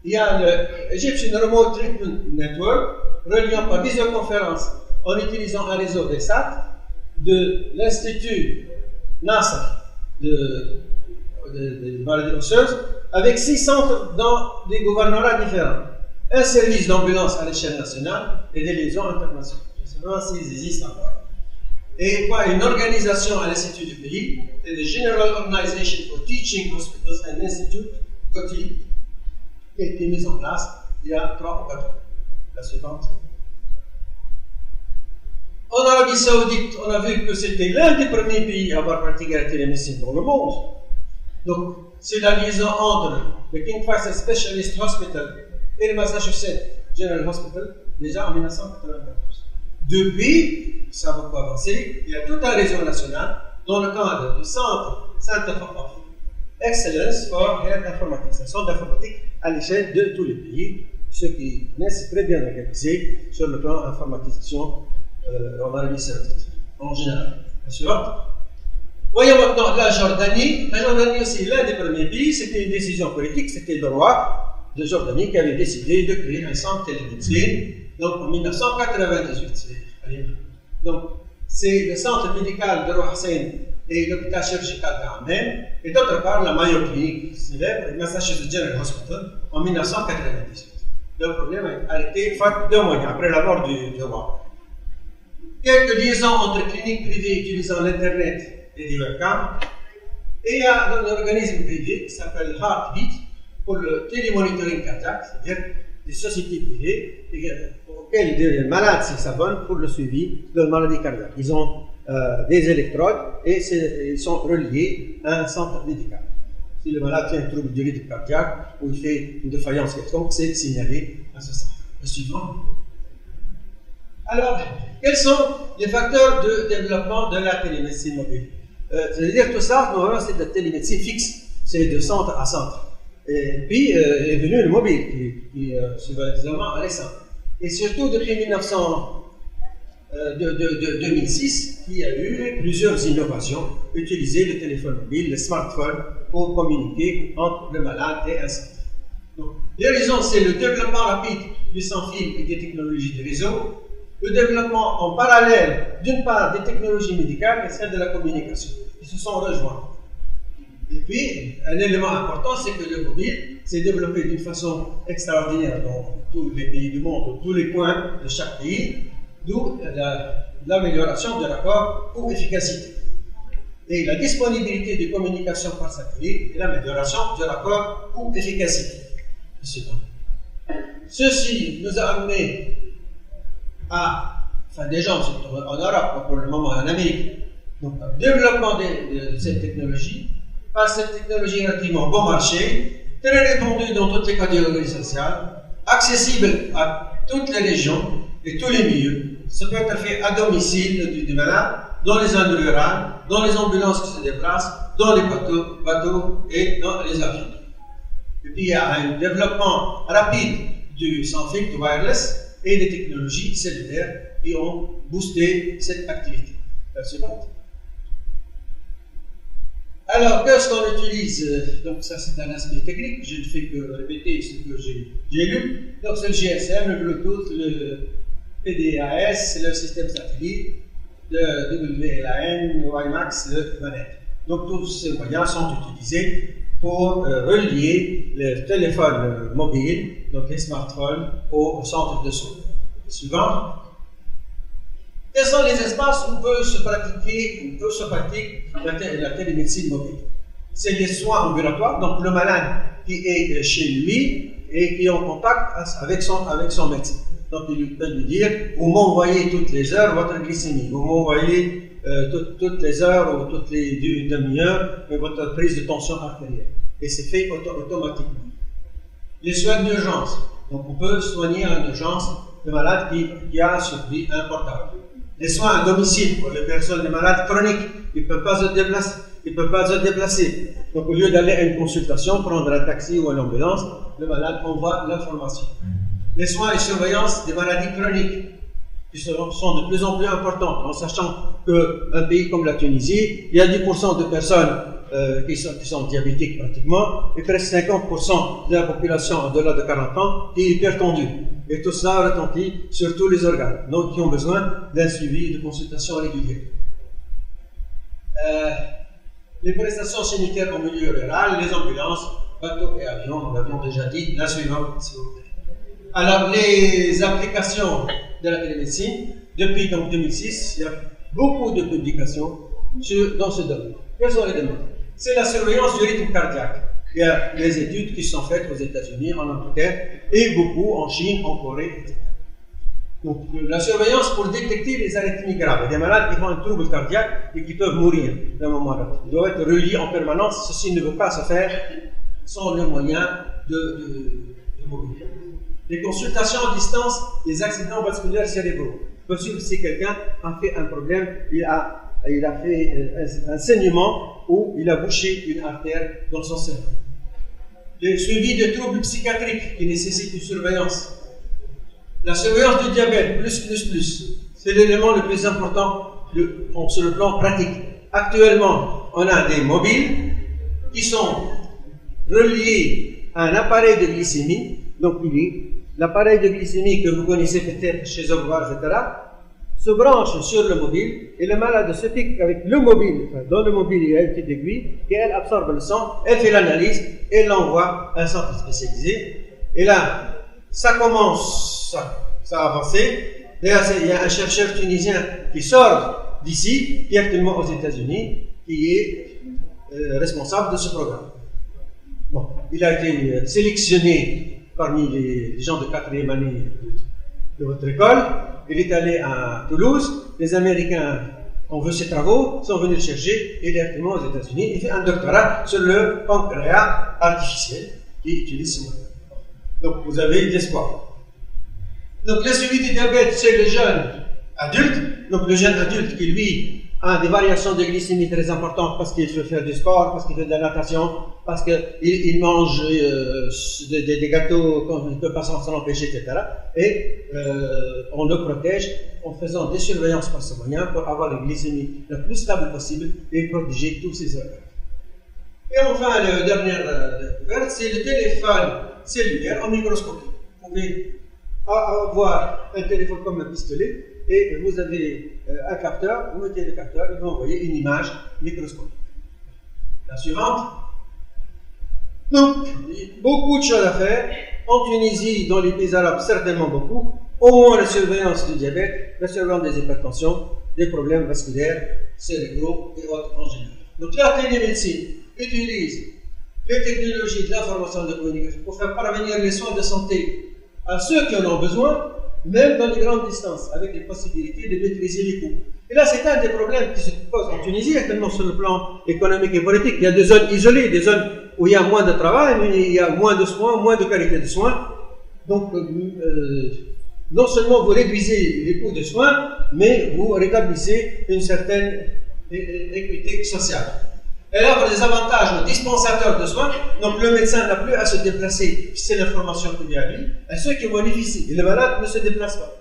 M: il y a le Egyptian Remote Treatment Network, reliant par visioconférence en utilisant un réseau VESAT de l'Institut Nasser de maladies osseuses avec 6 centres dans des gouvernorats différents. Un service d'ambulance à l'échelle nationale et des liaisons internationales. Je ne sais pas s'ils existent encore. Et quoi, une organisation à l'Institut du pays, c'est le General Organization for Teaching Hospitals and Institute, COTI, qui a été mise en place il y a 3 ou 4 ans. La suivante. En Arabie Saoudite, on a vu que c'était l'un des premiers pays à avoir pratiqué la télémédecine dans le monde. Donc, c'est la liaison entre le King Faisal Specialist Hospital et le Massachusetts General Hospital, déjà en 1994. Depuis, ça va beaucoup avancer, il y a tout un réseau national dans le cadre du Centre Center of Excellence for Health Informatics, un centre d'informatique à l'échelle de tous les pays. Ceux qui connaissent, c'est très bien organisé sur le plan informatisation en Arabie Saoudite, en général. La suivante. Voyons maintenant la Jordanie. La Jordanie aussi, l'un des premiers pays, c'était une décision politique, c'était le roi de Jordanie qui avait décidé de créer un centre télémédecine, donc en 1998. Donc, c'est le centre médical de Roi Hussein et l'hôpital chirurgical d'Amman, et d'autre part la Mayo Clinic célèbre, le Massachusetts General Hospital, en 1998. Le problème a été arrêté faute de moyens après la mort du roi. Quelques liaisons entre cliniques privées utilisant l'Internet et des webcams, et il y a un organisme privé qui s'appelle Heartbeat pour le télémonitoring cardiaque, c'est-à-dire des sociétés privées auxquelles les malades s'abonnent pour le suivi de leur maladie cardiaque. Ils ont des électrodes et ils sont reliés à un centre médical. Si le malade fait un trouble du rythme cardiaque ou il fait une défaillance quelconque, c'est signalé à ce centre. Le suivant. Alors, quels sont les facteurs de développement de la télémédecine mobile? C'est-à-dire tout ça, normalement, c'est de la télémédecine fixe. c'est de centre à centre. Et puis est venu le mobile, qui soi-disant allait simple. Et surtout depuis 2006, il y a eu plusieurs innovations, utiliser le téléphone mobile, le smartphone, pour communiquer entre le malade et un centre. Donc, les raisons, c'est le développement rapide du sans-fil et des technologies de réseau, le développement en parallèle, d'une part, des technologies médicales et celle de la communication, qui se sont rejoints. Et puis, un élément important, c'est que le mobile s'est développé d'une façon extraordinaire dans tous les pays du monde, dans tous les coins de chaque pays, d'où l'amélioration du rapport coût-efficacité. Et la disponibilité de communication par satellite et l'amélioration du rapport coût-efficacité. Ceci nous a amené à, enfin déjà en Europe, pour le moment en Amérique, donc un développement de cette technologie, par cette technologie relativement bon marché, très répandue dans toutes les catégories sociales, accessible à toutes les régions et tous les milieux. Ça peut être fait à domicile du malade, dans les zones rurales, dans les ambulances qui se déplacent, dans les bateaux et dans les avions. Et puis il y a un développement rapide du sans-fil, du wireless et des technologies cellulaires qui ont boosté cette activité. La suivante. Alors, qu'est-ce qu'on utilise? Donc ça c'est un aspect technique, je ne fais que répéter ce que j'ai lu. Donc c'est le GSM, le Bluetooth, le PDAS, le système satellite, le WLAN, le WiMAX, le manette. Donc tous ces moyens sont utilisés pour relier le téléphone mobile, donc les smartphones, au centre de soins. Suivant. Quels sont les espaces où peut se pratique la télémédecine mobile? C'est les soins ambulatoires, donc le malade qui est chez lui et qui est en contact avec son médecin. Donc il peut lui dire, vous m'envoyez toutes les heures votre glycémie, vous m'envoyez toutes les heures ou toutes les demi-heures votre prise de tension artérielle. Et c'est fait automatiquement. Les soins d'urgence, donc on peut soigner en urgence le malade qui a sur lui un portable. Les soins à domicile pour les personnes, les malades chroniques, ils ne peuvent pas se déplacer. Donc au lieu d'aller à une consultation, prendre un taxi ou une ambulance, le malade envoie l'information. Les soins et surveillance des maladies chroniques, qui sont de plus en plus importantes, en sachant qu'un pays comme la Tunisie, il y a 10% de personnes qui sont diabétiques pratiquement, et presque 50% de la population au-delà de 40 ans qui est hypertendue. Et tout cela retentit sur tous les organes, donc qui ont besoin d'un suivi de consultation régulière. Les prestations sanitaires en milieu rural, les ambulances, bateaux et avions, nous l'avons déjà dit, la suivante, s'il vous plaît. Alors, les applications de la télémédecine, depuis donc 2006, il y a beaucoup de publications dans ce domaine. Quels sont les domaines? C'est la surveillance du rythme cardiaque. Il y a des études qui sont faites aux États-Unis, en Angleterre, et beaucoup en Chine, en Corée, etc. Donc, la surveillance pour détecter les arythmies graves. Il y a des malades qui ont un trouble cardiaque et qui peuvent mourir d'un moment à l'autre. Ils doivent être reliés en permanence. Ceci ne veut pas se faire sans le moyen de mourir. Les consultations à distance des accidents vasculaires cérébraux. Parce que si quelqu'un a fait un problème, il a fait un saignement ou il a bouché une artère dans son cerveau. Le suivi de troubles psychiatriques qui nécessitent une surveillance. La surveillance du diabète, plus. C'est l'élément le plus important sur le plan pratique. Actuellement, on a des mobiles qui sont reliés à un appareil de glycémie. Donc, l'appareil de glycémie que vous connaissez peut-être chez Ogvar, etc., se branche sur le mobile et le malade se fixe avec le mobile. Enfin, dans le mobile, il y a une petite aiguille et elle absorbe le sang, elle fait l'analyse et l'envoie à un centre spécialisé. Et là, ça commence à avancer. D'ailleurs, il y a un chercheur tunisien qui sort d'ici, qui est actuellement aux États-Unis, qui est responsable de ce programme. Bon, il a été sélectionné parmi les gens de 4e année de votre école. Il est allé à Toulouse, les Américains ont vu ses travaux, sont venus le chercher, et il est actuellement aux États-Unis. Il fait un doctorat sur le pancréas artificiel qui utilise ce moyen. Donc vous avez de l'espoir. Donc le suivi du diabète chez le jeune adulte, donc le jeune adulte qui lui des variations de glycémie très importantes parce qu'il fait faire du sport, parce qu'il fait de la natation, parce qu'il mange des gâteaux qu'on ne peut pas s'en empêcher, etc. Et on le protège en faisant des surveillances par ce moyen pour avoir une glycémie la plus stable possible et protéger tous ces organes. Et enfin, la dernière découverte, c'est le téléphone cellulaire en microscopie. Vous pouvez avoir un téléphone comme un pistolet et vous avez un capteur, vous mettez le capteur et vous envoyez une image microscopique. La suivante. Donc, beaucoup de choses à faire. En Tunisie, dans les pays arabes, certainement beaucoup. Au moins la surveillance du diabète, la surveillance des hypertensions, des problèmes vasculaires, cérébraux et autres en général. Donc la télémédecine utilise les technologies de l'information et de la communication pour faire parvenir les soins de santé à ceux qui en ont besoin, même dans les grandes distances, avec les possibilités de maîtriser les coûts. Et là, c'est un des problèmes qui se pose en Tunisie, actuellement sur le plan économique et politique. Il y a des zones isolées, des zones où il y a moins de travail, mais il y a moins de soins, moins de qualité de soins. Donc, non seulement vous réduisez les coûts de soins, mais vous rétablissez une certaine équité sociale. Elle offre des avantages aux dispensateurs de soins, donc le médecin n'a plus à se déplacer, c'est l'information qui vient à lui, à ceux qui bénéficient, et le malade ne se déplace pas.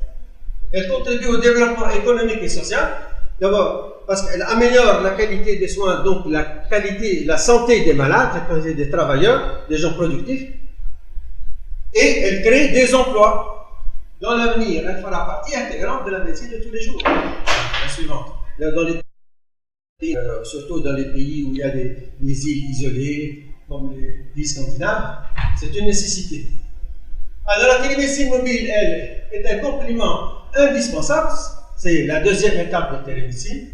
M: Elle contribue au développement économique et social, d'abord parce qu'elle améliore la qualité des soins, donc la qualité, la santé des malades, la qualité des travailleurs, des gens productifs, et elle crée des emplois. Dans l'avenir, elle fera partie intégrante de la médecine de tous les jours. La suivante. Dans les surtout dans les pays où il y a des îles isolées, comme les pays scandinaves, c'est une nécessité. Alors la télémédecine mobile, elle, est un complément indispensable, c'est la deuxième étape de télémédecine.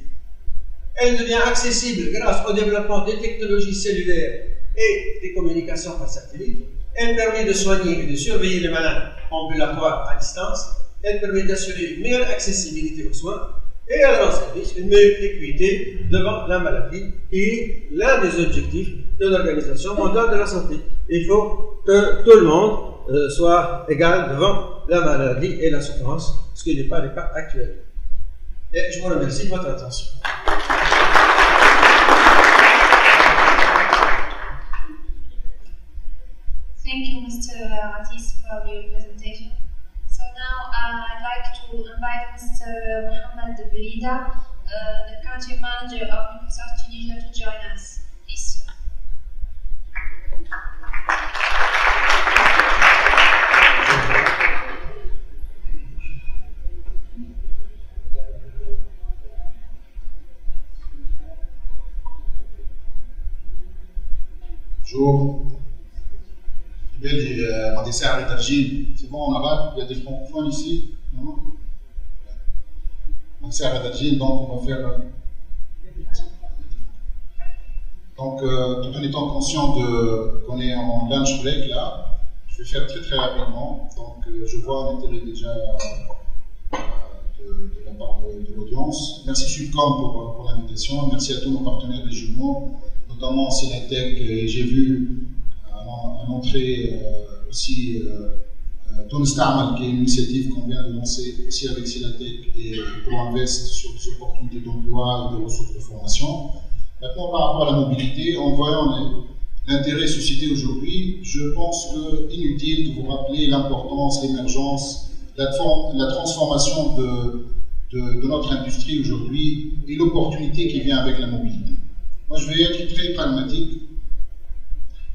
M: Elle devient accessible grâce au développement des technologies cellulaires et des communications par satellite. Elle permet de soigner et de surveiller les malades ambulatoires à distance. Elle permet d'assurer une meilleure accessibilité aux soins. Et elle rend service une meilleure équité devant la maladie, qui est l'un des objectifs de l'Organisation mondiale de la santé. Il faut que tout le monde soit égal devant la maladie et la souffrance, ce qui n'est pas le cas actuel. Et je vous remercie de votre attention.
G: Thank you, Mr. Aziz, for your presentation. So now I'd like to invite Mr. Mohamed Berida, the country manager of Microsoft Tunisia, to join us. Please.
N: Bonjour. مهندسي على الترجيم. C'est bon en arabe? Il y a des francophones ici? Non? مهندسي على الترجيم, donc on va faire. Donc, tout en étant conscient qu'on est en lunch break là, je vais faire très très rapidement. Donc, je vois un intérêt déjà de la part de l'audience. Merci Sup'Com pour l'invitation. Merci à tous nos partenaires régionaux, notamment Sinatec. J'ai vu à l'entrée aussi Tonstamal, qui est une initiative qu'on vient de lancer aussi avec Sinatec et ProInvest sur des opportunités d'emploi et de ressources de formation. Maintenant, par rapport à la mobilité, en voyant l'intérêt suscité aujourd'hui, je pense inutile de vous rappeler l'importance, l'émergence, la transformation de notre industrie aujourd'hui et l'opportunité qui vient avec la mobilité. Moi, je vais être très pragmatique.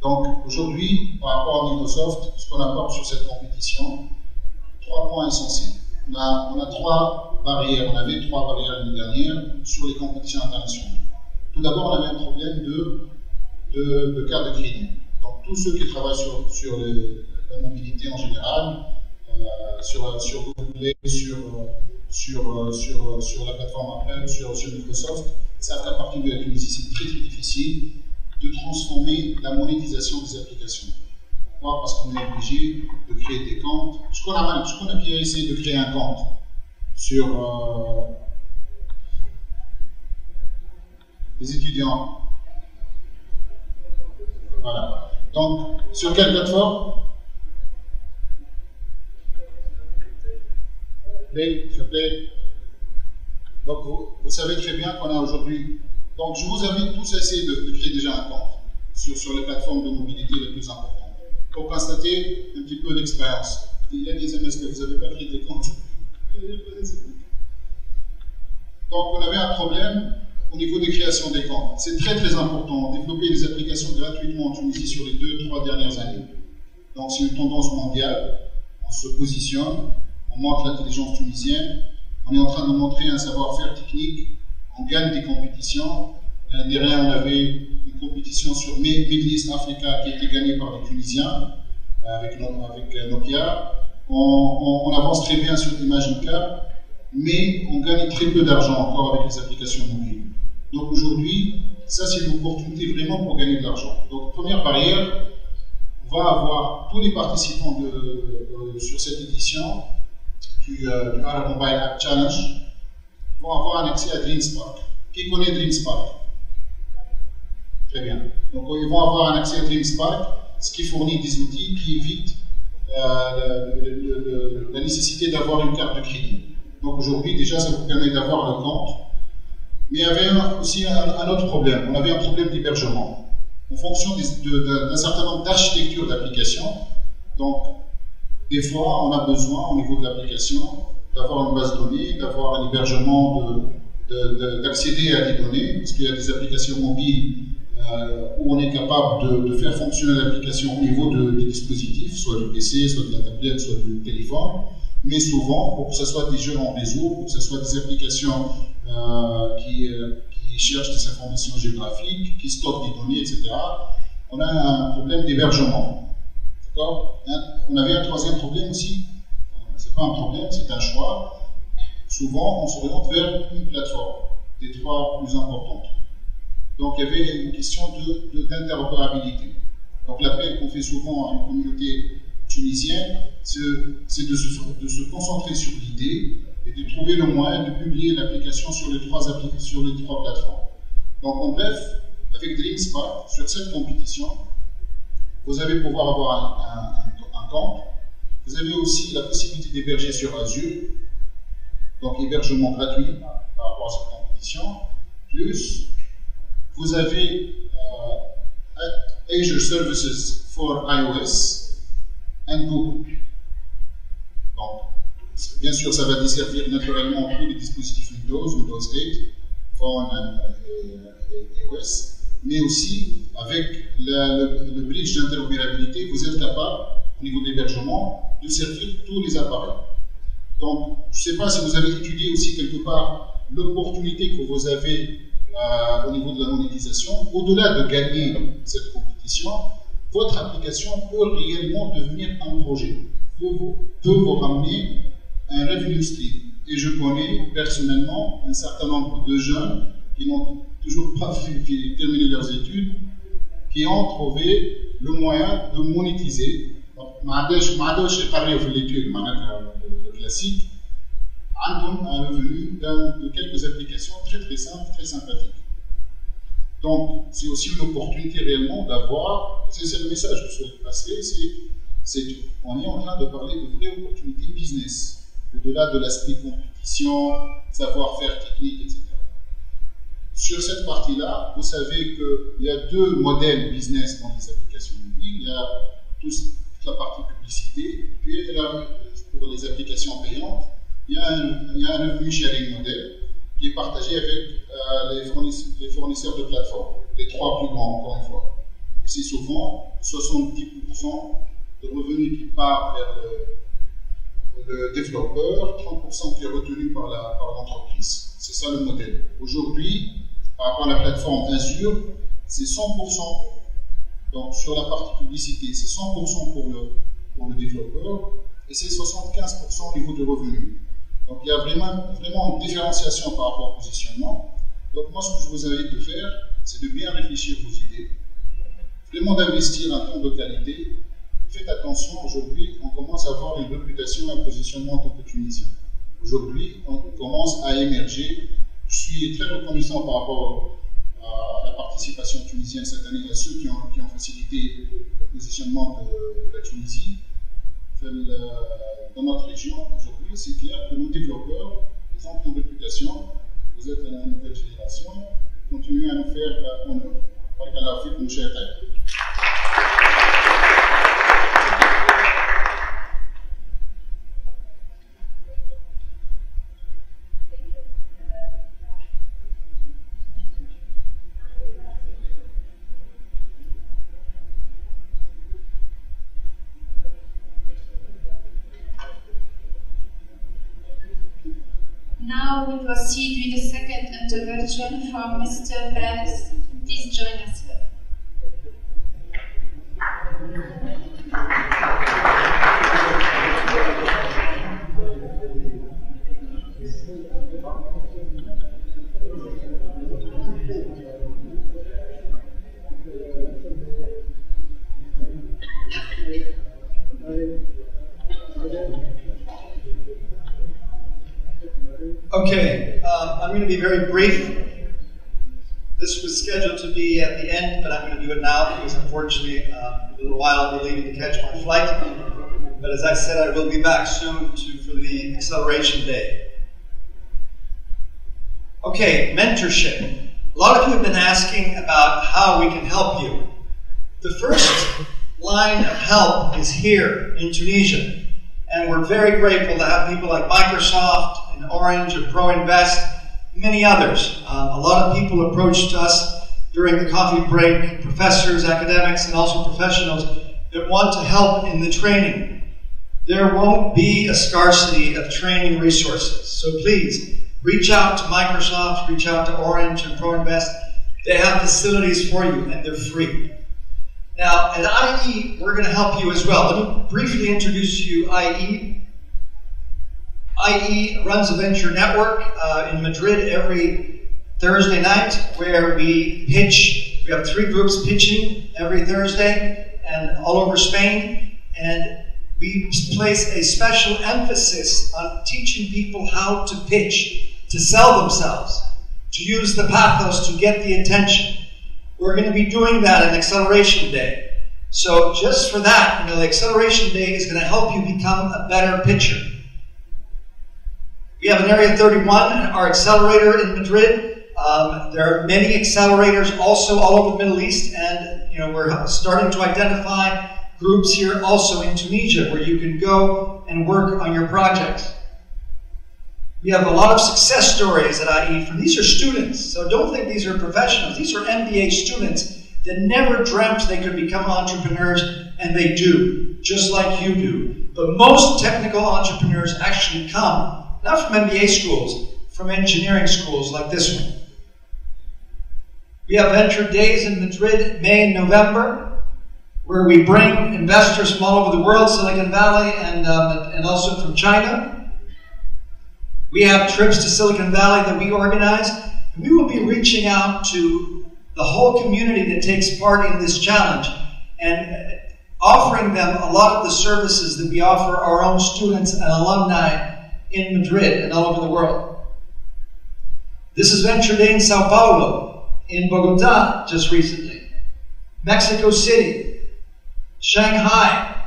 N: Donc, aujourd'hui, par rapport à Microsoft, ce qu'on apporte sur cette compétition, 3 points essentiels. On a 3 barrières, on avait 3 barrières l'année dernière sur les compétitions internationales. Tout d'abord, on avait un problème de carte de crédit. Donc, tous ceux qui travaillent sur la mobilité en général, sur Google Play, sur la plateforme Apple, sur Microsoft, savent qu'à partir de la Tunisie, c'est très très difficile de transformer la monétisation des applications. Pourquoi? Parce qu'on est obligé de créer des comptes. Ce qu'on a bien essayé de créer un compte sur les étudiants. Voilà. Donc, sur quelle plateforme? Play, sur Play. Donc vous savez très bien qu'on a aujourd'hui. Donc je vous invite tous à essayer de créer déjà un compte sur les plateformes de mobilité les plus importantes pour constater un petit peu d'expérience. Il y a des MS que vous n'avez pas créé des comptes. Donc on avait un problème au niveau des créations des comptes. C'est très très important. Développer des applications gratuitement en Tunisie sur les 2-3 dernières années. Donc c'est une tendance mondiale. On se positionne, on montre l'intelligence tunisienne, on est en train de montrer un savoir-faire technique, on gagne des compétitions. Derrière, on avait une compétition sur Middle East Africa qui a été gagnée par des Tunisiens avec Nokia. On avance très bien sur l'image Nokia, mais on gagne très peu d'argent encore avec les applications mobiles. Donc aujourd'hui, ça c'est une opportunité vraiment pour gagner de l'argent. Donc première barrière, on va avoir tous les participants sur cette édition du Arab Mobile App Challenge vont avoir un accès à DreamSpark. Qui connaît DreamSpark? Très bien. Donc ils vont avoir un accès à DreamSpark, ce qui fournit des outils qui évitent la nécessité d'avoir une carte de crédit. Donc aujourd'hui, déjà, ça vous permet d'avoir le compte. Mais il y avait aussi un autre problème. On avait un problème d'hébergement. En fonction d'un certain nombre d'architectures d'application, donc des fois, on a besoin, au niveau de l'application, d'avoir une base de données, d'avoir un hébergement, d'accéder à des données, parce qu'il y a des applications mobiles où on est capable de faire fonctionner l'application au niveau des dispositifs, soit du PC, soit de la tablette, soit du téléphone. Mais souvent, pour que ce soit des jeux en réseau, pour que ce soit des applications qui cherchent des informations géographiques, qui stockent des données, etc., on a un problème d'hébergement. D'accord? On avait un troisième problème aussi. C'est pas un problème, c'est un choix. Souvent, on s'oriente vers une plateforme, des trois plus importantes. Donc, il y avait une question d'interopérabilité. Donc, l'appel qu'on fait souvent à une communauté tunisienne, c'est de se concentrer sur l'idée et de trouver le moyen de publier l'application sur les trois plateformes. Donc, en bref, avec DreamSpark, sur cette compétition, vous allez pouvoir avoir un compte. Vous avez aussi la possibilité d'héberger sur Azure, donc hébergement gratuit par rapport à cette compétition. Plus, vous avez Azure Services for iOS and Google. Donc, bien sûr, ça va desservir naturellement tous les dispositifs Windows 8, Phone et iOS, mais aussi avec le bridge d'interopérabilité, vous êtes capable, au niveau de l'hébergement, de servir tous les appareils. Donc, je ne sais pas si vous avez étudié aussi quelque part l'opportunité que vous avez au niveau de la monétisation. Au-delà de gagner cette compétition, votre application peut réellement devenir un projet, peut vous ramener un revenue stream. Et je connais personnellement un certain nombre de jeunes qui n'ont toujours pas terminé leurs études, qui ont trouvé le moyen de monétiser. Le classique, un revenu de quelques applications très très simples, très sympathiques. Donc, c'est aussi une opportunité réellement d'avoir, c'est le message que je souhaite passer, on est en train de parler de vraies opportunités business, au-delà de l'aspect compétition, savoir-faire technique, etc. Sur cette partie-là, vous savez qu'il y a deux modèles business dans les applications mobiles. Il y a toute la partie publicité, et puis pour les applications payantes, il y a un revenu sharing modèle qui est partagé avec les fournisseurs de plateformes, les trois plus grands, encore une fois. C'est souvent 70% de revenus qui part vers le développeur, 30% qui est retenu par l'entreprise. C'est ça le modèle. Aujourd'hui, par rapport à la plateforme Azure, c'est 100%. Donc sur la partie publicité, c'est 100% pour le développeur et c'est 75% au niveau du revenu. Donc il y a vraiment une différenciation par rapport au positionnement. Donc moi, ce que je vous invite de faire, c'est de bien réfléchir vos idées, vraiment d'investir un temps de qualité. Faites attention, aujourd'hui, on commence à avoir une réputation et un positionnement en tant que Tunisien. Aujourd'hui, on commence à émerger. Je suis très reconnaissant par rapport à la participation tunisienne cette année, à ceux qui ont facilité le positionnement de la Tunisie. Dans notre région, aujourd'hui, c'est clair que nos développeurs, ils ont une réputation Vous êtes la nouvelle génération, continuez à nous faire honneur. Barakallahu fikum, Cheikh.
G: Now we proceed with the second intervention from Mr. Perez. Please join us.
F: Okay, I'm going to be very brief. This was scheduled to be at the end, but I'm going to do it now because unfortunately, in a little while I'll be leaving to catch my flight. But as I said, I will be back soon for the Acceleration Day. Okay, mentorship. A lot of you have been asking about how we can help you. The first line of help is here in Tunisia. And we're very grateful to have people like Microsoft and Orange and ProInvest, many others. A lot of people approached us during the coffee break, professors, academics, and also professionals that want to help in the training. There won't be a scarcity of training resources. So please, reach out to Microsoft, reach out to Orange and ProInvest. They have facilities for you, and they're free. Now, at IE, we're going to help you as well. Let me briefly introduce you IE. IE runs a venture network in Madrid every Thursday night where we pitch. We have 3 groups pitching every Thursday and all over Spain. And we place a special emphasis on teaching people how to pitch, to sell themselves, to use the pathos to get the attention. We're going to be doing that in Acceleration Day. So just for that, the Acceleration Day is going to help you become a better pitcher. We have an Area 31, our accelerator in Madrid. There are many accelerators also all over the Middle East, and we're starting to identify groups here also in Tunisia where you can go and work on your projects. We have a lot of success stories at IE from these are students, so don't think these are professionals. These are MBA students that never dreamt they could become entrepreneurs, and they do, just like you do. But most technical entrepreneurs actually come, not from MBA schools, from engineering schools like this one. We have venture days in Madrid, May and November, where we bring investors from all over the world, Silicon Valley and also from China. We have trips to Silicon Valley that we organize. And we will be reaching out to the whole community that takes part in this challenge and offering them a lot of the services that we offer our own students and alumni in Madrid and all over the world. This is Venture Day in Sao Paulo, in Bogota just recently, Mexico City, Shanghai.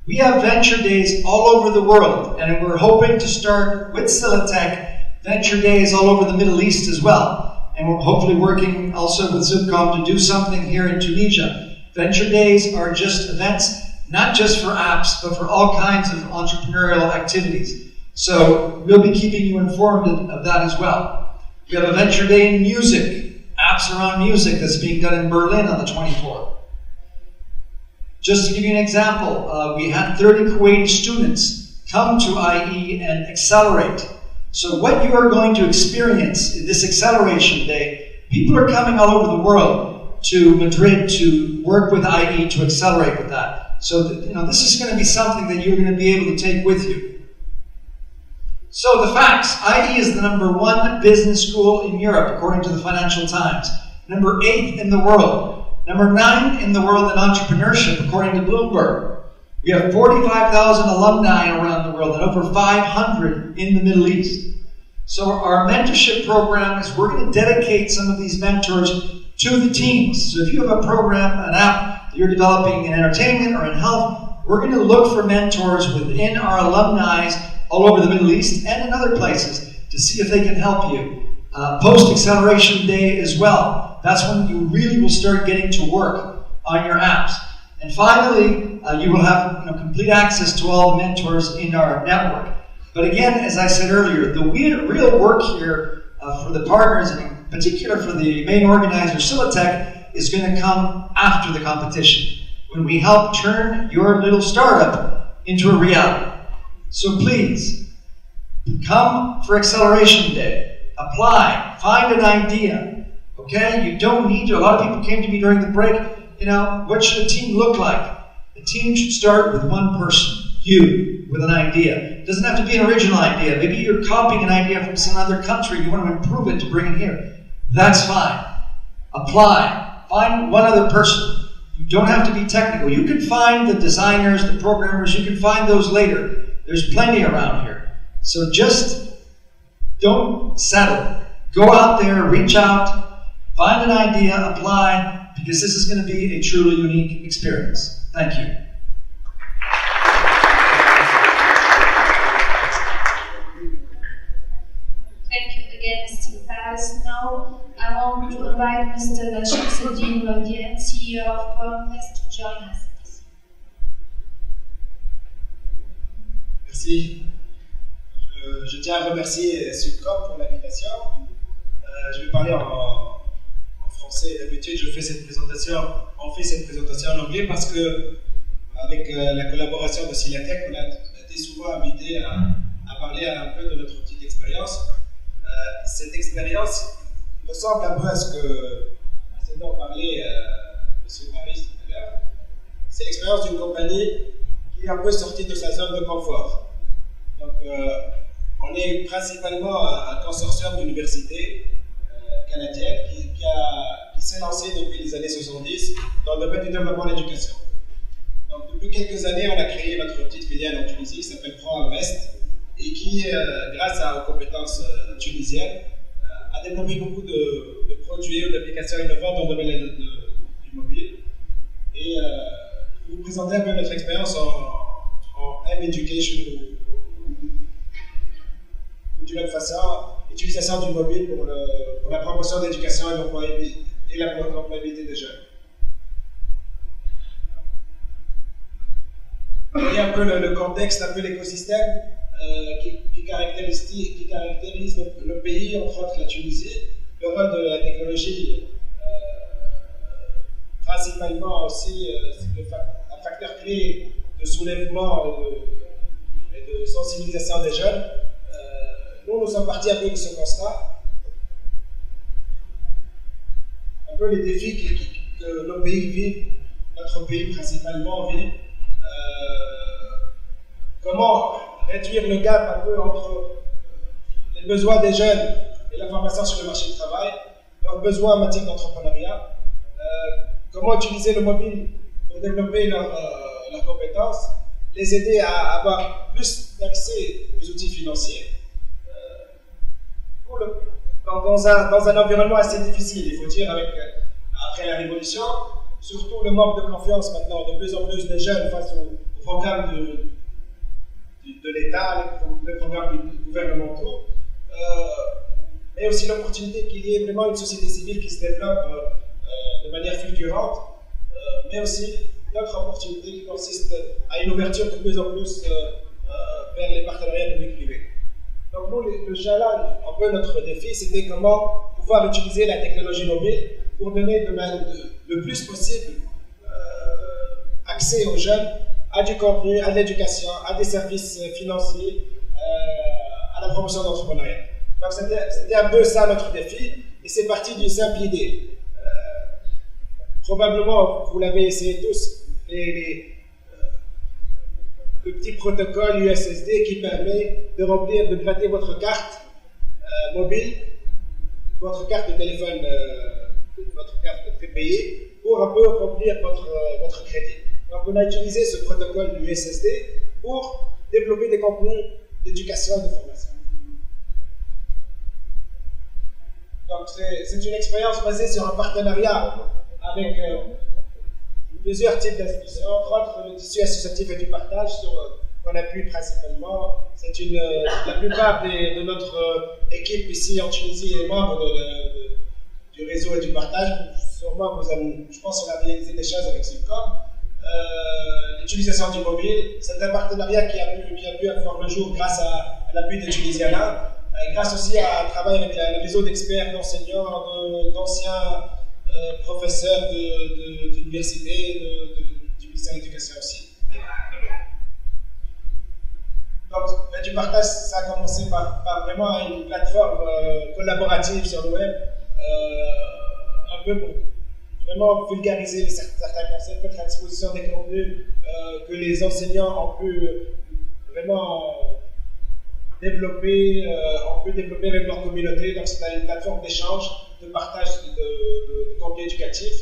F: We have venture days all over the world, and we're hoping to start with Silatech venture days all over the Middle East as well. And we're hopefully working also with Sup'Com to do something here in Tunisia. Venture days are just events, not just for apps, but for all kinds of entrepreneurial activities. So we'll be keeping you informed of that as well. We have a venture day in music, apps around music that's being done in Berlin on the 24th. Just to give you an example, we had 30 Kuwaiti students come to IE and accelerate. So what you are going to experience in this Acceleration Day, people are coming all over the world to Madrid to work with IE to accelerate with that. So this is going to be something that you're going to be able to take with you. So the facts, IE is the #1 business school in Europe, according to the Financial Times. Number 8 in the world. Number 9 in the world in entrepreneurship, according to Bloomberg. We have 45,000 alumni around the world and over 500 in the Middle East. So our mentorship program is we're going to dedicate some of these mentors to the teams. So if you have a program, an app that you're developing in entertainment or in health, we're going to look for mentors within our alumni all over the Middle East and in other places to see if they can help you. post-acceleration day as well. That's when you really will start getting to work on your apps. And finally, you will have complete access to all the mentors in our network. But again, as I said earlier, the real work here for the partners, and in particular for the main organizer, Sup'Com, is going to come after the competition, when we help turn your little startup into a reality. So please, come for Acceleration Day. Apply. Find an idea. Okay? You don't need to. A lot of people came to me during the break. What should a team look like? A team should start with one person. You, with an idea. It doesn't have to be an original idea. Maybe you're copying an idea from some other country. You want to improve it to bring it here. That's fine. Apply. Find one other person. You don't have to be technical. You can find the designers, the programmers. You can find those later. There's plenty around here. So just don't settle. Go out there, reach out, find an idea, apply, because this is going to be a truly unique experience. Thank you.
G: Thank you again, Mr. Paris. Now, I want to invite Mr. Sup'Com Lodien, CEO of Promfest, to join us.
O: Merci. Je tiens à remercier Sup'Com pour l'invitation. Je vais parler en français. D'habitude, on fait cette présentation en anglais parce que, avec la collaboration de Silatech, on a été souvent invité à parler un peu de notre petite expérience. Cette expérience ressemble un peu à ce dont parlait M. Paris tout à l'heure. C'est l'expérience d'une compagnie qui est un peu sortie de sa zone de confort. Donc, on est principalement un consortium d'universités canadiennes qui s'est lancé depuis les années 70 dans le domaine du développement de l'éducation. Donc, depuis quelques années, on a créé notre petite filiale en Tunisie qui s'appelle Promfest et qui, grâce aux compétences tunisiennes, a développé beaucoup de produits ou d'applications innovantes dans le domaine du mobile. Et je vais vous présenter un peu notre expérience en M-Education ou d'une autre façon, utilisation du mobile pour la promotion de l'éducation et l'employabilité des jeunes. Vous voyez un peu le contexte, un peu l'écosystème qui caractérise le pays, entre autres la Tunisie, le rôle de la technologie, principalement aussi un facteur clé de soulèvement et de sensibilisation des jeunes. Nous sommes partis un peu de ce constat, un peu les défis que nos pays vivent, notre pays principalement vit. Comment réduire le gap un peu entre les besoins des jeunes et la formation sur le marché du travail, leurs besoins en matière d'entrepreneuriat, comment utiliser le mobile pour développer leurs compétences, les aider à avoir plus d'accès aux outils financiers. Dans un environnement assez difficile, il faut dire, après la révolution, surtout le manque de confiance maintenant de plus en plus des jeunes face aux programmes de l'État, les programmes gouvernementaux, et aussi l'opportunité qu'il y ait vraiment une société civile qui se développe de manière fulgurante, mais aussi d'autres opportunités qui consistent à une ouverture de plus en plus vers les partenariats publics-privés. Donc nous, le challenge, un peu notre défi, c'était comment pouvoir utiliser la technologie mobile pour donner le plus possible accès aux jeunes à du contenu, à de l'éducation, à des services financiers, à la promotion de l'entrepreneuriat. Donc c'était un peu ça notre défi, et c'est parti d'une simple idée. Probablement, vous l'avez essayé tous, le petit protocole USSD qui permet de remplir, de gratter votre carte mobile, votre carte de téléphone, votre carte prépayée, pour un peu remplir votre crédit. Donc on a utilisé ce protocole USSD pour développer des contenus d'éducation et de formation. Donc c'est une expérience basée sur un partenariat avec plusieurs types d'institutions, entre autres le tissu associatif et du partage qu'on appuie principalement. La plupart de notre équipe ici en Tunisie est membre du réseau et du partage. Sûrement, je pense qu'on a réalisé des choses avec Sup'Com. L'utilisation du mobile, c'est un partenariat qui a pu avoir le jour grâce à l'appui de Tunisiana, grâce aussi à un travail avec le réseau d'experts, d'enseignants, d'anciens professeurs d'université, du ministère de l'Éducation aussi. Donc, du partage, ça a commencé par vraiment une plateforme collaborative sur le web, un peu pour vraiment vulgariser certains concepts, mettre à disposition des contenus que les enseignants ont pu vraiment développer, avec leur communauté. Donc, c'est une plateforme d'échange, de partage de contenu éducatif,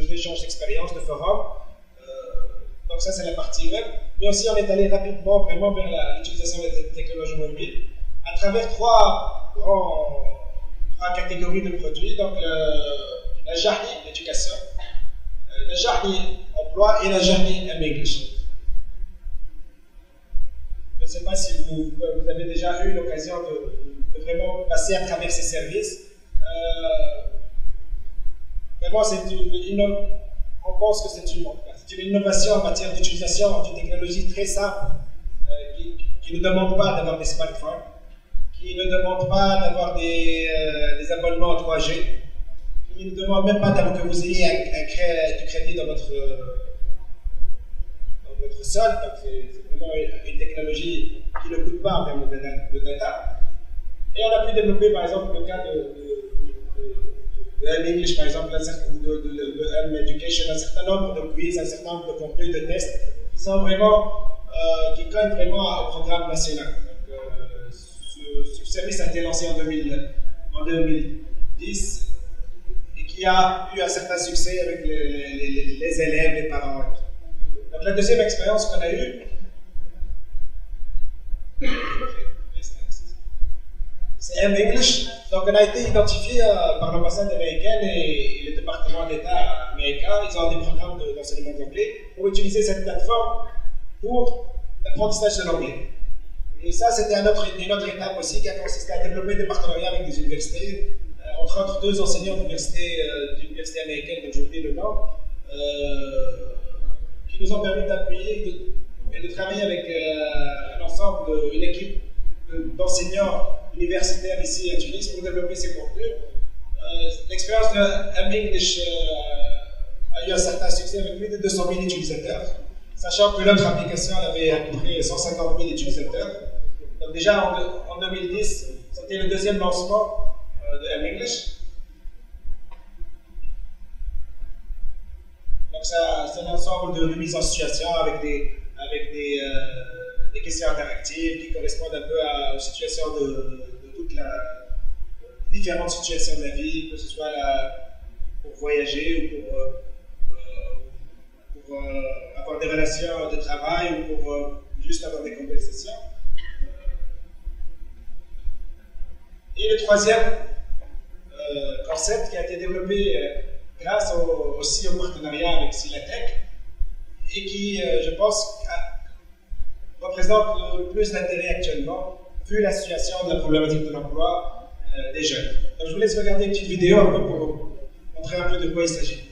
O: d'échange d'expériences, de forums. Donc ça, c'est la partie web. Mais aussi, on est allé rapidement vraiment vers l'utilisation des technologies mobiles à travers trois catégories de produits. Donc, la journée d'éducation, la journée emploi et la journée English. Je ne sais pas si vous avez déjà eu l'occasion de vraiment passer à travers ces services. Vraiment, on pense que c'est une innovation en matière d'utilisation d'une technologie très simple qui ne demande pas d'avoir des smartphones, qui ne demande pas d'avoir des abonnements en 3G, qui ne demande même pas que vous ayez du crédit dans votre sol. Donc c'est vraiment une technologie qui ne coûte pas en termes de data. Et on a pu développer par exemple le cas de English, par exemple, ou de Education, un certain nombre de quiz, un certain nombre de contenus, de tests qui sont vraiment, qui collent vraiment au programme national. Donc, ce service a été lancé en 2010 et qui a eu un certain succès avec les élèves, les parents. Donc, la deuxième expérience qu'on a eue, c'est English. Donc, on a été identifié par l'ambassade américaine et le département d'État américain. Ils ont des programmes d'enseignement d'anglais pour utiliser cette plateforme pour l'apprentissage de l'anglais. Et ça, c'était une autre étape aussi qui a consisté à développer des partenariats avec des universités, entre autres deux enseignants d'université américaine, dont j'ai oublié le nom, qui nous ont permis d'appuyer et de travailler avec une équipe d'enseignants universitaires ici à Tunis pour développer ces contenus. L'expérience de English a eu un certain succès avec plus de 200 000 utilisateurs, sachant que notre application avait à peu près 150 000 utilisateurs. Donc déjà en 2010, c'était le deuxième lancement de English. Donc c'est un ensemble de mise en situation avec des questions interactives qui correspondent un peu aux situations de toutes les différentes situations de la vie, que ce soit pour voyager ou pour avoir des relations de travail ou pour juste avoir des conversations. Et le troisième concept qui a été développé grâce aussi au partenariat avec Silatech et qui, je pense, représente le plus d'intérêt actuellement, vu la situation de la problématique de l'emploi des jeunes. Donc je vous laisse regarder une petite vidéo un peu pour montrer un peu de quoi il s'agit.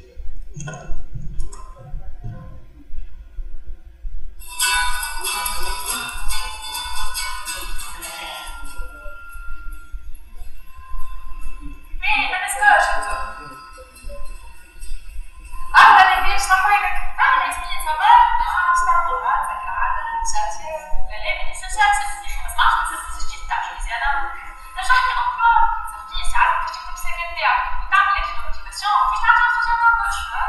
P: وتعمل اكل موتيفاسيون مش تعرف تفهم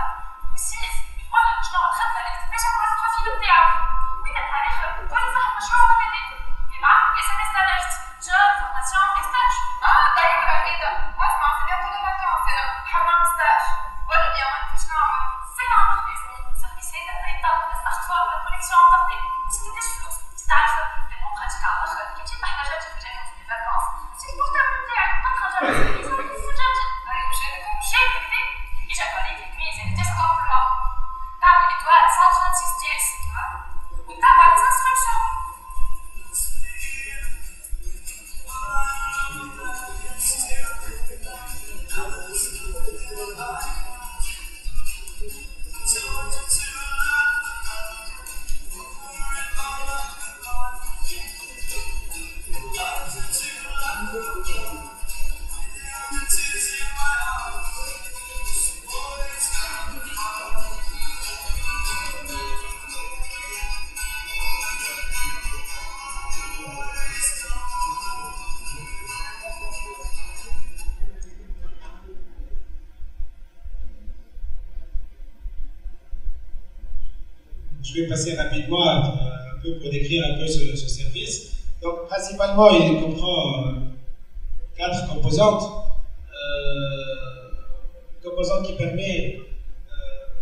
O: Je vais passer rapidement un peu pour décrire un peu ce service. Donc, principalement, il comprend 4 composantes. Une composante qui permet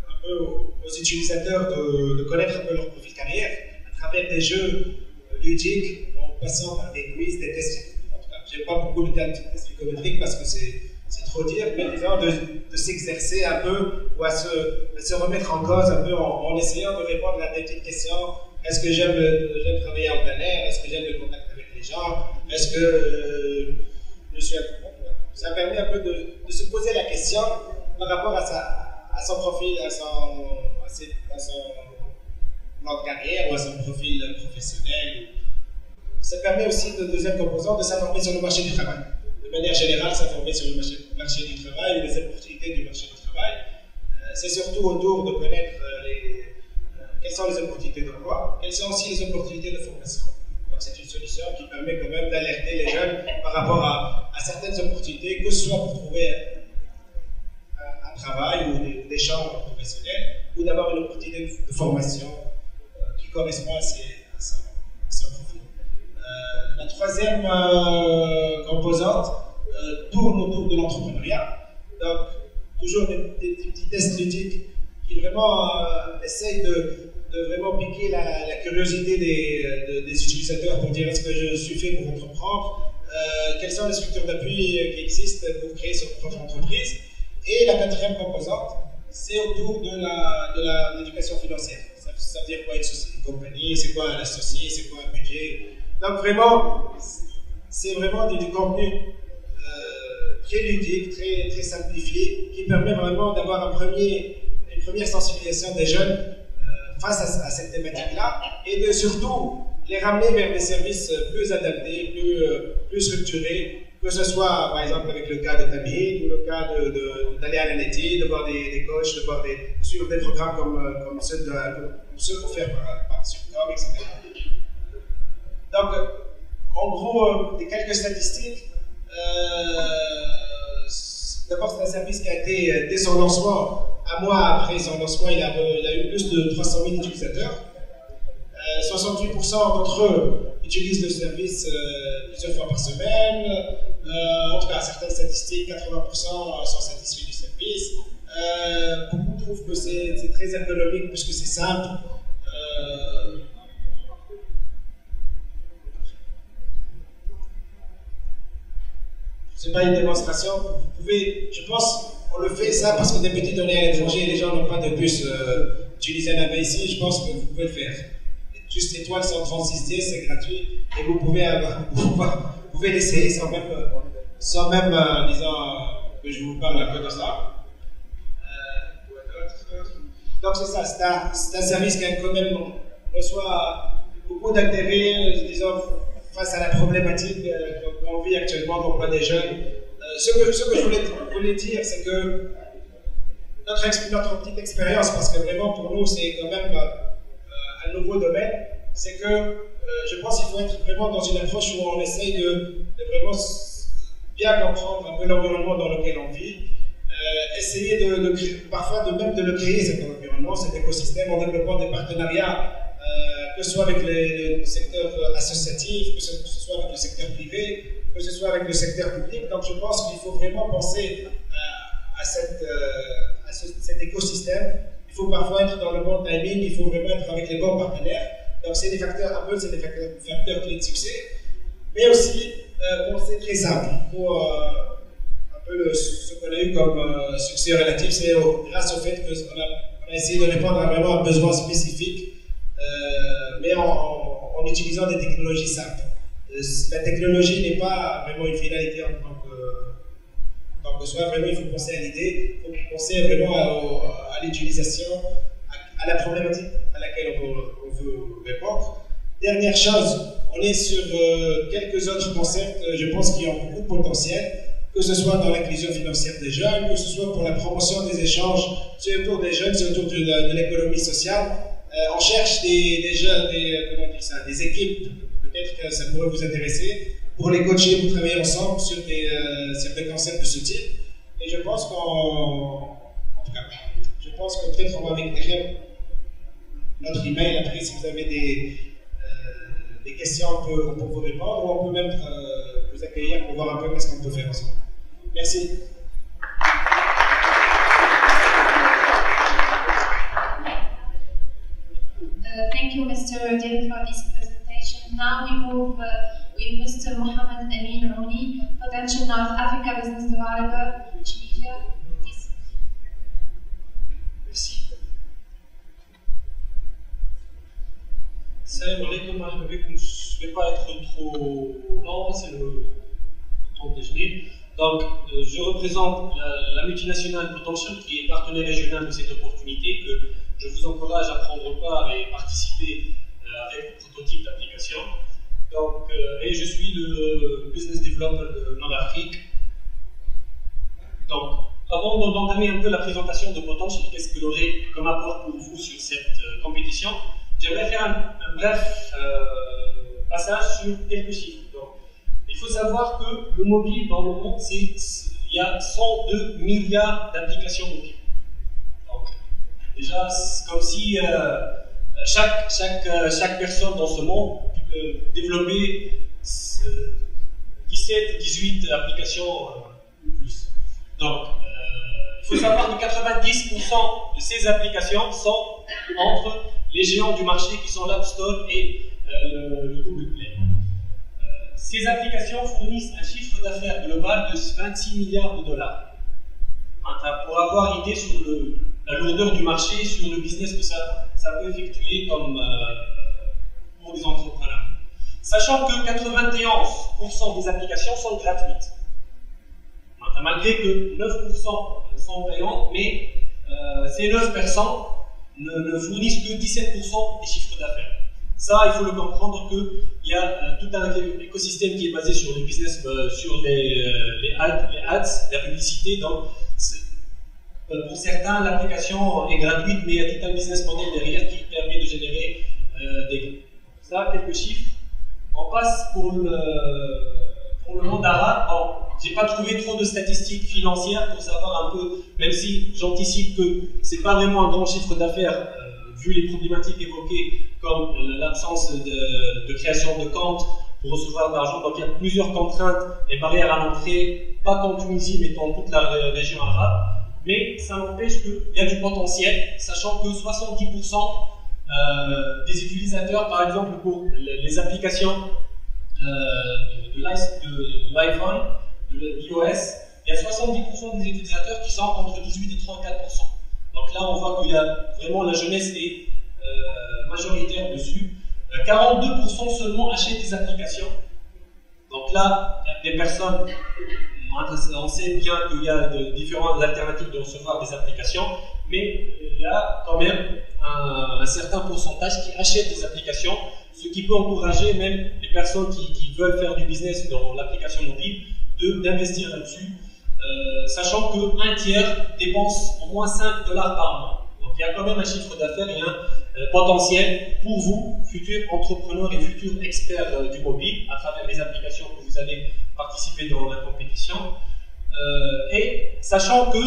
O: un peu aux utilisateurs de connaître un peu leur profil carrière à travers des jeux ludiques, en passant par des quiz, des tests. Je n'aime pas beaucoup le terme test psychométrique parce que c'est trop dire, mais disons de s'exercer un peu ou à se remettre en cause un peu en essayant de répondre à des petites questions. Est-ce que j'aime travailler en plein air? Est-ce que j'aime le contact avec les gens? Est-ce que je suis ça permet un peu de se poser la question par rapport à son profil, à son plan de carrière ou à son profil professionnel. Ça permet aussi, de deuxième composante, de s'informer sur le marché du travail. De manière générale, s'informer sur le marché du travail ou les opportunités du marché du travail. C'est surtout autour de connaître quelles sont les opportunités d'emploi, quelles sont aussi les opportunités de formation. Donc c'est une solution qui permet quand même d'alerter les jeunes par rapport à certaines opportunités, que ce soit pour trouver un travail ou des chambres professionnelles, ou d'avoir une opportunité de formation qui correspond à son profil. La troisième composante tourne autour de l'entrepreneuriat. Donc, toujours des petits tests ludiques qui vraiment essayent de vraiment piquer la curiosité des utilisateurs pour dire est-ce que je suis fait pour entreprendre, quelles sont les structures d'appui qui existent pour créer son propre entreprise. Et la quatrième composante, c'est autour de l'éducation financière. Ça veut dire quoi une compagnie, c'est quoi un associé, c'est quoi un budget. Donc vraiment, c'est vraiment du contenu très ludique, très simplifié, qui permet vraiment d'avoir une première sensibilisation des jeunes face à cette thématique-là, et de surtout les ramener vers des services plus adaptés, plus structurés, que ce soit par exemple avec le cas de Tamil, ou le cas d'aller à l'ANETI, de voir des coachs, de suivre des programmes comme ceux offerts par Sup'Com, etc. Donc, en gros, quelques statistiques. D'abord, c'est un service qui a été, dès son lancement, un mois après son lancement, il a eu plus de 300 000 utilisateurs. 68% d'entre eux utilisent le service plusieurs fois par semaine. En tout cas, certaines statistiques, 80% sont satisfaits du service. Beaucoup trouvent que c'est très ergonomique puisque c'est simple. C'est pas une démonstration. Vous pouvez, je pense, on le fait ça parce que d'habitude on est à l'étranger et les gens n'ont pas de bus. Utiliser un avis ici, je pense que vous pouvez le faire. Juste étoile 136 c'est gratuit et vous pouvez l'essayer sans même disons que je vous parle un peu de ça. Donc c'est ça, c'est un service qui quand même reçoit beaucoup d'intérêt, disons, face à la problématique qu'on vit actuellement d'emploi des jeunes. Ce que je voulais dire, c'est que notre petite expérience, parce que vraiment pour nous c'est quand même un nouveau domaine, c'est que je pense qu'il faut être vraiment dans une approche où on essaye de vraiment bien comprendre un peu l'environnement dans lequel on vit, essayer parfois même de le créer cet environnement, cet écosystème, en développant des partenariats, que ce soit avec le secteur associatif, que ce soit avec le secteur privé, que ce soit avec le secteur public. Donc je pense qu'il faut vraiment penser à cet écosystème. Il faut parfois être dans le bon timing, il faut vraiment être avec les bons partenaires. Donc c'est des facteurs clés de succès. Mais aussi, c'est très simple. Pour un peu ce qu'on a eu comme succès relatif, c'est grâce au fait qu'on a essayé de répondre à vraiment un besoin spécifique, mais en utilisant des technologies simples. La technologie n'est pas vraiment une finalité en tant que soi. Vraiment, il faut penser à l'idée, il faut penser vraiment à l'utilisation, à la problématique à laquelle on veut répondre. Dernière chose, on est sur quelques autres concepts, je pense, qui ont beaucoup de potentiel, que ce soit dans l'inclusion financière des jeunes, que ce soit pour la promotion des échanges, c'est autour des jeunes, c'est autour de l'économie sociale. On cherche des équipes, peut-être que ça pourrait vous intéresser, pour les coacher, pour travailler ensemble sur des concepts de ce type. Et je pense que peut-être on va notre email. Après, si vous avez des questions, on peut vous répondre, ou on peut même vous accueillir pour voir un peu qu'est-ce qu'on peut faire ensemble. Merci.
P: Thank you, Mr. David, for this presentation. Now we move with Mr. Mohammed Amin Rouni, Potential North Africa Business Developer, Tunisia. Please.
Q: Merci. Salam alaikum, marhaba bikoum. Je ne vais pas être trop lent, c'est le temps de déjeuner. Donc, je représente la multinationale Potential, qui est partenaire régional de cette opportunité, que je vous encourage à prendre part et participer avec le prototype d'application. Donc, et je suis le business developer de Nord-Afrique. Donc, avant d'entamer un peu la présentation de Potential, qu'est-ce que l'aurait comme apport pour vous sur cette compétition, j'aimerais faire un bref passage sur quelques chiffres. Donc, il faut savoir que le mobile dans le monde, il y a 102 milliards d'applications mobiles. Donc, déjà, c'est comme si chaque personne dans ce monde peut développer 17 ou 18 applications ou plus. Donc, il faut savoir que 90% de ces applications sont entre les géants du marché qui sont l'App Store et le Google Play. Ces applications fournissent un chiffre d'affaires global de 26 milliards de dollars. Pour avoir idée sur la lourdeur du marché, sur le business que ça peut effectuer comme pour des entrepreneurs. Sachant que 91% des applications sont gratuites. Malgré que 9% sont payantes, mais ces 9% ne fournissent que 17% des chiffres d'affaires. Ça, il faut le comprendre qu'il y a tout un écosystème qui est basé sur les business, sur les ads, la publicité. Donc, pour certains, l'application est gratuite, mais il y a tout un business model derrière qui permet de générer des gains. Ça, quelques chiffres. On passe pour le monde arabe. Bon, j'ai pas trouvé trop de statistiques financières pour savoir un peu, même si j'anticipe que c'est pas vraiment un grand chiffre d'affaires, vu les problématiques évoquées, comme l'absence de création de comptes pour recevoir de l'argent. Donc il y a plusieurs contraintes et barrières à l'entrée, pas qu'en Tunisie, mais dans toute la région arabe. Mais ça n'empêche qu'il y a du potentiel, sachant que 70% des utilisateurs, par exemple pour les applications de l'iPhone, de l'iOS, il y a 70% des utilisateurs qui sont entre 18 et 34%. Donc là, on voit qu'il y a vraiment la jeunesse est majoritaire dessus. 42% seulement achètent des applications. Donc là, il y a des personnes, on sait bien qu'il y a différentes alternatives de recevoir des applications, mais il y a quand même un certain pourcentage qui achètent des applications, ce qui peut encourager même les personnes qui veulent faire du business dans l'application mobile d'investir là-dessus, sachant qu'un tiers dépense au moins 5 $ par mois. Donc il y a quand même un chiffre d'affaires et un potentiel pour vous, futurs entrepreneurs et futurs experts du mobile, à travers les applications que vous allez participer dans la compétition. Et sachant que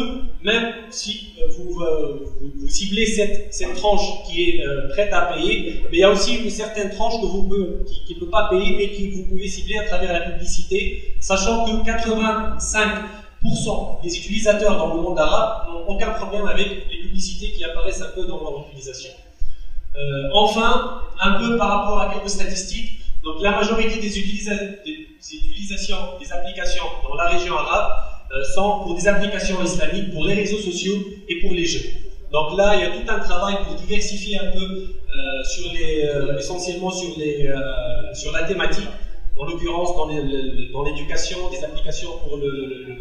Q: même si vous ciblez cette tranche qui est prête à payer, mais il y a aussi une certaine tranche que qui ne peut pas payer, mais que vous pouvez cibler à travers la publicité, sachant que 85% des utilisateurs dans le monde arabe n'ont aucun problème avec les publicités qui apparaissent un peu dans leur utilisation. Enfin, un peu par rapport à quelques statistiques, donc la majorité des utilisations des applications dans la région arabe sont pour des applications islamiques, pour les réseaux sociaux et pour les jeux. Donc là, il y a tout un travail pour diversifier un peu essentiellement sur la thématique, en l'occurrence dans l'éducation, des applications pour le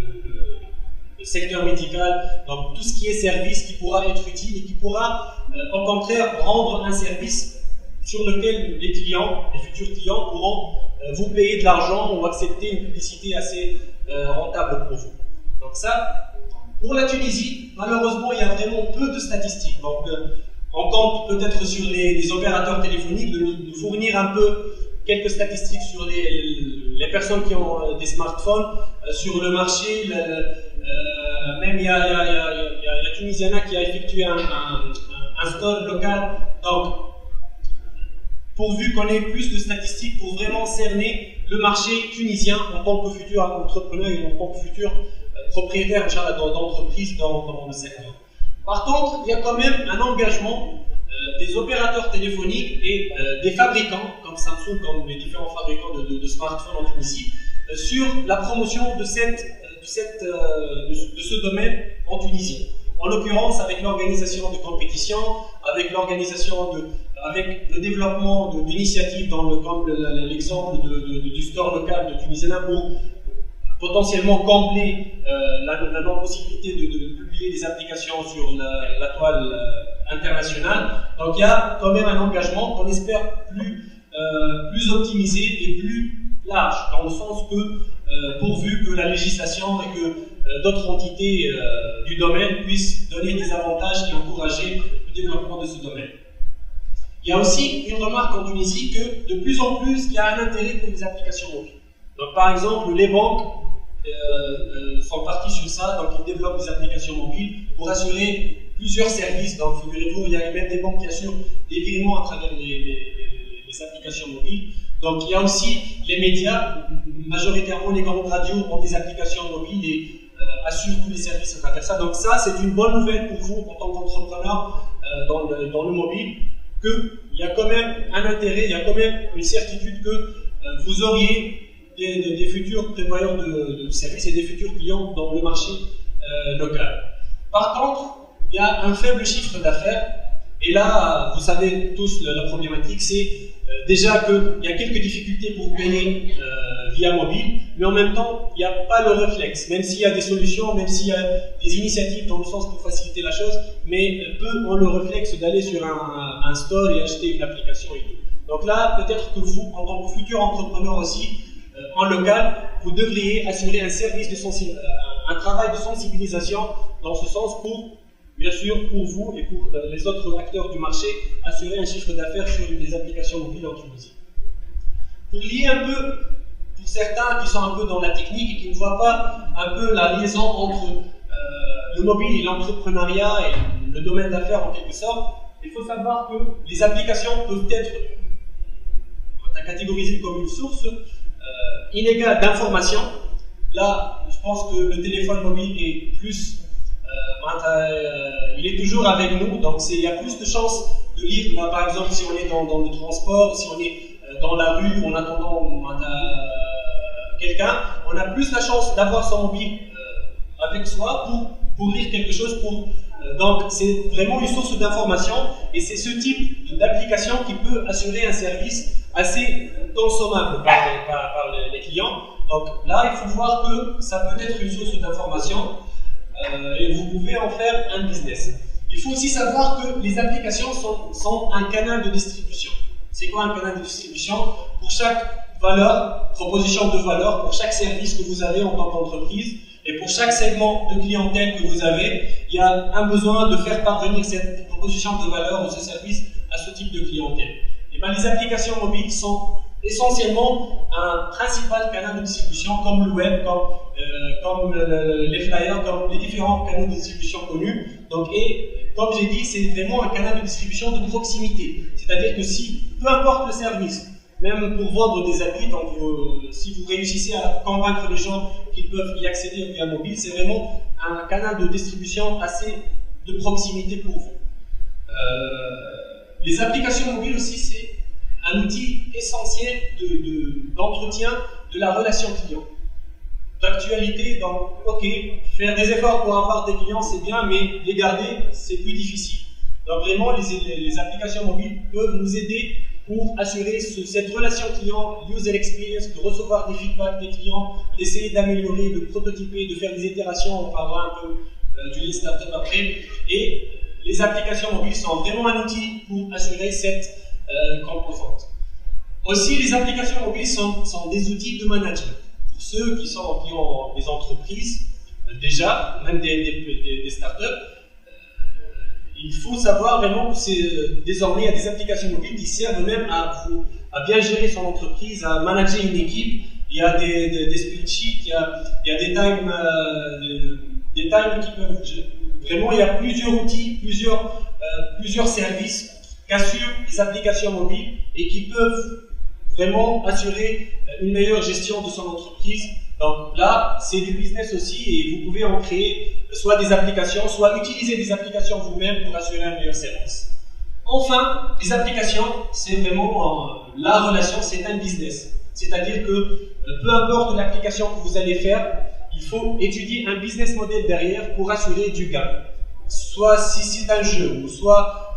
Q: secteur médical, donc tout ce qui est service qui pourra être utile et qui pourra au contraire rendre un service sur lequel les clients, les futurs clients pourront vous payer de l'argent ou accepter une publicité assez rentable pour vous. Donc ça, pour la Tunisie, malheureusement, il y a vraiment peu de statistiques. Donc on compte peut-être sur les opérateurs téléphoniques de nous fournir un peu quelques statistiques sur les personnes qui ont des smartphones, sur le marché. Même il y a Tunisiana qui a effectué un store local Donc, pourvu qu'on ait plus de statistiques pour vraiment cerner le marché tunisien en tant que futur entrepreneur et en tant que futur propriétaire d'entreprise dans le secteur. Par contre, il y a quand même un engagement des opérateurs téléphoniques et des fabricants, comme Samsung, comme les différents fabricants de smartphones en Tunisie, sur la promotion de ce domaine en Tunisie. En l'occurrence, avec l'organisation de compétitions, avec le développement d'initiatives comme l'exemple du store local de Tunisiana pour potentiellement combler la non-possibilité de publier des applications sur la toile internationale. Donc il y a quand même un engagement qu'on espère plus optimisé et plus large, dans le sens que pourvu que la législation et que d'autres entités du domaine puissent donner des avantages et encourager le développement de ce domaine. Il y a aussi une remarque en Tunisie que de plus en plus, il y a un intérêt pour les applications mobiles. Donc par exemple, les banques sont partis sur ça, donc ils développent des applications mobiles pour assurer plusieurs services. Donc figurez-vous, il y a même des banques qui assurent des virements à travers les applications mobiles. Donc il y a aussi les médias, majoritairement les grandes radios ont des applications mobiles et assurent tous les services à travers ça. Donc ça, c'est une bonne nouvelle pour vous en tant qu'entrepreneur dans le mobile, qu'il y a quand même un intérêt, il y a quand même une certitude que vous auriez des futurs prévoyants de services et des futurs clients dans le marché local. Par contre, il y a un faible chiffre d'affaires, et là, vous savez tous la problématique, c'est déjà qu'il y a quelques difficultés pour payer via mobile, mais en même temps, il n'y a pas le réflexe, même s'il y a des solutions, même s'il y a des initiatives dans le sens pour faciliter la chose, mais peu ont le réflexe d'aller sur un store et acheter une application et tout. Donc là, peut-être que vous, en tant que futur entrepreneur aussi, en local, vous devriez assurer un travail de sensibilisation dans ce sens pour, bien sûr, pour vous et pour les autres acteurs du marché, assurer un chiffre d'affaires sur les applications mobiles en Tunisie. Pour lier un peu, pour certains qui sont un peu dans la technique et qui ne voient pas un peu la liaison entre le mobile et l'entrepreneuriat et le domaine d'affaires en quelque sorte, il faut savoir que les applications peuvent être catégorisées comme une source inégale d'informations. Là, je pense que le téléphone mobile est plus il est toujours avec nous, donc il y a plus de chances de lire. Là, par exemple, si on est dans le transport, si on est dans la rue en attendant quelqu'un, on a plus la chance d'avoir son mobile avec soi pour lire quelque chose. Donc c'est vraiment une source d'information et c'est ce type d'application qui peut assurer un service assez consommable par les clients. Donc là, il faut voir que ça peut être une source d'information. Et vous pouvez en faire un business. Il faut aussi savoir que les applications sont un canal de distribution. C'est quoi un canal de distribution? Pour chaque proposition de valeur, pour chaque service que vous avez en tant qu'entreprise et pour chaque segment de clientèle que vous avez, il y a un besoin de faire parvenir cette proposition de valeur ou ce service à ce type de clientèle. Et bien, les applications mobiles sont essentiellement un principal canal de distribution comme le web, comme les flyers, comme les différents canaux de distribution connus. Donc, et comme j'ai dit, c'est vraiment un canal de distribution de proximité. C'est-à-dire que peu importe le service, même pour vendre des habits, donc si vous réussissez à convaincre les gens qu'ils peuvent y accéder via mobile, c'est vraiment un canal de distribution assez de proximité pour vous. Les applications mobiles aussi, c'est un outil essentiel d'entretien de la relation client. D'actualité, donc, ok, faire des efforts pour avoir des clients, c'est bien, mais les garder, c'est plus difficile. Donc vraiment, les applications mobiles peuvent nous aider pour assurer cette relation client, user experience, de recevoir des feedbacks des clients, d'essayer d'améliorer, de prototyper, de faire des itérations, on parlera un peu du lean startup après. Et les applications mobiles sont vraiment un outil pour assurer cette composante. Aussi, les applications mobiles sont des outils de management. Pour ceux qui ont des entreprises, déjà, même des startups, il faut savoir vraiment que désormais, il y a des applications mobiles qui servent même à bien gérer son entreprise, à manager une équipe. Il y a des spreadsheets, il y a des times qui peuvent... Vraiment, il y a plusieurs outils, plusieurs services qu'assurent les applications mobiles et qui peuvent vraiment assurer une meilleure gestion de son entreprise. Donc là, c'est du business aussi et vous pouvez en créer soit des applications, soit utiliser des applications vous-même pour assurer un meilleur service. Enfin, les applications, c'est vraiment la relation, c'est un business. C'est-à-dire que peu importe l'application que vous allez faire, il faut étudier un business model derrière pour assurer du gain. Soit si c'est un jeu, ou soit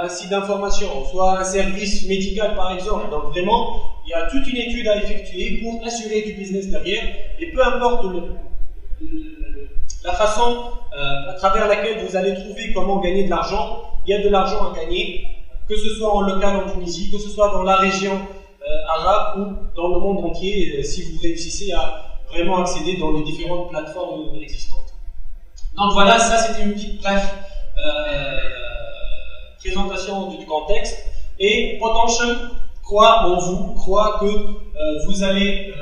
Q: un site d'information, soit un service médical par exemple. Donc vraiment, il y a toute une étude à effectuer pour assurer du business derrière. Et peu importe la façon à travers laquelle vous allez trouver comment gagner de l'argent, il y a de l'argent à gagner, que ce soit en local en Tunisie, que ce soit dans la région arabe ou dans le monde entier, si vous réussissez à vraiment accéder dans les différentes plateformes existantes. Donc voilà, ça c'était une petite bref présentation du contexte. Et Potential croit en vous, croit que vous allez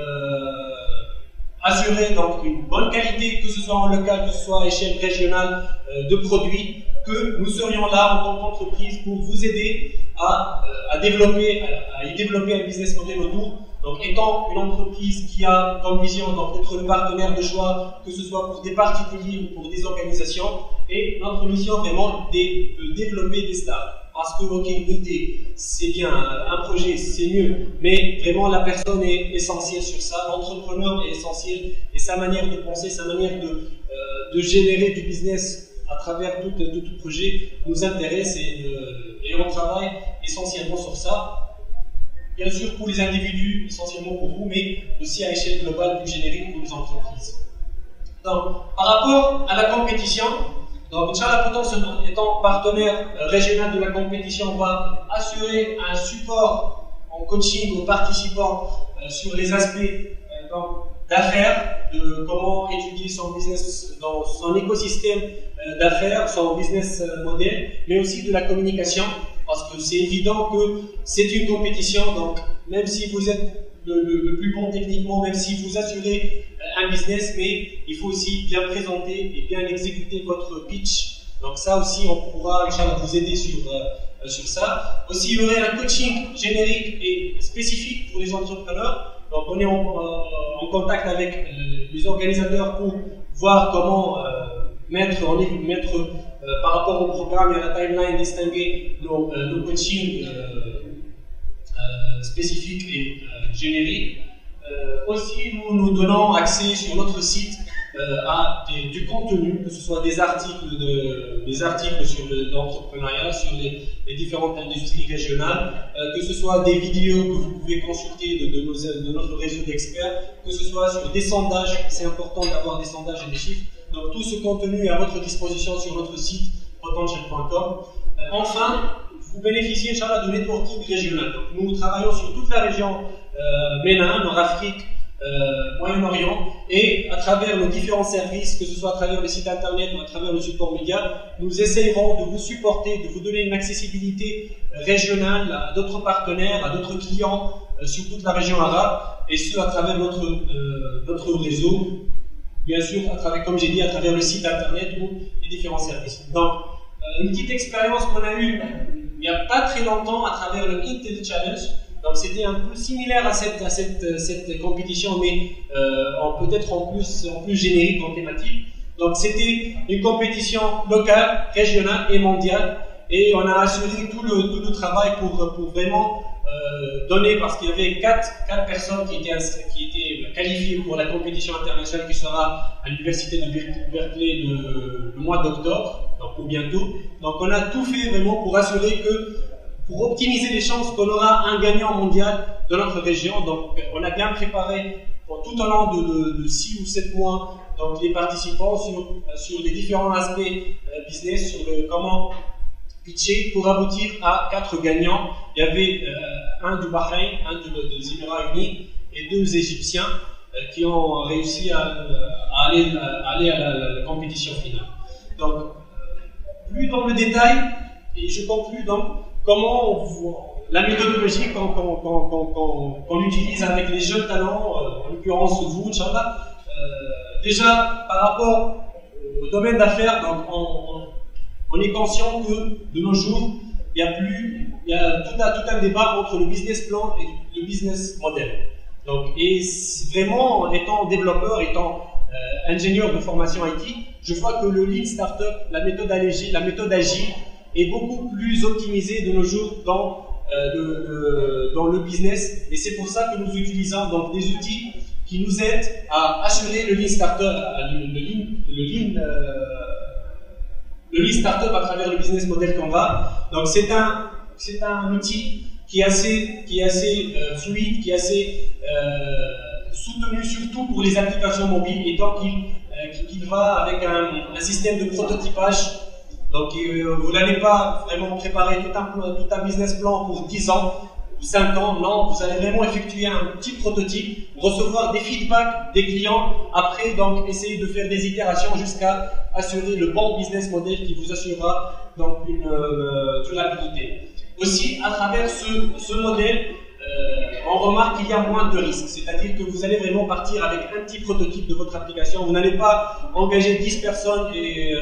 Q: assurer donc une bonne qualité, que ce soit en local, que ce soit à échelle régionale de produits, que nous serions là en tant qu'entreprise pour vous aider à y développer un business model autour. Donc, étant une entreprise qui a comme vision d'être le partenaire de choix, que ce soit pour des particuliers ou pour des organisations, et notre mission vraiment de développer des stars. Parce que, ok, l'idée, c'est bien, un projet, c'est mieux, mais vraiment la personne est essentielle sur ça, l'entrepreneur est essentiel, et sa manière de penser, sa manière de générer du business à travers tout projet nous intéresse et on travaille essentiellement sur ça. Bien sûr pour les individus, essentiellement pour vous, mais aussi à échelle globale, plus générique pour les entreprises. Donc, par rapport à la compétition, donc Inch'Allah Potential étant partenaire régional de la compétition, on va assurer un support en coaching aux participants sur les aspects d'affaires, de comment étudier son business dans son écosystème d'affaires, son business model, mais aussi de la communication. Parce que c'est évident que c'est une compétition, donc même si vous êtes le plus bon techniquement, même si vous assurez un business, mais il faut aussi bien présenter et bien exécuter votre pitch. Donc ça aussi, on pourra vous aider sur ça. Aussi, il y aurait un coaching générique et spécifique pour les entrepreneurs. Donc on est en contact avec les organisateurs pour voir comment mettre par rapport au programme et à la timeline, distinguer nos coachings spécifiques et génériques. Aussi, nous donnons accès sur notre site à du contenu, que ce soit des articles sur l'entrepreneuriat, sur les différentes industries régionales, que ce soit des vidéos que vous pouvez consulter de notre réseau d'experts, que ce soit sur des sondages, c'est important d'avoir des sondages et des chiffres. Donc tout ce contenu est à votre disposition sur notre site potential.com. Enfin, vous bénéficiez Inch'Allah de networking régional. Donc, nous travaillons sur toute la région MENA, Nord-Afrique, Moyen-Orient, et à travers nos différents services, que ce soit à travers le site internet ou à travers le support média, nous essayerons de vous supporter, de vous donner une accessibilité régionale à d'autres partenaires, à d'autres clients sur toute la région arabe, et ce à travers notre réseau. Bien sûr, comme j'ai dit, à travers le site internet ou les différents services. Donc, une petite expérience qu'on a eue il n'y a pas très longtemps à travers le Intel Challenge. Donc, c'était un peu similaire à cette compétition, mais peut-être en plus générique, en thématique. Donc, c'était une compétition locale, régionale et mondiale. Et on a assuré tout le travail pour vraiment donné parce qu'il y avait 4 personnes qui étaient qualifiées pour la compétition internationale qui sera à l'université de Berkeley le mois d'octobre, donc pour bientôt. Donc on a tout fait vraiment pour assurer que, pour optimiser les chances qu'on aura un gagnant mondial de notre région. Donc on a bien préparé tout au long de 6 ou 7 mois donc, les participants sur les différents aspects business, sur comment pitcher pour aboutir à 4 gagnants. Il y avait un du Bahreïn, un des Émirats Unis et 2 Égyptiens qui ont réussi à aller à la compétition finale. Donc, plus dans le détail, et je conclus donc comment la méthodologie qu'on utilise avec les jeunes talents, en l'occurrence vous, Inch'Allah. Déjà, par rapport au domaine d'affaires, donc on est conscient que de nos jours, il y a tout un débat entre le business plan et le business model. Donc, et vraiment, étant développeur, étant ingénieur de formation IT, je vois que le Lean Startup, la méthode agile, est beaucoup plus optimisée de nos jours dans le business. Et c'est pour ça que nous utilisons donc des outils qui nous aident à assurer le Lean Startup, le Lean Startup à travers le business model Canva. Donc c'est un outil qui est assez fluide, qui est assez soutenu surtout pour les applications mobiles, et donc il va avec un système de prototypage. Donc vous n'allez pas vraiment préparer tout un business plan pour 10 ans, 5 ans, non, vous allez vraiment effectuer un petit prototype, recevoir des feedbacks des clients, après donc essayer de faire des itérations jusqu'à assurer le bon business model qui vous assurera donc une durabilité. Aussi, à travers ce modèle, on remarque qu'il y a moins de risques, c'est-à-dire que vous allez vraiment partir avec un petit prototype de votre application. Vous n'allez pas engager 10 personnes et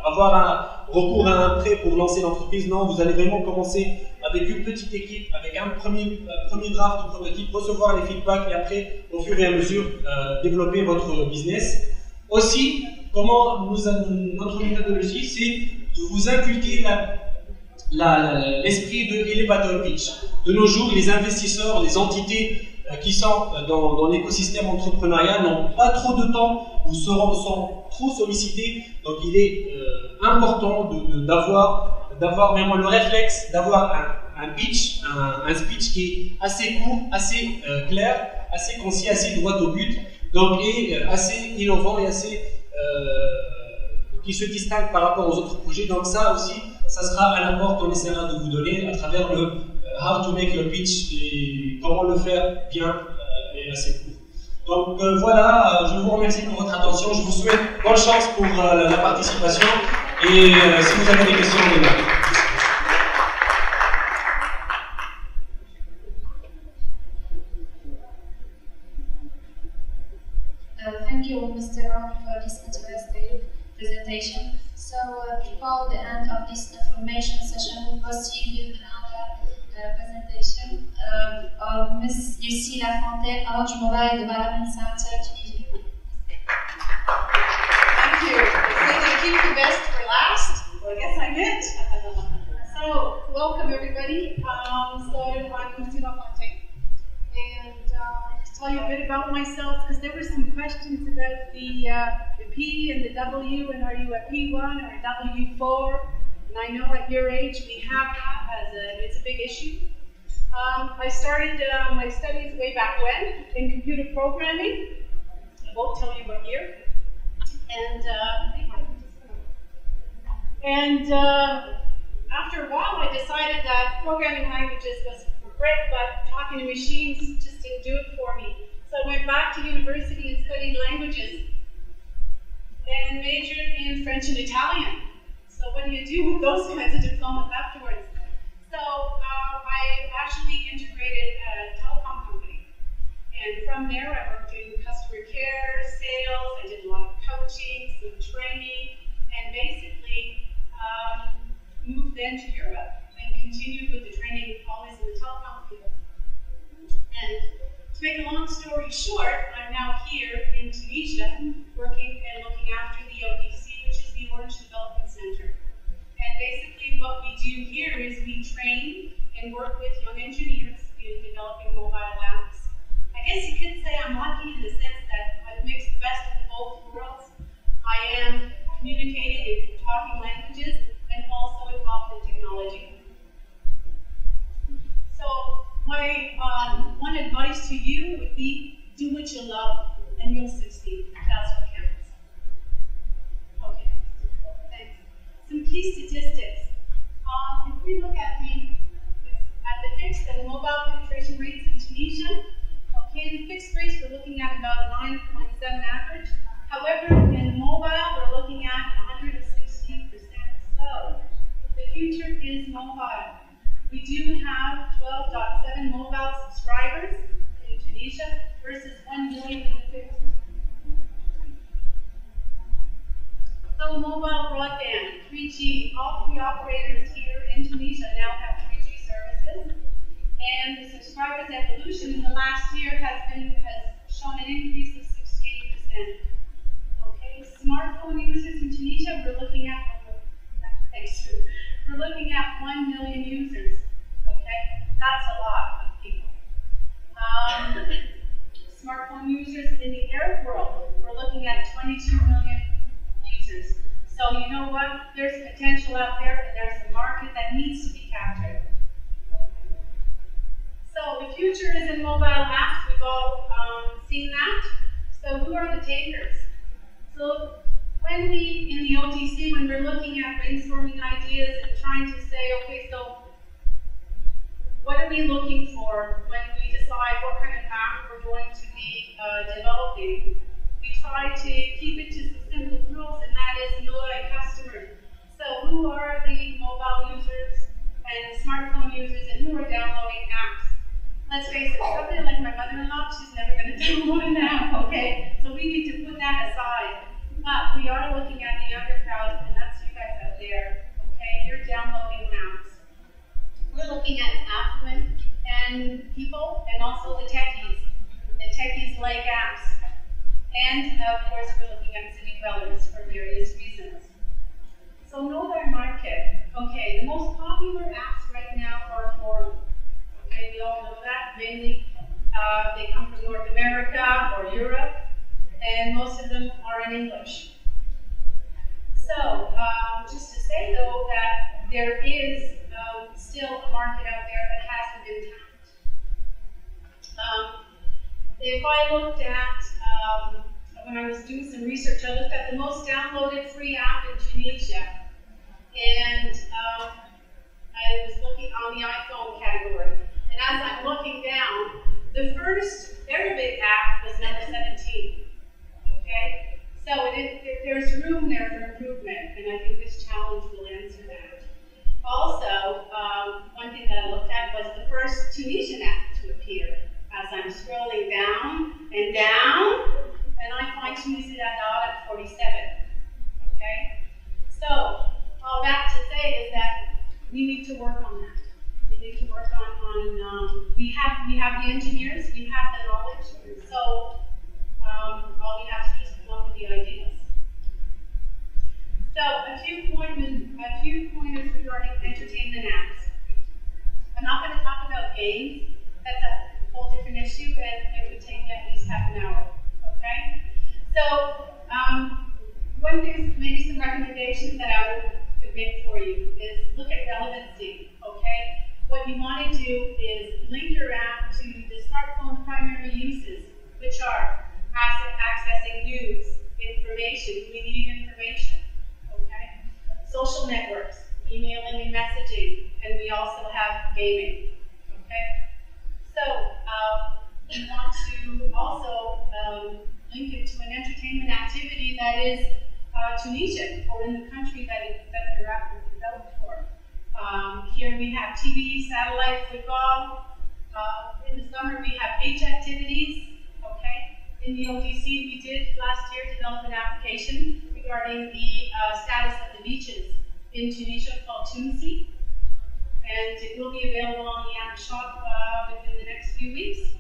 Q: avoir un recours à un prêt pour lancer l'entreprise. Non, vous allez vraiment commencer avec une petite équipe, avec un premier draft de prototype, recevoir les feedbacks et après, au fur et à mesure, développer votre business. Aussi, notre méthodologie, c'est de vous inculquer l'esprit de elevator pitch. De nos jours, les investisseurs, les entités qui sont dans l'écosystème entrepreneurial n'ont pas trop de temps ou sont trop sollicités. Donc il est important d'avoir vraiment le réflexe d'avoir un pitch, un speech qui est assez court, assez clair, assez concis, assez droit au but, donc et assez innovant et assez qui se distingue par rapport aux autres projets. Donc ça aussi, ça sera un apport qu'on essaiera de vous donner à travers le how to make your pitch et comment le faire bien et assez court. Donc voilà, je vous remercie pour votre attention, je vous souhaite bonne chance pour la participation et si vous avez des questions, on est là.
P: Thank you, Mr. Ron, for this interesting presentation. So before the end of this information session, we'll proceed with another presentation of Ms. Lucie Lafontaine, Orange Mobile Development Center, Tunisia.
R: Thank you. They say they keep the best for last. Well, I guess I'm it. So, welcome everybody. I'm Lucie Lafontaine. And to tell you a bit about myself, because there were some questions about the P and the W, and are you a P1 or a W4? And I know at your age we have that it's a big issue. I started my studies way back when in computer programming. I won't tell you what year. And after a while, I decided that programming languages was great, but talking to machines just didn't do it for me. So I went back to university and studied languages and majored in French and Italian. So what do you do with those kinds of diplomas afterwards? So I actually integrated a telecom company. And from there, I worked in customer care, sales, I did a lot of coaching, some training, and basically moved then to Europe and continued with the training always in the telecom field. And to make a long story short, I'm now here in Tunisia working and looking after the ODC, which is the Orange Development Center. And basically what we do here is we train and work with young engineers in developing mobile apps. I guess you could say I'm lucky in the sense that I've mixed the best of both worlds. I am communicating and talking languages and also involved in technology. So my one advice to you would be do what you love and you'll succeed. That's what counts. Okay, thanks. Some key statistics. If we look at the fixed and mobile penetration rates in Tunisia, okay, the fixed rates we're looking at about 9.7 average. However, in mobile we're looking at 116%. So the future is mobile. We do have 12.7 mobile subscribers in Tunisia versus 1 million in the fixed. So mobile broadband, 3G, all three operators here in Tunisia now And the subscribers evolution in the last year has shown an increase of 68%. Okay, smartphone users in Tunisia, we're looking at 1 million users. Okay, that's a lot of people. Smartphone users in the Arab world, we're looking at 22 million users. So you know what? There's potential out there, and there's a market that needs to be captured. So the future is in mobile apps. We've all seen that. So who are the takers? So when we, in the OTC, when we're looking at brainstorming ideas and trying to say, okay, so what are we looking for when we decide what kind of app we're going to be developing? We try to keep it to some simple rules, and that is know thy customer. So who are the mobile users and smartphone users, and who are downloading apps? Let's face it, somebody like my mother-in-law, she's never going to download an app, okay? So we need to put that aside. But we are looking at the younger crowd, and that's you guys out there, okay? You're downloading apps. We're looking at affluent and people, and also the techies. The techies like apps. And of course, we're looking at city dwellers for various reasons. So know thy market. Okay, the most popular apps right now are forums. Okay, we all know that. Mainly, they come from North America or Europe, and most of them are in English. So, just to say though that there is still a market out there that hasn't been tapped. If I looked at, when I was doing some research, I looked at the most downloaded free app in Tunisia, and I was looking on the iPhone category. And as I'm looking down, the first Arabic app was number 17. Okay? So there's room there for improvement, and I think this challenge will answer that. Also, one thing that I looked at was the first Tunisian app to appear. As I'm scrolling down, and I find Tunisia at 47. Okay? So, all that to say is that we need to work on that. We need to work on we have the engineers, we have the knowledge, so all we have to do is come up with the ideas. So a few pointers regarding entertainment apps. I'm not going to talk about games. That's a whole different issue, and it would take at least half an hour. Okay. So one thing, maybe some recommendations that I could make for you is look at relevancy. Okay. What you want to do is link your app to the smartphone primary uses, which are accessing news, information. We need information. Okay? Social networks, emailing and messaging, and we also have gaming. Okay? So we want to also link it to an entertainment activity that is Tunisian or in the country that your app was developed for. Here we have TV, satellite, football. In the summer we have beach activities. Okay. In the ODC we did last year develop an application regarding the status of the beaches in Tunisia called Tunsi. And it will be available on the app shop within the next few weeks.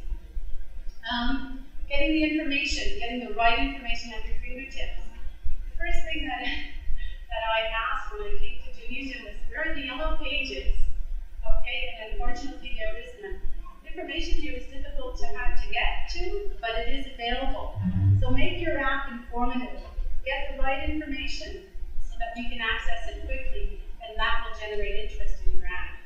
R: Getting the information, getting the right information at your fingertips. The first thing that I asked when I came to Tunisia was, where are the yellow pages? Okay, and unfortunately there is none. Information here is difficult to get to, but it is available. So make your app informative. Get the right information so that we can access it quickly, and that will generate interest in your app.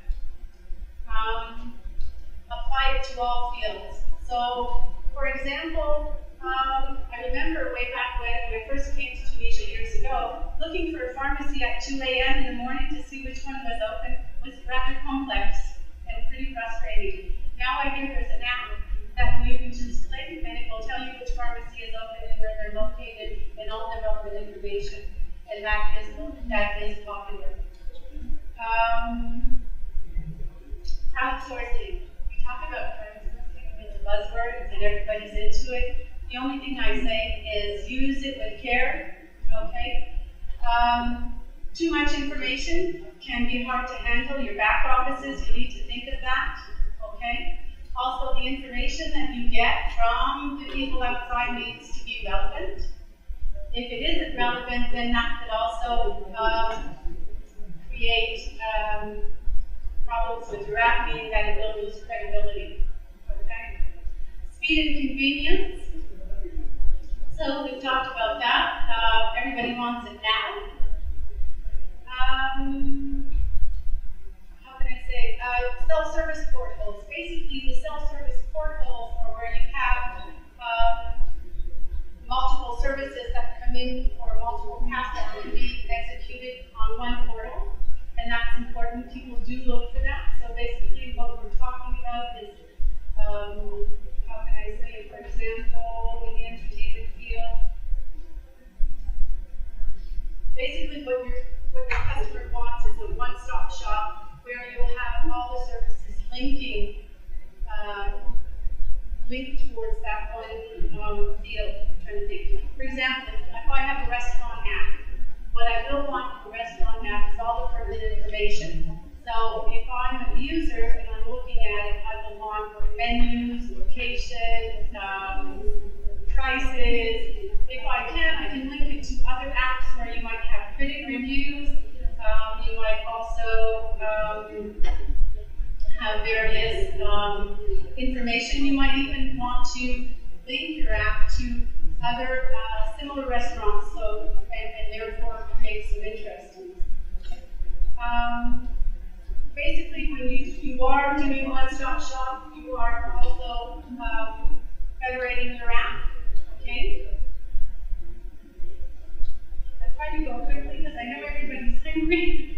R: Apply it to all fields. So, for example, I remember way back when I first came to Tunisia years ago, looking for a pharmacy at 2 a.m. in the morning to see which one was open was rather complex and pretty frustrating. Now I hear there's an app that you can just click and it will tell you which pharmacy is open and where they're located and all the relevant information. And that is popular. Crowdsourcing. We talk about crowdsourcing, it's a buzzword and everybody's into it. The only thing I say is use it with care, okay? Too much information can be hard to handle. Your back offices, you need to think of that, Okay? Also, the information that you get from the people outside needs to be relevant. If it isn't relevant, then that could also create problems with your app, meaning that it will lose credibility. Okay? Speed and convenience. So we've talked about that. Everybody wants it now. How can I say? Self-service portals. Basically, the self-service portals are where you have multiple services that come in or multiple tasks that can be executed on one portal. And that's important. People do look for that. So basically, what we're talking about is, how can I say it, for example, in the entertainment field. Basically, what your customer wants is a one-stop shop where you'll have all the services linked towards that one field. I'm trying to think. For example, if I have a restaurant app, what I will want from a restaurant app is all the pertinent information. So if I'm a user and I'm looking at it, I will want menus, location, prices. If I can link it to other apps where you might have critic reviews. You might also have various information. You might even want to link your app to other similar restaurants, so and therefore create some interest. Basically, when you are doing one-stop shop, you are also federating your app. Okay. I'm trying to go quickly because I know everybody's hungry.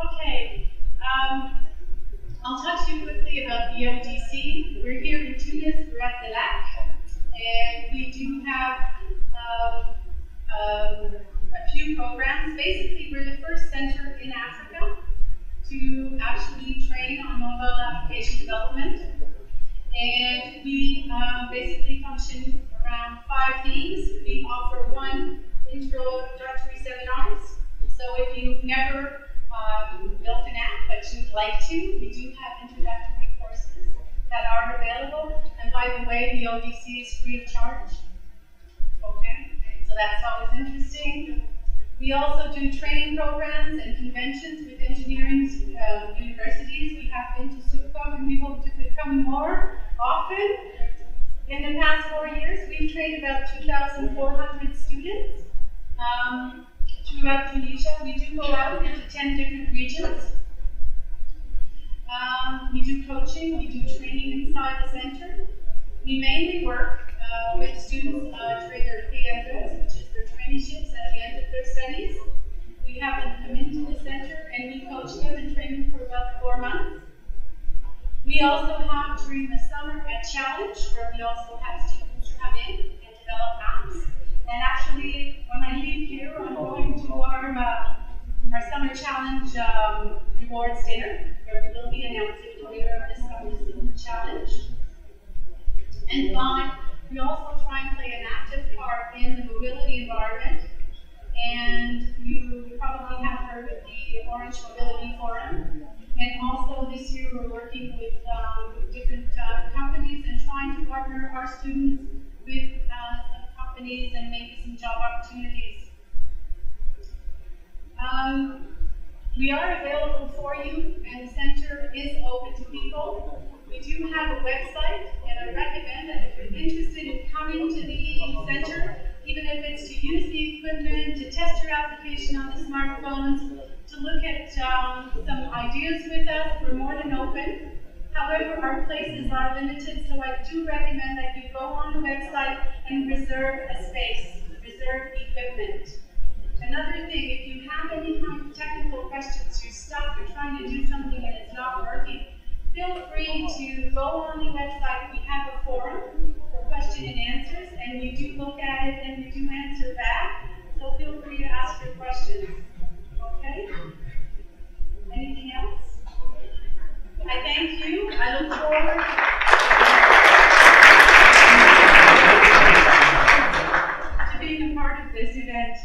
R: Okay. I'll talk to you quickly about the ODC. We're here in Tunis, we're at the LAC, and we do have a few programs. Basically, we're the first center in Africa to actually train on mobile application development. And we basically function around 5 themes. We offer 1 introductory seminars. So if you've never built an app, but you'd like to, we do have introductory courses that are available. And by the way, the ODC is free of charge. Okay, so that's always interesting. We also do training programs and conventions with engineering universities. We have been to Sup'Com, and we hope to become more often. In the past 4 years, we've trained about 2,400 students throughout Tunisia. We do go out into 10 different regions. We do coaching, we do training inside the center. We mainly work with students during their PFS, which is their traineeships at the end of their studies. We have them come into the center and we coach them and train them for about 4 months. We also have, during the summer, a challenge where we also have students come in and develop apps. And actually, when I leave here, I'm going to our summer challenge rewards dinner, where we will be announcing the winner of this summer's challenge. And 5, we also try and play an active part in the mobility environment. And you probably have heard of the Orange Mobility Forum. And also this year we're working with different companies and trying to partner our students with some companies and maybe some job opportunities. We are available for you, and the center is open to people. We do have a website, and I recommend that if you're interested in coming to the center, even if it's to use the equipment, to test your application on the smartphones, to look at some ideas with us, we're more than open. However, our places are limited, so I do recommend that you go on the website and reserve a space, reserve equipment. Another thing, if you have any kind of technical questions, you're stuck, you're trying to do something and it's not working, feel free to go on the website. We have a forum for question and answers, and we do look at it and we do answer back. So feel free to ask your questions. Okay? Anything else? I thank you. I look forward to being a part of this event.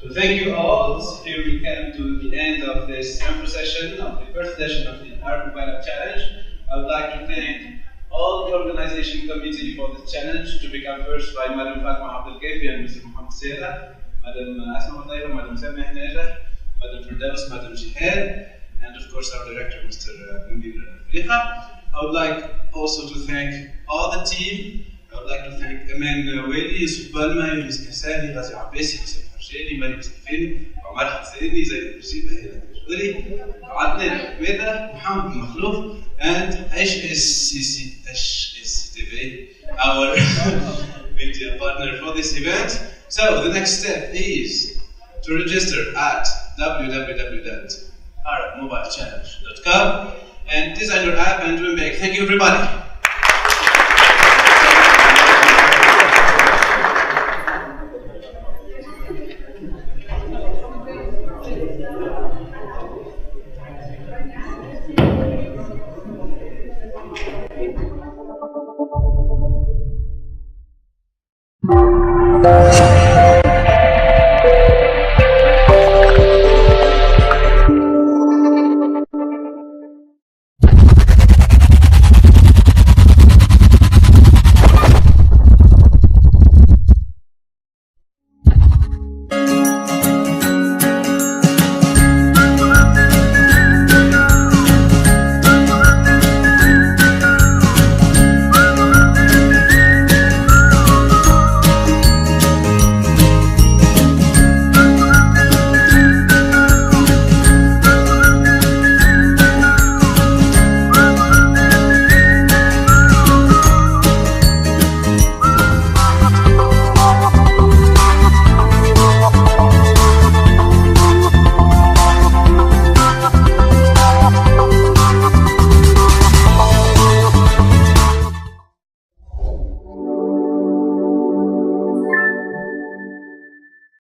L: So thank you all. Here we come to the end of this sample session, of the first session of the Arab Mobile App Challenge. I would like to thank all the organization committee for this challenge, to become first by Madam Fatma Abdelkafi and Mr. Mohamed Seda, Madam Asma Taiba, Madam Sameh Najah, Madam Firdaus, Madam Jihad, and of course our director, Mr. Munir Afriqa. I would like also to thank all the team. I would like to thank Aman Weli, Yusuf Balma, Yunus Kassani, Ghazi Abbasi, Yusuf Harshani, Malik Mustafini, Omar Hassani, Zaid Bushiba, Hila Tajuri, Adnan Meda, Mohamed Makhlouf, and HSCTV, our media partner for this event. So the next step is to register at www.arabmobilechallenge.com and design your app and win big. Thank you, everybody.
S: Thank you.